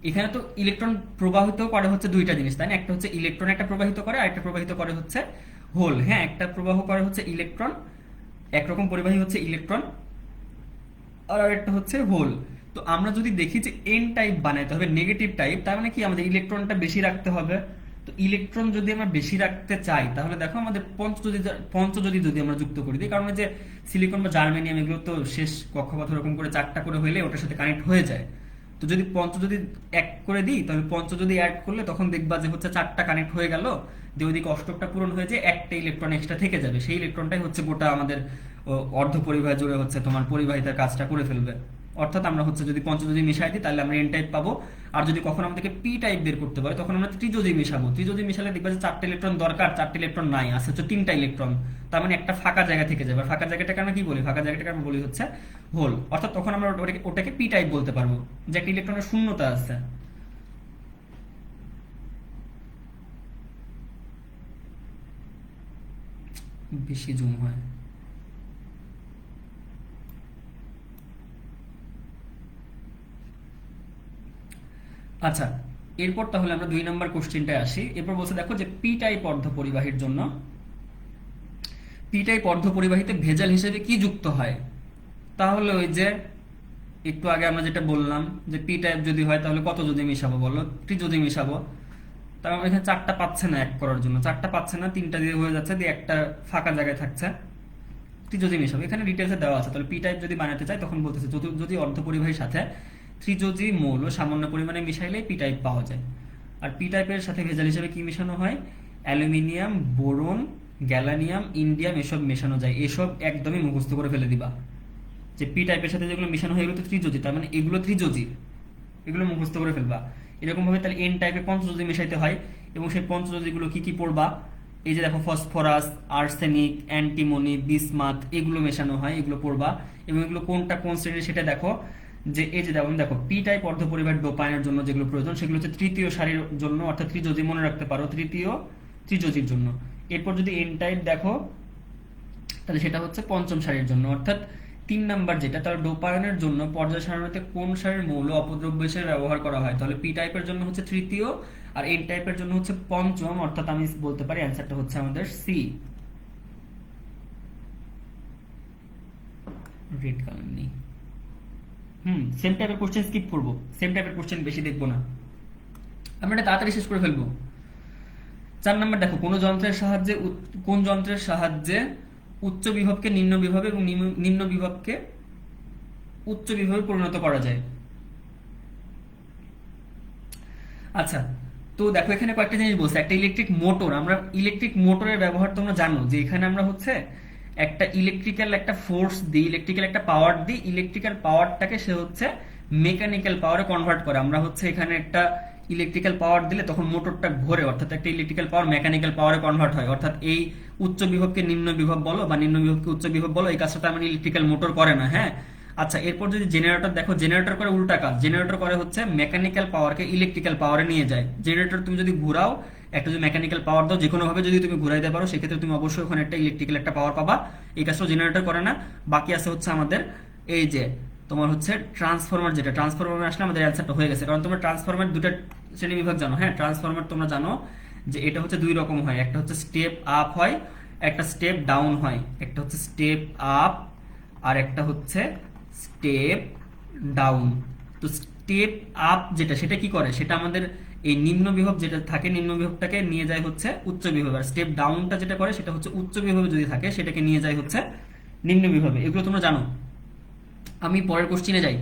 এখানে তো ইলেকট্রন প্রবাহিত করে হচ্ছে দুইটা জিনিস, তাই না? একটা হচ্ছে ইলেকট্রন একটা প্রবাহিত করে, আর একটা প্রবাহিত করে হচ্ছে হোল। হ্যাঁ, একটা প্রবাহ করে হচ্ছে ইলেকট্রন, একরকম পরিবাহী হচ্ছে ইলেকট্রন, আর আরেকটা হচ্ছে হোল। তো আমরা যদি দেখি যে এন টাইপ বানাইতে হবে নেগেটিভ টাইপ, তার মানে কি আমাদের ইলেকট্রনটা বেশি রাখতে হবে। তো ইলেকট্রন যদি আমরা বেশি রাখতে চাই তাহলে দেখো আমাদের পঞ্চ যদি আমরা যুক্ত করে দিই, কারণ যে সিলিকন বা জার্মেনিয়াম এগুলো তো শেষ কক্ষপথ এরকম করে 4টা করে হইলে ওটার সাথে কানেক্ট হয়ে যায়। তো যদি যদি এক করে দিই তাহলে যদি অ্যাড করলে তখন দেখবা যে হচ্ছে 4টা কানেক্ট হয়ে গেল, দিয়ে ওইদিকে অষ্টকটা পূরণ হয়ে যায়, একটা ইলেকট্রন এক্সট্রা থেকে যাবে, সেই ইলেকট্রনটাই হচ্ছে গোটা আমাদের অর্ধ পরিবাহী জুড়ে হচ্ছে তোমার পরিবাহিতার কাজটা করে ফেলবে। অর্থাৎ আমরা হচ্ছে যদি যদি মিশাই দিই তাহলে আমরা এন টাইপ পাবো। আর যদি কখনো আমাদেরকে পি টাইপ বের করতে পারে তখন আমরা ত্রিযোজি মিশাবো। ত্রিযোজি মিশালে দেখবা যে 4টা ইলেকট্রন দরকার, 4টা ইলেকট্রন নাই, আছে হচ্ছে 3টা ইলেকট্রন। তার মানে একটা ফাঁকা জায়গা থেকে যাবে। আর ফাঁকা জায়গাটাকে আমরা কি বলি? ফাঁকা জায়গাটাকে আমরা বলি হচ্ছে হোল। অর্থাৎ তখন আমরা ওটাকে পি টাইপ বলতে পারবো, যে একটা ইলেকট্রনের শূন্যতা আছে। বেশি জুম হয়। আচ্ছা, এরপর তাহলে আমরা 2 নম্বর কোশ্চেনটায় আসি। এরপর বলছে দেখো যে পি টাইপ অর্ধপরিবাহীর জন্য পি টাইপ অর্ধপরিবাহীতে ভেজাল হিসেবে কি যুক্ত হয়? তাহলে ওই যে একটু আগে আমরা যেটা বললাম যে পি টাইপ যদি হয় তাহলে কত যদি মিশাবো বলো? যদি মিশাবো। তার মানে এখানে 4টা পাচ্ছে না এক করার জন্য, 4টা পাচ্ছে না, 3টা দিয়ে হয়ে যাচ্ছে, দিয়ে একটা ফাঁকা জায়গায় থাকছে, ত্রিযোজি মেশাবো। এখানে ডিটেলসে দেওয়া আছে। তাহলে পি টাইপ যদি বানাতে চাই তখন বলতেছে যদি অর্ধপরিবাহীর সাথে ত্রিযোজি মৌল সামান্য পরিমাণে মিশাইলে পি টাইপ পাওয়া যায়। আর পি টাইপের সাথে ভেজাল হিসেবে কি মেশানো হয়? অ্যালুমিনিয়াম, বোরন, গ্যালানিয়াম, ইন্ডিয়াম এসব মেশানো যায়। এসব একদমই মুখস্থ করে ফেলে দিবা যে পি টাইপের সাথে যেগুলো মেশানো হয় এগুলো তো ত্রিযোজি, তার মানে এগুলো ত্রিযোজি, এগুলো মুখস্থ করে ফেলবা। এরকম ভাবে তাহলে এন টাইপে পঞ্চযোজি মেশাইতে হয়, এবং সেই পঞ্চযোজিগুলো কি কি পড়বা? এই যে দেখো ফসফরাস, আর্সেনিক, অ্যান্টিমনি, বিসমাথ এগুলো মেশানো হয়, এগুলো পড়বা। এবং এগুলো কোনটা কোন শ্রেণীর সেটা দেখো, যে এই যে দেখো পি টাইপ অর্ধপরিবাহী ডোপাইনের জন্য যেগুলো প্রয়োজন সেগুলো হচ্ছে তৃতীয় সারির জন্য, অর্থাৎ ত্রিযোজি মনে রাখতে পারো, তৃতীয় ত্রিযোজির জন্য। এরপর যদি এন টাইপ দেখো তাহলে সেটা হচ্ছে পঞ্চম সারির জন্য, অর্থাৎ 3 নাম্বার যেটা, তার ডোপায়নের জন্য পর্যায় সারণীতে কোন সারির মৌল অপদ্রব্য হিসেবে ব্যবহার করা হয়? তাহলে পি টাইপের জন্য হচ্ছে তৃতীয়, আর এন টাইপের জন্য হচ্ছে পঞ্চম, অর্থাৎ আমি বলতে পারি অ্যান্সারটা হচ্ছে আমাদের সি। রেড কালার নেই। সেম টাইপের কোশ্চেন স্কিপ করবো, সেম টাইপের কোশ্চেন বেশি দেখবো না, আমরা এটা তাড়াতাড়ি শেষ করে ফেলবো। 4 নাম্বার দেখো, কোন যন্ত্রের সাহায্যে উচ্চ বিভবকে নিম্ন বিভবে এবং নিম্ন বিভবকে উচ্চ বিভবে পরিণত করা যায়? আচ্ছা, তো দেখো এখানে কয়েকটা জিনিস বলছে। একটা ইলেকট্রিক মোটর, আমরা ইলেকট্রিক মোটরের ব্যবহার তোমরা জানো যে এখানে আমরা হচ্ছে একটা ইলেকট্রিক্যাল একটা ফোর্স দিই, ইলেকট্রিক্যাল একটা পাওয়ার দিই, ইলেকট্রিক্যাল পাওয়ারটাকে সে হচ্ছে মেকানিক্যাল পাওয়ারে কনভার্ট করে। আমরা হচ্ছে এখানে একটা ইলেকট্রিক্যাল পাওয়ার দিলে তখন মোটরটা ঘোরে, অর্থাৎ একটা ইলেকট্রিক্যাল পাওয়ার মেকানিক্যাল পাওয়ারে কনভার্ট হয়। অর্থাৎ এই উচ্চ বিভবকে নিম্ন বিভব বলো বা নিম্ন বিভবকে উচ্চ বিভব বলো, এই কাজটা তার মানে ইলেকট্রিক্যাল মোটর করে না। হ্যাঁ, আচ্ছা, এরপর যদি জেনারেটর দেখো, জেনারেটর করে উল্টা কাজ। জেনারেটর করে হচ্ছে মেকানিক্যাল পাওয়ারকে ইলেকট্রিক্যাল পাওয়ারে নিয়ে যায়। জেনারেটর তুমি যদি ঘুরাও, একটা যদি মেকানিক্যাল পাওয়ার দাও, যে কোনো ভাবে যদি তুমি ঘুরাইতে পারো সেক্ষেত্রে তুমি অবশ্যই ওখানে একটা ইলেকট্রিক্যাল একটা পাওয়ার পাবা। এই কাজটা জেনারেটর করে না। বাকি আছে হচ্ছে আমাদের এই যে তোমার হচ্ছে ট্রান্সফরমার, যেটা ট্রান্সফরমার আসলে আমাদের অ্যান্সারটা হয়ে গেছে, কারণ তোমরা ট্রান্সফরমার দুটো শ্রেণী বিভাগ জানো। হ্যাঁ, ট্রান্সফরমার তোমরা জানো যে এটা হচ্ছে 2 রকম হয়, একটা হচ্ছে স্টেপ আপ হয়, একটা স্টেপ ডাউন হয়। একটা হচ্ছে স্টেপ আপ আর একটা হচ্ছে স্টেপ ডাউন। তো স্টেপ আপ যেটা, সেটা কি করে? সেটা আমাদের এই নিম্ন বিভব যেটা থাকে, নিম্ন বিভবটাকে নিয়ে যায় হচ্ছে উচ্চ বিভবে। আর স্টেপ ডাউনটা যেটা করে সেটা হচ্ছে উচ্চ বিভবে যদি থাকে সেটাকে নিয়ে যায় হচ্ছে নিম্ন বিভবে। এগুলো তোমরা জানো। আমি পরের কোশ্চিনে যাই।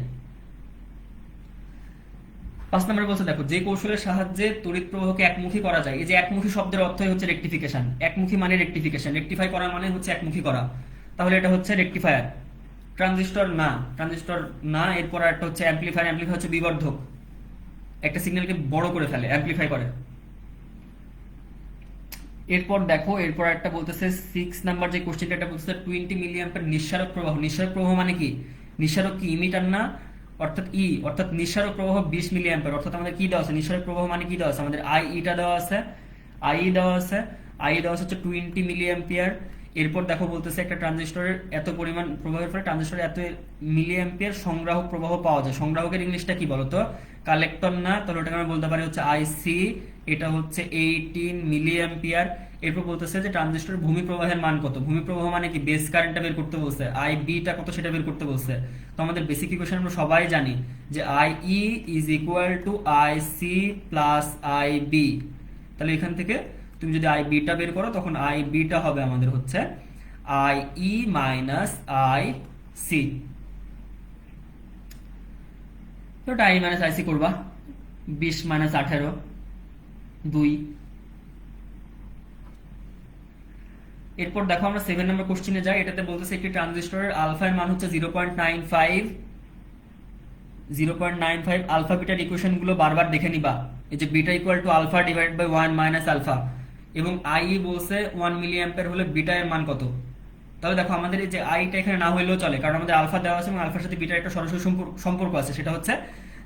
5 নম্বরে বলছে দেখো, যে কৌশলের সাহায্যে তড়িৎ প্রবাহকে একমুখী করা যায়। এই যে একমুখী শব্দের অর্থই হচ্ছে রেকটিফিকেশন। একমুখী মানে রেকটিফিকেশন, রেকটিফাই করা মানে হচ্ছে একমুখী করা। তাহলে এটা হচ্ছে রেকটিফায়ার। ট্রানজিস্টর না, ট্রানজিস্টর না। এরপর একটা হচ্ছে অ্যাম্পলিফায়ার। অ্যাম্পলিফায়ার হচ্ছে বিবর্ধক, একটা সিগন্যালকে বড় করে ফেলে, অ্যাম্পলিফাই করে। এরপর দেখো, এরপর একটা বলতেছে 6 নাম্বার যে কোশ্চেনটা, এটা বলতেছে 20 মিলিঅ্যাম্পিয়ার নিঃসারক প্রবাহ। নিঃসারক প্রবাহ মানে কি? নিঃসারক কি? ইমিটার না, অর্থাৎ অর্থাৎ নিঃসারক প্রবাহ 20 মিলিঅ্যাম্পিয়ার। অর্থাৎ আমাদের কি দেওয়া আছে? নিঃসারক প্রবাহ মানে কি দেওয়া আছে? আমাদের টা দেওয়া আছে, দেওয়া আছে, দেওয়া আছে হচ্ছে 20 মিলিঅ্যাম্পিয়ার। এরপর দেখো বলতেছে একটা ট্রানজিস্টরের এত পরিমাণ প্রবাহের ফলে ট্রানজিস্টরের এত মিলি অ্যাম্পিয়ার সংগ্রাহক প্রবাহ পাওয়া যায়। সংগ্রাহকের ইংলিশটা কি বলতো? কালেক্টর না? তাহলে ওটাকে আমরা বলতে পারি হচ্ছে আইসি। এটা হচ্ছে 18 মিলি অ্যাম্পিয়ার। এরপর বলতেছে যে ট্রানজিস্টরের ভূমি প্রবাহের মান কত। ভূমি প্রবাহ মানে কি? বেস কারেন্টটা বের করতে বলছে। আই বিটা কত সেটা বের করতে বলছে। তো আমাদের বেসিক ইকুয়েশন আমরা সবাই জানি যে I E is equal to I C plus I B. তাহলে এখান থেকে তুমি যদি আই বিটা বের করো তখন আই বিটা হবে আমাদের হচ্ছে I E minus I C. তো আই মাইনাস আই সি করবা, 20 মাইনাস 18 2। এরপর দেখো আমরা 7 নম্বর কোশ্চেনে যাই। এটাতে বলতেছে একটি ট্রানজিস্টরের আলফার মান হচ্ছে 0.95। 0.95 আলফা বিটার ইকুয়েশন গুলো বারবার দেখে নিবা। এই যে beta equal to alpha divide by 1 minus alpha, এবং আই বলছে 1 মিলি অ্যাম্পিয়ার হলে বিটা এর মান কত। তাহলে দেখো আমাদের এই যে আইটা এখানে না হইলেও চলে, কারণ আমাদের আলফা দেওয়া আছে এবং আলফার সাথে বিটার একটা সরাসরি সম্পর্ক আছে। সেটা হচ্ছে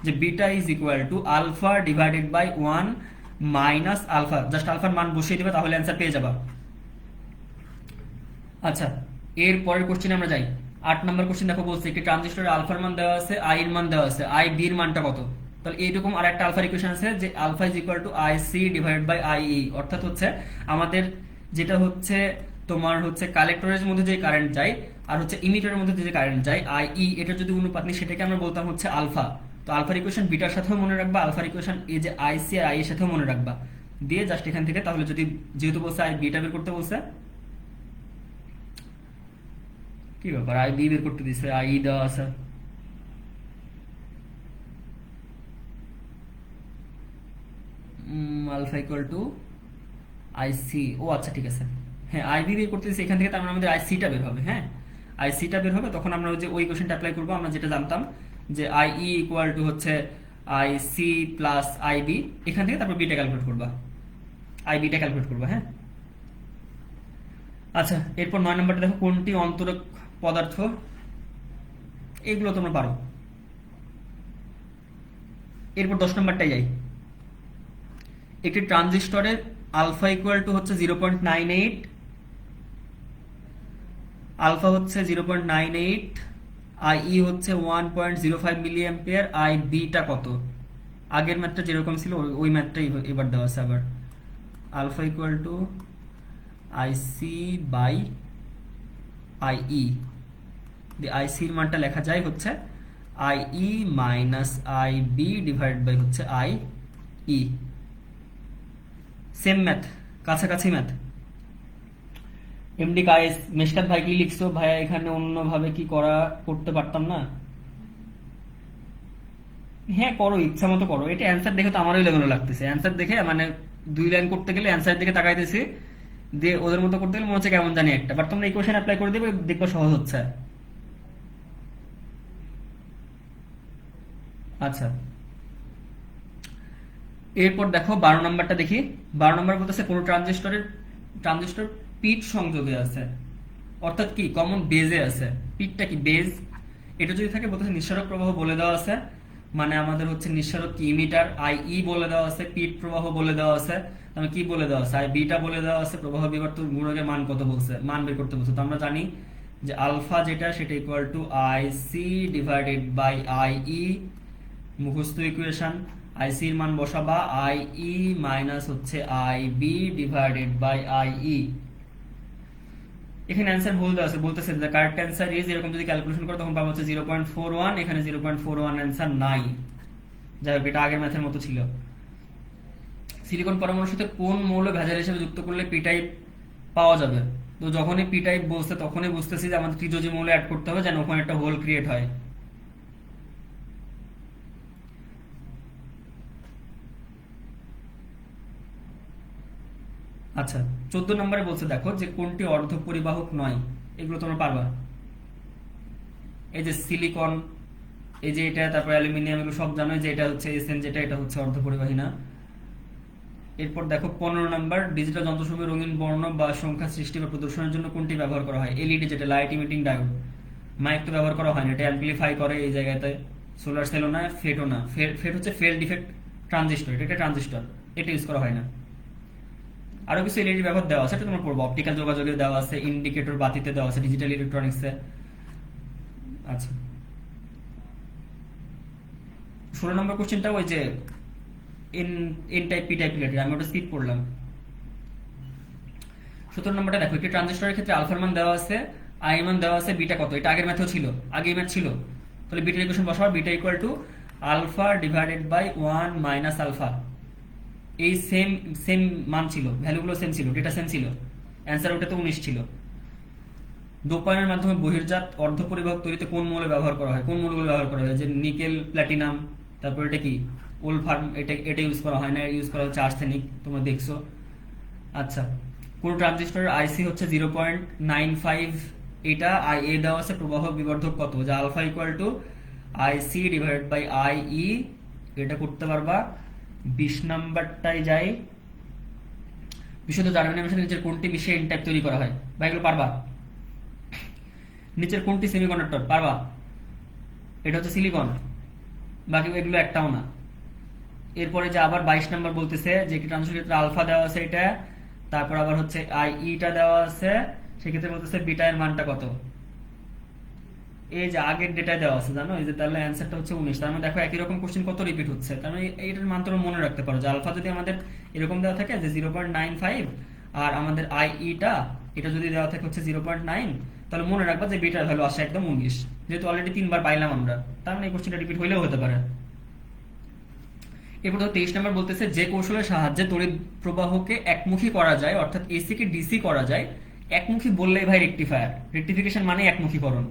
যে beta is equal to alpha divided by 1 minus alpha. Just আলফার মান বসিয়ে দিবা, তাহলে অ্যান্সার পেয়ে যাবা। আচ্ছা, এর পরের কোশ্চেনে আমরা যাই। 8 নম্বর কোশ্চেন দেখো বলছে একটি ট্রানজিস্টরের আলফার মান দেওয়া আছে, আই এর মান দেওয়া আছে, আই বি এর মানটা কত। তাহলে এইরকম আর একটা আলফার ইকুয়েশন আছে যে alpha is equal to I C divided by I E. অর্থাৎ হচ্ছে আমাদের যেটা হচ্ছে তোমার হচ্ছে কালেক্টরের মধ্যে যে কারেন্ট যায় আর হচ্ছে ইমিটারের মধ্যে যে কারেন্ট যায় আই ই, এটা যদি অনুপাত নিই সেটাকে আমরা বলতাম হচ্ছে আলফা। তো আলফার ইকুয়েশন বিটার সাথেও মনে রাখবা, আলফার ইকুয়েশন এই যে আই সি আই এর সাথেও মনে রাখবা। দিয়ে জাস্ট এখান থেকে তাহলে যদি যেহেতু বলছে আই বিটা বের করতে বলছে, কি ব্যাপার আই বি বের করতে দিছে, আই ই দেওয়া আছে। Alpha equal to I C. ও আচ্ছা ঠিক আছে, হ্যাঁ আই বি বের করতে দিছে এখান থেকে, তার মানে আমাদের আই সিটা বের হবে। হ্যাঁ আই সিটা বের হবে, তখন আমরা যে ওই কোশ্চেনটা অ্যাপ্লাই করবো। আমরা যেটা জানতাম যে আই ই ইকুয়াল টু হচ্ছে I C plus I B, এখান থেকে তারপর বিটা ক্যালকুলেট করবা, আই বিটা ক্যালকুলেট করবা। হ্যাঁ আচ্ছা, এরপর 9 নম্বরটা দেখো কোনটি অন্তরক পদার্থ। এগুলো তোমরা পারো। এরপর 10 নম্বরটাই যাই। একটি ট্রানজিস্টরের আলফা ইকুয়াল টু হচ্ছে 0.98, আলফা হচ্ছে 0.98, আই ই হচ্ছে 1.05 মিলি অ্যাম্পিয়ার, আই বিটা কত। আগের ম্যাথটা যেরকম ছিল ওই ম্যাথটাই এবার দেওয়া আছে আবার। Alpha equal to I C by I E. আই সির মানটা লেখা যায় হচ্ছে I E minus I B divide by হচ্ছে আই ই। সেম ম্যাথ, কাছাকাছি ম্যাথ। এমডি কায়েস মেশকাত ভাই কি লিখছো? ভাইয়া এখানে অন্যভাবে কি করতে পারতাম না? হ্যাঁ করো, ইচ্ছা মতো করো। এটা অ্যান্সার দেখে তো আমারও এলোমেলো লাগতেছে। অ্যান্সার দেখে মানে 2 লাইন করতে গেলে অ্যান্সার দিকে তাকাইতেছি, দিয়ে ওদের মতো করতে গেলে মনে হচ্ছে কেমন জানি একটা। বাট তোমরা ইকুয়েশন অ্যাপ্লাই করে দেবে, দেখবো সহজ হচ্ছে। আচ্ছা, এরপর দেখো 12 নম্বরটা দেখি। 12 নম্বর বলতেছে কোনো ট্রানজিস্টর পিট সংযোগে আছে, অর্থাৎ কি কমন বেজে আছে। পিটটা কি? বেজ। এটা যদি থাকে বলতেছে নিঃসারক প্রবাহ বলে দেওয়া আছে, মানে আমাদের হচ্ছে নিঃসারক কি ইমিটার, আই ই বলে দেওয়া আছে, পিট প্রবাহ বলে দেওয়া আছে, আমি কি বলে দেওয়া আছে, আই বিটা বলে দেওয়া আছে, প্রবাহ বিবর্ত গুণকের মান কত বলছে, মান বের করতে বলছে। তো আমরা জানি যে আলফা যেটা সেটা equal to I C divided by I E. মুখস্থ ইকুয়েশন, আই সি এর মান বসাবা আই ই মাইনাস হচ্ছে I B divided by I E. এখানে অ্যান্সার ভুল দেওয়া আছে, বলতেছে দ্য কারেক্ট অ্যান্সার ইজ, এরকম যদি ক্যালকুলেশন করো তখন পাবো হচ্ছে 0.41। এখানে 0.41 অ্যান্সার নাই। যাই হোক, এটা আগের ম্যাথের মতো ছিল। সিলিকন পরমাণুর সাথে কোন মৌল ভেজাল হিসেবে যুক্ত করলে পি টাইপ পাওয়া যাবে। তো যখনই পি টাইপ বলছে তখনই বুঝতেছি যে আমাদের ত্রিযোজী মৌল অ্যাড করতে হবে, যেন ওখানে একটা হোল ক্রিয়েট হয়। আচ্ছা, 14 নম্বরে বলছে দেখো যে কোনটি অর্ধ পরিবাহক নয়। এগুলো তোমরা পারবা। এই যে সিলিকন, এই যে এটা, তারপর অ্যালুমিনিয়াম, এগুলো সব জানো যে এটা হচ্ছে এসএন, যেটা এটা হচ্ছে অর্ধ পরিবাহী না। এরপর দেখো 15 নম্বর, ডিজিটাল যন্ত্রসমূহে রঙিন বর্ণ বা সংখ্যা সৃষ্টি বা প্রদর্শনের জন্য কোনটি ব্যবহার করা হয়। এলইডি, যেটা লাইট ইমিটিং ডায়োড। মাইক তো ব্যবহার করা হয় না, এটা অ্যাম্পলিফাই করে এই জায়গাতে। সোলার সেলও না, ফেটও না। ফেট হচ্ছে ফেল ডিফেক্ট ট্রানজিস্টর, এটা একটা ট্রানজিস্টর, এটা ইউজ করা হয় না। আরো কিছু এলইডি ব্যবহার দেওয়া আছে, এটা তোমরা পড়বো। অপটিক্যাল যোগাযোগে দেওয়া আছে, ইন্ডিকেটর বাতিতে দেওয়া আছে, ডিজিটাল ইলেকট্রনিক্সে। আচ্ছা, 16 নম্বর কোশ্চেনটা ওই যে N N type P type related, আমি ওটা স্কিপ করলাম। 17 নম্বরটা দেখো, একটি ট্রানজিস্টরের ক্ষেত্রে আলফার মান দেওয়া আছে, আই মান দেওয়া আছে, বিটা কত, এটা আগের ম্যাথেও ছিল, আগের ম্যাথ ছিল। তাহলে বিটার ইকুয়েশন বসাবো, beta equal to alpha divided by 1 minus alpha. এই সেম সেম মান ছিল, ভ্যালুগুলো সেম ছিল, ডেটা সেম ছিল। অ্যান্সার ওটা তো 19 ছিল। ডোপায়নের মাধ্যমে বহির্জাত অর্ধপরিবাহক তৈরিতে কোন মৌল ব্যবহার করা হয়, কোন মৌলগুলো ব্যবহার করা হয়, যে নিকেল, প্ল্যাটিনাম, তারপর এটা কি ওলফার্ম, এটা ইউজ করা হয় না, ইউজ করা হচ্ছে আর্সেনিক, তোমরা দেখছো। আচ্ছা, কোন ট্রানজিস্টরের আইসি হচ্ছে 0.95, এটা আই এ দেওয়া আছে, প্রবাহ বিবর্ধক কত, যা alpha equal to IC divided by I E, এটা করতে পারবা। 20 নাম্বারটাই যাই, বিশুদ্ধ জার্মানি মেশিনে নিচের কোনটি মিশিয়ে এন টাইপ তৈরি করা হয়, বা এগুলো পারবা? নিচের কোনটি সেমিকন্ডাক্টর, পারবা? এটা হচ্ছে সিলিকন, বাকি এগুলো একটাও না। এরপরে যে আবার 22 নাম্বার বলতেছে যে কি ট্রানজিস্টর ক্ষেত্রে আলফা দেওয়া আছে এটা, তারপর আবার হচ্ছে আই ইটা দেওয়া আছে, সেক্ষেত্রে বলতেছে বিটা এর মানটা কত। এই যে আগের ডেটা দেওয়া আছে জানো, এই যে তাহলে অ্যান্সারটা হচ্ছে 19। তার মানে দেখো একই রকম কোশ্চেন কত রিপিট হচ্ছে, তার মানে এইটার মান তোমরা মনে রাখতে পারো যে আলফা যদি আমাদের এরকম দেওয়া থাকে যে 0.95, আর আমাদের আই ইটা এটা যদি দেওয়া থাকে হচ্ছে 0.9, তাহলে মনে রাখবা যে বিটার ভ্যালু আসে একদম 19, যেহেতু অলরেডি 3বার পাইলাম আমরা, তার মানে এই কোশ্চেনটা রিপিট হইলেও হতে পারে। এরপর 23 নম্বর বলতেছে, যে কৌশলের সাহায্যে তড়িৎ প্রবাহকে একমুখী করা যায়, অর্থাৎ এসি কে ডিসি করা যায়। একমুখী বললেই ভাই রেকটিফায়ার, রেকটিফিকেশন মানে একমুখীকরণ।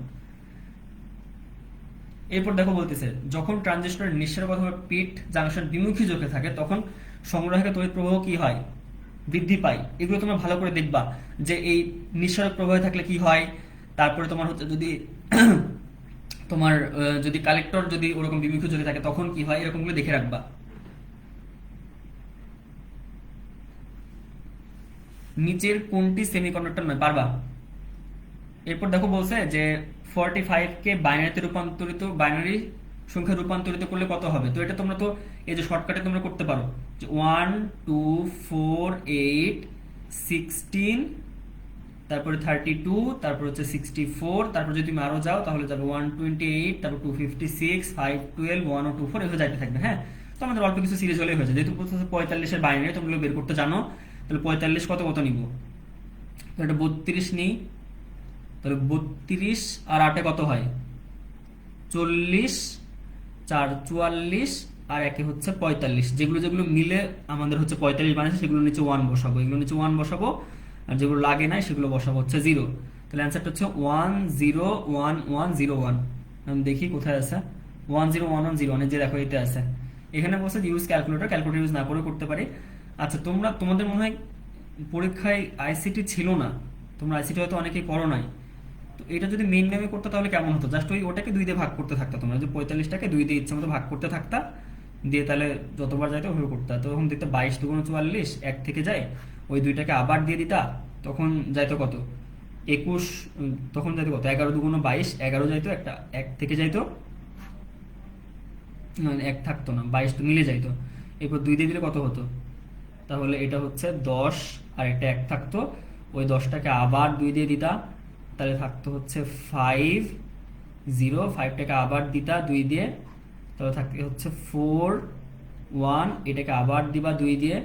এরপর দেখো বলতেছে, যখন ট্রানজিস্টরের নিঃসরক অথবা পিট জাংশন দ্বিমুখী ঝোঁকে থাকে তখন সংগ্রাহকে তড়িৎ প্রবাহ কি হয়, বৃদ্ধি পায়। এগুলো তোমরা ভালো করে দেখবা যে এই নিঃসরক প্রবাহে থাকলে কি হয়, তারপরে তোমার হচ্ছে যদি তোমার যদি কালেক্টর যদি ওরকম দ্বিমুখী ঝোঁকে থাকে তখন কি হয়, এরকমগুলো দেখে রাখবা। নিচের কোনটি সেমিকন্ডাক্টর নয়, পারবা? এরপর দেখো বলছে যে 45 কে বাইনারিতে রূপান্তরিত, বাইনারি সংখ্যা রূপান্তরিত করলে কত হবে। তো এটা তোমরা তো এই যে শর্টকাটে তোমরা করতে পারো যে 1 2 4 8 16, তারপরে 32, তারপর হচ্ছে 64, তারপর যদি তুমি আরো যাও তাহলে যাবে 128, তারপর 256, 512, 1024, এভাবে যাইতে থাকবে। হ্যাঁ, তো আমাদের অল্প কিছু সিরিজ হলেই হয়ে যায়, যেহেতু 45 এর বাইনারি তোমরা বের করতে জানো। তাহলে 45 কত কত নিব, তো এটা 32 নিই, তাহলে 32 আর 8 কত হয় 40, 4 44, আর একে হচ্ছে 45, যেগুলো যেগুলো মিলে আমাদের হচ্ছে 45 বানাচ্ছে সেগুলো নিচে 1 বসাবো, এগুলো নিচে 1 বসাবো, আর যেগুলো লাগে নাই সেগুলো বসাবো হচ্ছে 0। তাহলে অ্যান্সারটা হচ্ছে 101101। আমি দেখি কোথায় আছে 101101, যে দেখো এতে আছে। এখানে বলছে ইউজ ক্যালকুলেটর, ক্যালকুলেটর ইউজ না করে করতে পারি। আচ্ছা, তোমাদের মনে হয় পরীক্ষায় আইসিটি ছিল না, তোমরা আইসিটি হয়তো অনেকেই পড়ো নাই। তো এটা যদি মেইন নেমে করতে তাহলে কেমন হতো, জাস্ট ওটাকে 2 দিয়ে ভাগ করতে থাকতা, তোমরা যে 45টাকে 2 দিয়ে ইচ্ছে মতো ভাগ করতে থাকতা, দিয়ে তাহলে যতবার যাইতো ওভাবে করতে। তখন দেখতে 22 2 44 1 থেকে যায়, ওই 2টাকে আবার দিয়ে দিতা, তখন যাইতো কত 21, তখন যাইতো কত 11 2 22, 11 যাইতো, একটা 1 থেকে যাইতো, মানে 1 থাকতো না, 22 তো মিলে যাইতো। এরপর 2 দিয়ে দিলে কত হতো, তাহলে এটা হচ্ছে 10, আর একটা 1 থাকতো, ওই 10টাকে আবার 2 দিয়ে দিতা, তাহলে থাকতো হচ্ছে 5 0, 5টাকে আবার দিতা 2 দিয়ে, তাহলে থাকতে হচ্ছে 4 1, এটাকে আবার দিবা 2 দিয়ে,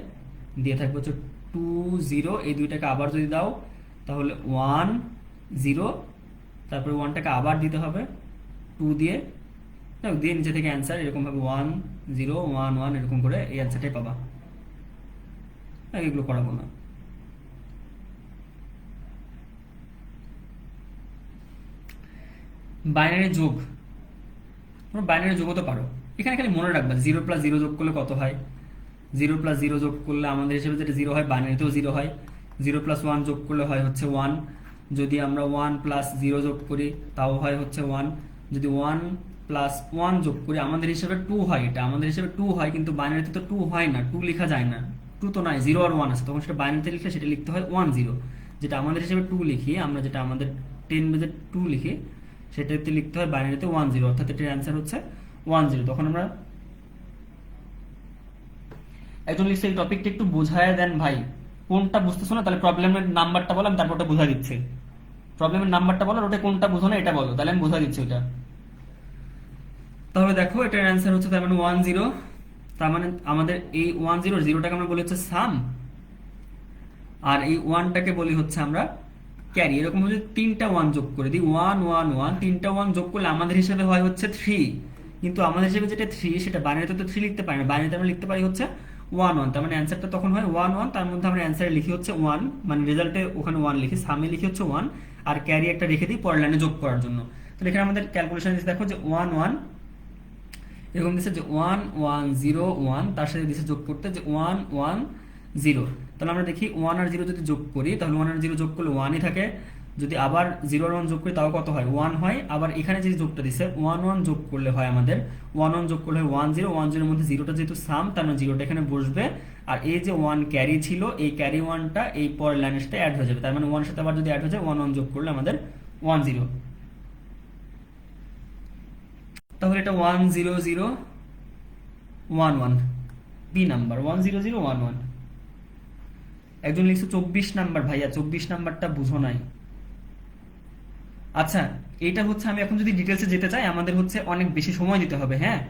দিয়ে থাকবে হচ্ছে 2 0, এই 2টাকে আবার যদি দাও তাহলে 1 0, তারপরে 1টাকে আবার দিতে হবে 2 দিয়ে, দিয়ে নিচে থেকে অ্যান্সার এরকম ভাবে 1 0 1 1 এরকম করে এই অ্যান্সারটাই পাবা। এগুলো করাবো না। বাইনারি যোগ, তোমরা বাইনারি যোগও তো পারো। এখানে খালি মনে রাখবা 0 + 0 যোগ করলে কত হয়, 0 + 0 যোগ করলে আমাদের হিসেবে যেটা 0 হয়, বাইনারিতেও 0 হয়। 0 + 1 যোগ করলে হয় হচ্ছে 1, যদি আমরা 1 + 0 যোগ করি তাও হয় হচ্ছে 1, যদি 1 + 1 যোগ করি আমাদের হিসেবে 2 হয়, এটা আমাদের হিসেবে 2 হয়, কিন্তু বাইনারিতে তো 2 হয় না, 2 লেখা যায় না, 2 তো নাই, 0 আর 1 আছে, তখন সেটা বাইনারিতে লিখলে সেটা লিখতে হয় 1 0, যেটা আমাদের হিসেবে 2 লিখি আমরা, যেটা আমাদের 10 বেজে 2 লিখি সেটাতে লিখতে হয় বাইনারিতে 1 0, অর্থাৎ এটার অ্যান্সার হচ্ছে 1 0। তখন আমরা একজন লিখছে এই টপিকটা একটু বোঝায় দেন ভাই, কোনটা বুঝতেছো না তাহলে প্রবলেমের নাম্বারটা বলো, আমি তারপর ওটা বুঝা দিচ্ছি। প্রবলেমের নাম্বারটা বলো, আর ওটা কোনটা বুঝো না এটা বলো, তাহলে আমি বুঝা দিচ্ছি ওটা। তাহলে দেখো এটার অ্যান্সার হচ্ছে তার মানে 10। তার মানে আমাদের এই 10টাকে আমরা বলি হচ্ছে সাম, আর এই ওয়ানটাকে বলি হচ্ছে আমরা ক্যারি। এরকম যদি তিনটা ওয়ান যোগ করে দিই, 1 1 1, তিনটা ওয়ান যোগ করলে আমাদের হিসাবে হয় হচ্ছে 3। কিন্তু আমাদের হিসেবে যেটা 3, সেটা বাইনারিতে তো 3 লিখতে পারি না, বাইনারিতে আমরা লিখতে পারি হচ্ছে 1 1। তার মানে অ্যান্সারটা তখন হয় 1 1, তার মধ্যে আমরা অ্যান্সারে লিখি হচ্ছে 1, মানে রেজাল্টে ওখানে 1 লিখি, সামে লিখি হচ্ছে 1, আর ক্যারি একটা রেখে দিই পরের লাইনে যোগ করার জন্য। তাহলে এখানে আমাদের ক্যালকুলেশন দেখো যে 1 1 এরকম দিচ্ছে যে 1 1 0 1, তার সাথে দিচ্ছে যোগ করতে যে 1 1 0। তাহলে আমরা দেখি 1 আর 0 যদি যোগ করি তাহলে 1 আর 0 যোগ করলে 1ই থাকে, যদি আবার 0 আর 1 যোগ করি তাও কত হয়, 1 হয়। আবার এখানে যে যোগটা দিচ্ছে 1 1 যোগ করলে হয় আমাদের 1 1 যোগ করলে হয় 1 0, 1 0 এর মধ্যে 0টা যেহেতু সাম, তার মানে 0টা এখানে বসবে, আর এই যে 1 ক্যারি ছিল এই ক্যারি 1টা এই পরের লাইনের সাথে অ্যাড হয়ে যাবে, তার মানে 1 এর সাথে আবার যদি অ্যাড হয়ে যায় 1 1 যোগ করলে আমাদের 1 0। তাহলে এটা 1 0 0 1 1, বি নাম্বার 1 0 0 1 1। একজন লিখছে 24 নাম্বার, ভাইয়া 24 নাম্বারটা বুঝো নাই। আচ্ছা, এইটা হচ্ছে আমি এখন যদি ডিটেলসে যেতে চাই আমাদের হচ্ছে অনেক বেশি সময় দিতে হবে। হ্যাঁ,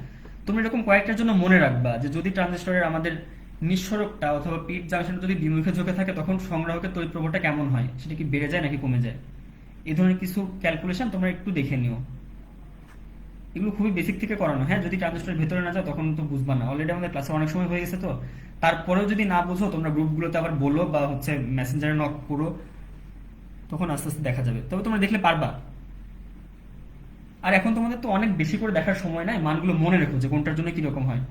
তুমি এরকম কয়েকটার জন্য মনে রাখবা যে যদি ট্রানজিস্টরের আমাদের নিঃসরকটা অথবা পিট জাংশন যদি বিমুখে ঝোঁকে থাকে তখন সংগ্রাহকের তড়িৎ প্রবাহটা কেমন হয়, সেটা কি বেড়ে যায় নাকি কমে যায়, এই ধরনের কিছু ক্যালকুলেশন তোমরা একটু দেখে নিও। এগুলো খুবই বেসিক থেকে করানো। হ্যাঁ, যদি ট্রানজিস্টরের ভেতরে না যাও তখন তো বুঝবা না, অলরেডি আমাদের ক্লাসে অনেক সময় হয়ে গেছে, তো তারপরেও যদি না বুঝো তোমরা গ্রুপগুলোতে আবার বলো বা হচ্ছে মেসেঞ্জারে নক করো, তখন আস্তে আস্তে দেখা যাবে, তবে তোমরা দেখলে পারবা। আর এখন তোমাদের তো অনেক বেশি করে দেখার সময় নাই, মানগুলো মনে রেখো যে কোনটার জন্য কিরকম হয়।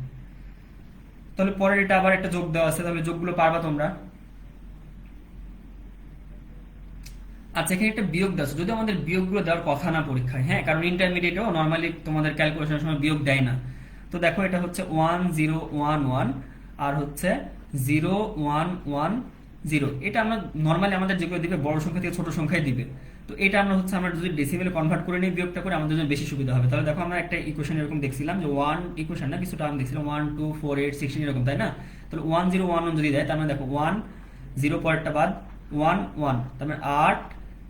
তাহলে পরের এটা আবার একটা যোগ দেওয়া আছে, তাহলে যোগগুলো পারবা তোমরা। আচ্ছা, এখানে একটা বিয়োগ দেওয়া আছে, যদি আমাদের বিয়োগগুলো দেওয়ার কথা না পরীক্ষায়, হ্যাঁ, কারণ ইন্টারমিডিয়েটেও নর্মালি তোমাদের ক্যালকুলেশনের সময় বিয়োগ দেয় না। তো দেখো এটা হচ্ছে 1 0 1 1 আর হচ্ছে 0 1 1 0। এটা আমরা নর্মালি আমাদের যেগুলো দিবে বড় সংখ্যা থেকে ছোট সংখ্যায় দিবে। তো এটা আমরা যদি ডেসিমেলে কনভার্ট করে নিই, বিয়োগটা করে আমাদের জন্য বেশি সুবিধা হবে। তাহলে দেখো আমরা একটা ইকুয়েশন এরকম দেখছিলাম যে 1 ইকুয়েশন না, কিছু টার্ম দেখছিলাম 1 2 4 8 16 এরকম, তাই না? তাহলে 1 0 1 1 যদি দেয় তার মানে দেখো 1 0 পরেরটা বাদ 1 1, তার মানে 8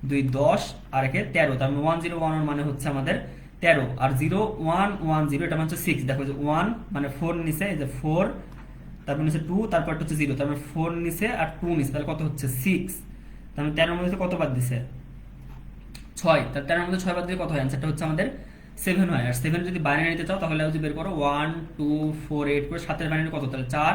2 10 আর একে 13, তার মানে 1 0 1 1 মানে হচ্ছে আমাদের 13, আর 0 1 1 0 এটা মানে হচ্ছে 6। দেখো যে 1 মানে 4 নিচে, এই যে 4, তারপর নিচে 2, তারপর হচ্ছে 0, তার মানে 4 নিচে আর 2 নিচে, তাহলে কত হচ্ছে 6। তার মানে 13 এর মধ্যে কত বাদ দিছে 6, তার 13 এর মধ্যে 6 বাদ দিলে কত হয়, অ্যান্সারটা হচ্ছে আমাদের 7 হয়। আর 7 যদি বাইনারি নিতে চাও তাহলে যদি বের করো 1 2 4 8 করে, 7 এর বাইনারি কত, তাহলে 4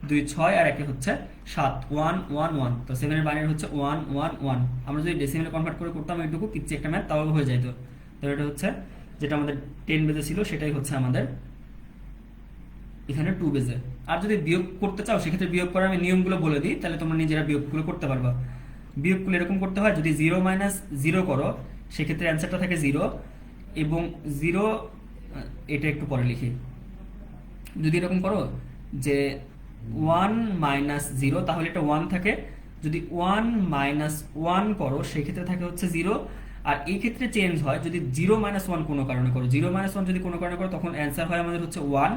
2 6 আর একে হচ্ছে 7 1 1 1। তো 7 এর বাইনারি হচ্ছে 1 1 1। আমরা যদি ডেসিমেলে কনভার্ট করে করতাম এইটুকু কিচ্ছু একটা ম্যাথ তাহলে হয়ে যাইতো। তো এটা হচ্ছে যেটা আমাদের 10 বেজে ছিল সেটাই হচ্ছে আমাদের এখানে 2 বেজে। আর যদি বিয়োগ করতে চাও সেক্ষেত্রে বিয়োগ করার আমি নিয়মগুলো বলে দিই, তাহলে তোমরা নিজেরা বিয়োগগুলো করতে পারবা। বিয়োগগুলো এরকম করতে হয়, যদি 0 - 0 করো সেক্ষেত্রে অ্যান্সারটা থাকে 0, এবং 0 এটা একটু পরে লিখি। যদি এরকম করো যে 1 - 0 তাহলে এটা 1 থাকে, যদি 1 - 1 করো সেক্ষেত্রে থাকে হচ্ছে 0। আর এই ক্ষেত্রে চেঞ্জ হয় যদি 0 - 1 কোনো কারণে করো, 0 - 1 যদি কোনো কারণে করো তখন অ্যান্সার হয় আমাদের হচ্ছে 1।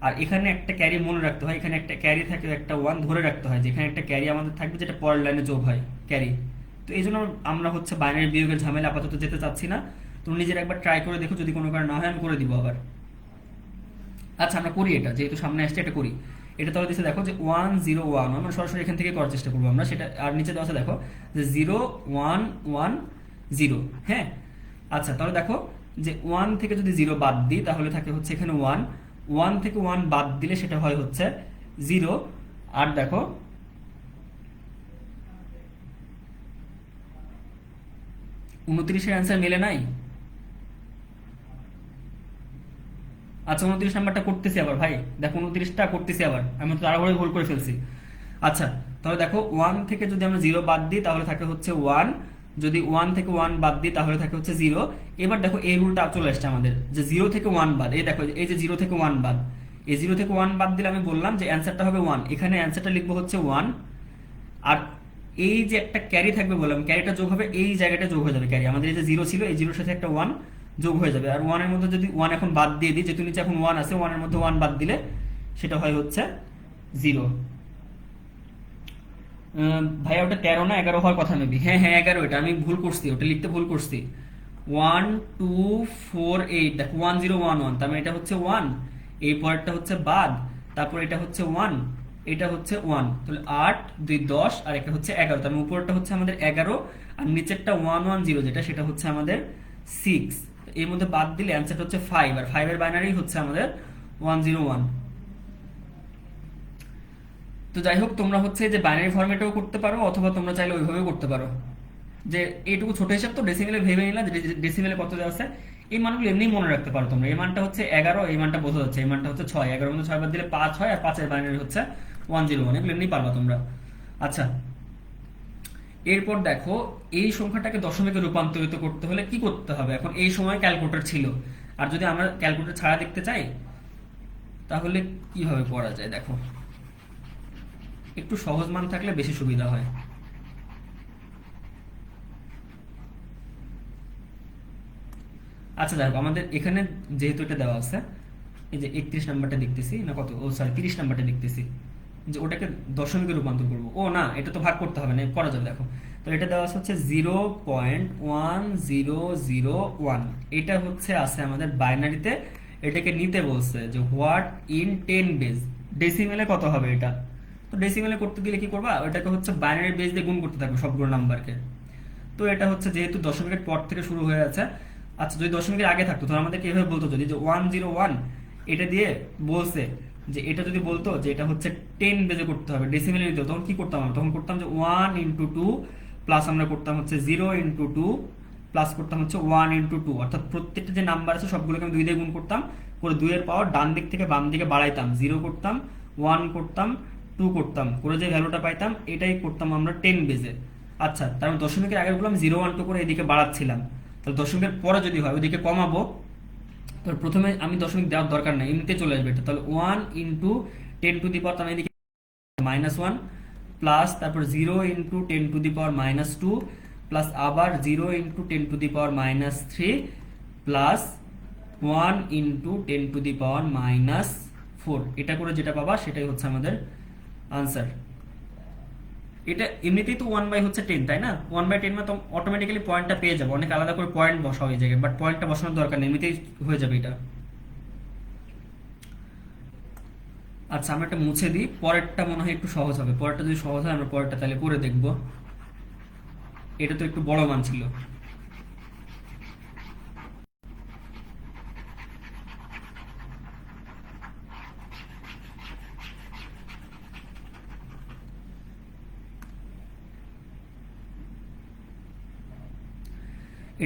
আর এখানে একটা ক্যারি মনে রাখতে হয়, এখানে একটা ক্যারি থাকে, একটা 1 ধরে রাখতে হয়, যেখানে একটা ক্যারি আমাদের থাকবে যেটা পরের লাইনে যোগ হয় ক্যারি। তো এই জন্য আমরা হচ্ছে বাইনারি বিয়োগের ঝামেলা আপাতত যেতে চাচ্ছি না। তুমি নিজের একবার ট্রাই করে দেখো, যদি কোনো কারণে না হয় আমি করে দিব আবার। আচ্ছা, আমরা করি এটা, যেহেতু সামনে আসছে এটা করি। এটা তাহলে দিচ্ছে দেখো যে 1 0 1 আমরা সরাসরি এখান থেকে করার চেষ্টা করবো আমরা সেটা। আর নিচে দেওয়া আছে দেখো যে 0 1 1 0। হ্যাঁ, আচ্ছা, তাহলে দেখো যে 1 থেকে যদি 0 বাদ দিই তাহলে থাকে হচ্ছে এখানে 1, 1 থেকে 1 বাদ দিলে সেটা হয় হচ্ছে 0। আর দেখো 29-এর অ্যান্সার মেলে নাই। আচ্ছা, 29 নাম্বারটা করতেছি আবার ভাই, দেখো 29টা করতেছি আবার, আমি তো তাড়াহুড়ো ভুল করে ফেলছি। আচ্ছা, তাহলে দেখো 1 থেকে যদি আমরা 0 বাদ দিই তাহলে থাকে হচ্ছে 1, যদি 1 থেকে 1 বাদ দিই তাহলে থাকে হচ্ছে 0। এবার দেখো এই রুলটা চলে আসছে আমাদের যে 0 থেকে 1 বাদ, এই দেখো এই যে 0 থেকে 1 বাদ, এই 0 থেকে 1 বাদ দিলে আমি বললাম যে অ্যান্সারটা হবে 1, এখানে অ্যান্সারটা লিখবো হচ্ছে 1। আর এই যে একটা ক্যারি থাকবে বললাম, ক্যারিটা যোগ হবে এই জায়গাটা যোগ হয়ে যাবে ক্যারি, আমাদের এই যে 0 ছিল এই 0-র সাথে একটা 1 যোগ হয়ে যাবে। আর 1 এর মধ্যে যদি 1 এখন বাদ দিয়ে দিই, যেহেতু নিচে এখন 1 আছে, 1 এর মধ্যে 1 বাদ দিলে সেটা হয় হচ্ছে 0। ভাইয়া ওটা 13 না 11 হওয়ার কথা মেবি, হ্যাঁ হ্যাঁ 11, এটা আমি ভুল করছি, ওটা লিখতে ভুল করছি। 1248, দেখো 1011, তার মানে এটা হচ্ছে 1, এই পরেরটা হচ্ছে বাদ, তারপর এটা হচ্ছে 1, এটা হচ্ছে 1, তাহলে 8 2 10, আর এটা হচ্ছে 11, তার মানে উপরটা হচ্ছে আমাদের 11, আর নিচেরটা 110 যেটা, সেটা হচ্ছে আমাদের 6। এর মধ্যে বাদ দিলে অ্যান্সারটা হচ্ছে 5, আর 5 এর বাইনারি হচ্ছে আমাদের 101। তো যাই হোক, তোমরা হচ্ছে যে বাইনারি ফরম্যাটেও করতে পারো, অথবা তোমরা চাইলে ওইভাবেও করতে পারো। যে এইটুকু ছোট হিসাব তো ডেসিমেলে ভেবে নিলা যে ডেসিমেলে কত দেওয়া আছে, এই মানগুলো এমনি মনে রাখতে পারো তোমরা। এই মানটা হচ্ছে 11, এই মানটা বোঝা যাচ্ছে, এই মানটা হচ্ছে 6, 11 মধ্যে 6 বাদ দিলে 5 হয়, আর 5 এর বাইনারি হচ্ছে 101, এগুলো এমনি পারবা তোমরা। আচ্ছা, এরপর দেখো, এই সংখ্যাটাকে দশমিকে রূপান্তরিত করতে হলে কি করতে হবে। এখন এই সময় ক্যালকুলেটর ছিল, আর যদি আমরা ক্যালকুলেটর ছাড়া দেখতে চাই তাহলে কিভাবে করা যায় দেখো, একটু সহজ মান থাকলে বেশি সুবিধা হয়। আচ্ছা দেখো, আমাদের এখানে যেহেতু এটা দেওয়া আছে, এই যে 31 নাম্বারটা দেখতেছি না, কত, ও সরি 30 নাম্বারটা দেখতেছি, যে ওটাকে দশমিকে রূপান্তর করবো, ও না, এটা তো ভাগ করতে হবে না, করা যাবে। দেখো, তো এটা দেওয়া আছে হচ্ছে 0.1001, এটা হচ্ছে আছে আমাদের বাইনারিতে, এটাকে নিতে বলছে যে হোয়াট ইন 10 বেজ, ডেসিমেলে কত হবে এটা। তো ডেসিমেলে করতে গেলে কি করবা, ওটাকে হচ্ছে বাইনারি বেজ দিয়ে গুণ করতে থাকবে সবগুলো নাম্বারকে। তো এটা হচ্ছে যেহেতু দশমিকের পর থেকে শুরু হয়ে আছে, আচ্ছা যদি দশমিকের আগে থাকতো তাহলে আমাদেরকে এভাবে বলতো, যদি যে 101 এটা দিয়ে বলছে, যে এটা যদি বলতো যে এটা হচ্ছে 10 বেজে করতে হবে, ডেসিমেলে দিত, তখন কি করতাম আমরা, তখন করতাম যে 1 × 2 প্লাস আমরা করতাম হচ্ছে 0 × 2 প্লাস করতাম হচ্ছে 1 × 2, অর্থাৎ প্রত্যেকটা যে নাম্বার আছে সবগুলোকে আমি 2 দিয়ে গুণ করতাম, করে 2 এর পাওয়ার ডান দিক থেকে বাম দিকে বাড়াইতাম, 0 করতাম, 1 করতাম, 2 করতাম, করে যে ভ্যালুটা পাইতাম এটাই করতাম আমরা 10 বেজে। আচ্ছা, তার মানে দশমিকের আগের গুলো আমি 0 1 2 করে এদিকে বাড়াচ্ছিলাম, তাহলে দশমিকের পরে যদি হয় ওইদিকে কমাবো, তো প্রথমে আমি দশমিক দেওয়ার দরকার নেই, এমনিতে চলে আসবে এটা, তাহলে 1 × 10⁻, তার মানে এদিকে -1, প্লাস তারপর 0 × 10⁻², প্লাস আবার 0 × 10⁻³ প্লাস 1 × 10⁻⁴, এটা করে যেটা পাবা সেটাই হচ্ছে আমাদের আনসার। এটা এমনিতেই তো 1/10, তাই না, 1/10 মানে তো অটোমেটিক্যালি পয়েন্টটা পেয়ে যাবো, অনেক আলাদা করে পয়েন্ট বসা হয়ে যায়, বাট পয়েন্টটা বসানোর দরকার নেই, এমনিতেই হয়ে যাবে এটা। আচ্ছা, আমরা একটা মুছে দিই, পরেরটা মনে হয় একটু সহজ হবে, পরেরটা যদি সহজ হয় আমরা পরেরটা তাহলে করে দেখব। এটা তো একটু বড় মান ছিল।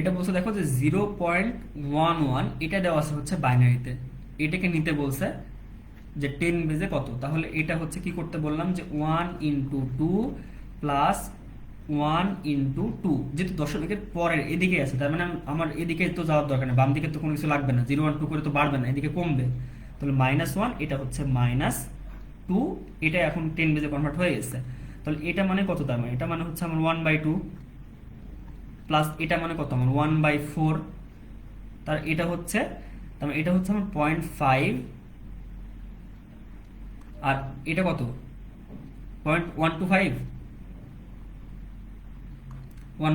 এটা বলছে দেখো যে 0.11, এটা দেওয়া আছে হচ্ছে বাইনারিতে, এটাকে নিতে বলছে যে 10 বেজে কত, তাহলে এটা হচ্ছে কি করতে বললাম যে 1 × 2 প্লাস 1 × 2, যেহেতু দশমিকের পরের এদিকে আছে, তার মানে আমার এদিকে তো যাওয়ার দরকার নেই, বাম দিকে তো কোনো কিছু লাগবে না, 0 1 2 করে তো বাড়বে না, এদিকে কমবে, তাহলে -1, এটা হচ্ছে -2, এটা এখন 10 বেজে কনভার্ট হয়ে গেছে, তাহলে এটা মানে কত, তার মানে এটা মানে হচ্ছে আমার 1/2, প্লাস এটা মানে কত আমার 1/4, তার এটা হচ্ছে, তার মানে এটা হচ্ছে আমার 0.5, আর এটা কত 0.125, 1/,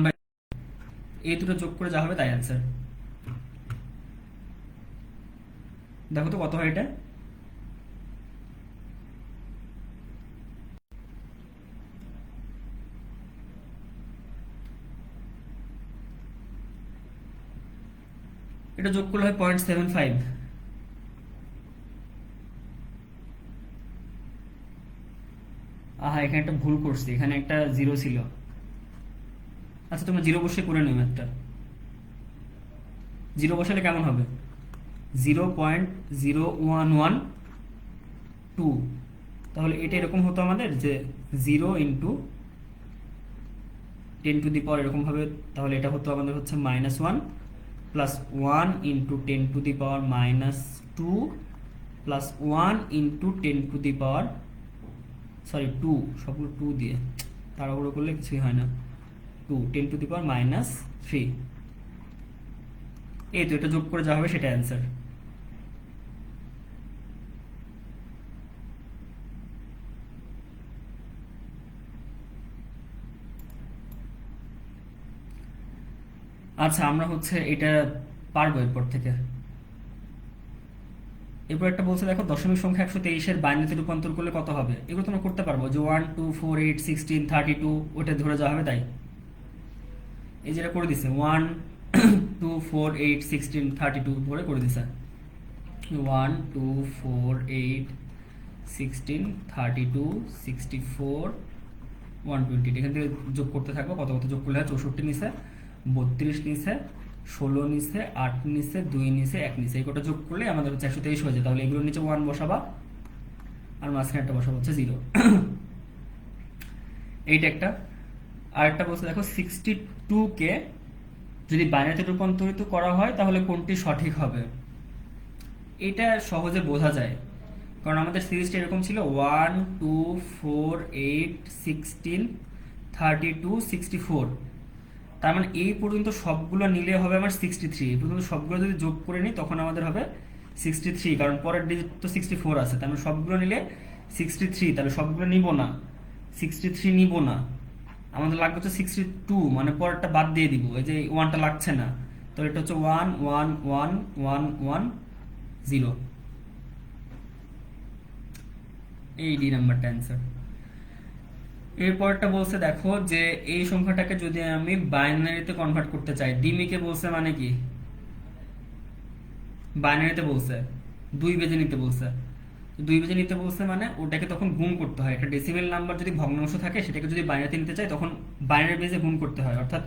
এই দুটো যোগ করে যা হবে তাই অ্যান্সার। দেখো তো কত হয় এটা, এটা যোগ করলে হয় 0.75। আহা, এখানে একটা ভুল করছি, এখানে একটা জিরো ছিল। আচ্ছা, তোমরা জিরো বসে করে নিও, একটা জিরো বসালে কেমন হবে, 0.0112, তাহলে এটা এরকম হতো আমাদের যে 0 × 10⁻, এরকম ভাবে, তাহলে এটা হতো আমাদের হচ্ছে -1 প্লাস 1 × 10⁻² প্লাস 1 × 10⁻, সরি 2, সবগুলো 2 দিয়ে তাড়াহুড়ো করলে কিছুই হয় না, 2 10⁻³ এই তো, এটা যোগ করে যা হবে সেটা অ্যান্সার। আচ্ছা আমরা হচ্ছে এটা পারবো এরপর থেকে। এরপর একটা বলছে দেখো দশমিক সংখ্যা 123-এর বাইনারিতে রূপান্তর করলে কত হবে। এগুলো তোমরা করতে পারবো, যে 1 2 4 8 16 32 ওটা ধরে যাওয়া হবে তাই। এই যেটা করে দিছে 1 2 4 8 16 32 ধরে করে দিছে 1 2 4 8 16 32 64 120। এখান থেকে যোগ করতে থাকবো, কত কত যোগ করলে হয় 64 নিচে 32 নিচে 16 নিচে 8 নিচে 2 নিচে 1 নিচে, এই কটা যোগ করলে আমাদের হচ্ছে 123 হয়ে যায়। তাহলে এগুলোর নিচে 1 বসাবা আর মাঝখানে একটা বসাবো হচ্ছে 0। এইটা একটা। আর একটা বলছে দেখো 62 কে যদি বাইনারিতে রূপান্তরিত করা হয় তাহলে কোনটি সঠিক হবে। এটা সহজে বোঝা যায়, কারণ আমাদের সিরিজটা এরকম ছিল 1 2 4 8 16 32 64। তার মানে এই পর্যন্ত সবগুলো নিলে হবে আমার 63। এই পর্যন্ত সবগুলো যদি যোগ করে নিই তখন আমাদের হবে 63, কারণ পরের ডিজিট তো 64 আছে। তার মানে সবগুলো নিলে 63, তাহলে সবগুলো নিব না, 63 নিব না, আমাদের লাগবে হচ্ছে 62, মানে পরেরটা বাদ দিয়ে দিব, এই যে ওয়ানটা লাগছে না, তো এটা হচ্ছে 1 1 1 1 1 0। এই ডি নাম্বারটা অ্যান্সার। এরপরটা বলছে দেখো যে এই সংখ্যাটাকে যদি আমি বাইনারিতে কনভার্ট করতে চাই, ডিমিকে বলছে মানে কি বাইনারিতে বলছে 2 বেজে নিতে বলছে। 2 বেজে নিতে বলছে মানে ওটাকে তখন গুণ করতে হয়। একটা ডেসিমেল নাম্বার যদি ভগ্নাংশ থাকে সেটাকে যদি বাইনারিতে নিতে চাই তখন বাইনারি বেজে গুণ করতে হয়, অর্থাৎ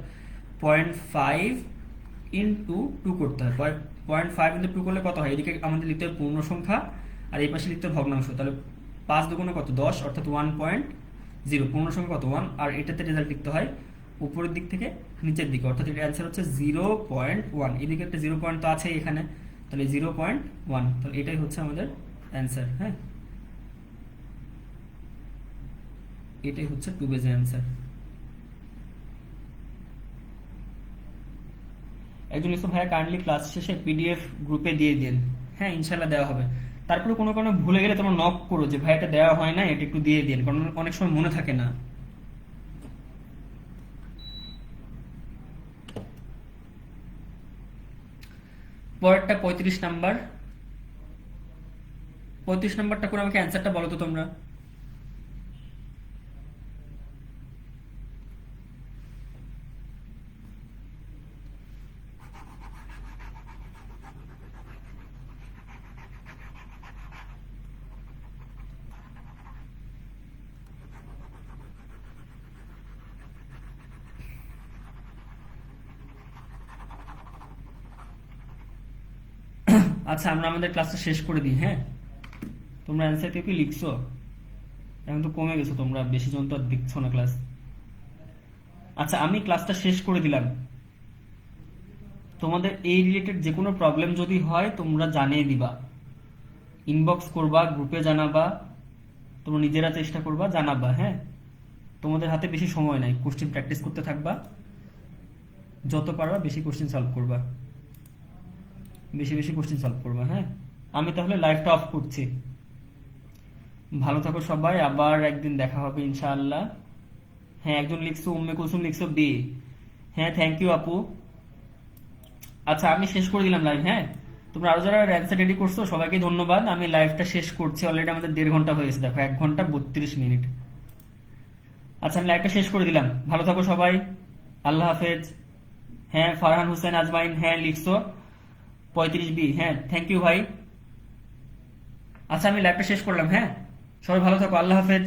0.5 ইন্টু 2 করতে হয়। 0.5 ইন্টু 2 করলে কত হয়, এদিকে আমাদের লিখতে হবে পূর্ণ সংখ্যা আর এই পাশে লিখতে হবে ভগ্নাংশ। তাহলে 5 দুগুণে কত 10, অর্থাৎ 1.0, পূর্ণ সংখ্যা কত 1, আর এটাতে রেজাল্ট লিখতে হয় উপরের দিক থেকে নিচের দিকে, অর্থাৎ এর অ্যান্সার হচ্ছে 0.1। এদিকে একটা 0 পয়েন্ট তো আছে এখানে, তাহলে 0.1, তাহলে এটাই হচ্ছে আমাদের অ্যান্সার। হ্যাঁ, এটাই হচ্ছে 2 বেজের অ্যান্সার। একজন লিখছো ভাইয়া কাইন্ডলি ক্লাস শেষে পিডিএফ গ্রুপে দিয়ে দিন। হ্যাঁ ইনশাল্লাহ দেওয়া হবে। তারপরে কোনো কারণে ভুলে গেলে তোমরা নক করো যে ভাই এটা দেওয়া হয় না, এটা একটু দিয়ে দিন, কারণ অনেক সময় মনে থাকে না। পরেরটা 35 নাম্বার। 35 নাম্বারটা করে আমাকে অ্যান্সারটা বলো তো তোমরা। আচ্ছা আমরা আমাদের ক্লাসটা শেষ করে দিই। হ্যাঁ, তোমরা অ্যান্সার কেউ কি লিখছো? এখন তো কমে গেছো তোমরা, বেশি জন তো আর দেখছো না ক্লাস। আচ্ছা আমি ক্লাসটা শেষ করে দিলাম। তোমাদের এই রিলেটেড যে কোনো প্রবলেম যদি হয় তোমরা জানিয়ে দিবা, ইনবক্স করবা, গ্রুপে জানাবা, তোমরা নিজেরা চেষ্টা করবা জানাবা। হ্যাঁ, তোমাদের হাতে বেশি সময় নাই, কোশ্চেন প্র্যাকটিস করতে থাকবা, যত পারবা বেশি কোশ্চেন সলভ করবা, বেশি বেশি কোশ্চেন সলভ করবা। হ্যাঁ, আমি তাহলে লাইভটা অফ করছি। ভালো থাকো সবাই, আবার একদিন দেখা হবে ইনশাআল্লাহ। হ্যাঁ একজন লিখছো উম্মে কুলসুম লিখছো বি। হ্যাঁ থ্যাংক ইউ আপু। আচ্ছা আমি শেষ করে দিলাম লাইভ। হ্যাঁ, তোমরা আরো যারা অ্যান্সার রেডি করছো সবাইকে ধন্যবাদ। আমি লাইভটা শেষ করছি, অলরেডি আমাদের 1.5 ঘন্টা হয়েছে, দেখো 1 ঘন্টা 32 মিনিট। আচ্ছা আমি লাইভটা শেষ করে দিলাম, ভালো থাকো সবাই, আল্লাহ হাফেজ। হ্যাঁ ফারহান হোসেন আজমাইন হ্যাঁ লিখছো 35 বি। হ্যাঁ থ্যাংক ইউ ভাই। আচ্ছা আমি লাইভটা শেষ করলাম। হ্যাঁ সবাই ভালো থাকো, আল্লাহ হাফেজ।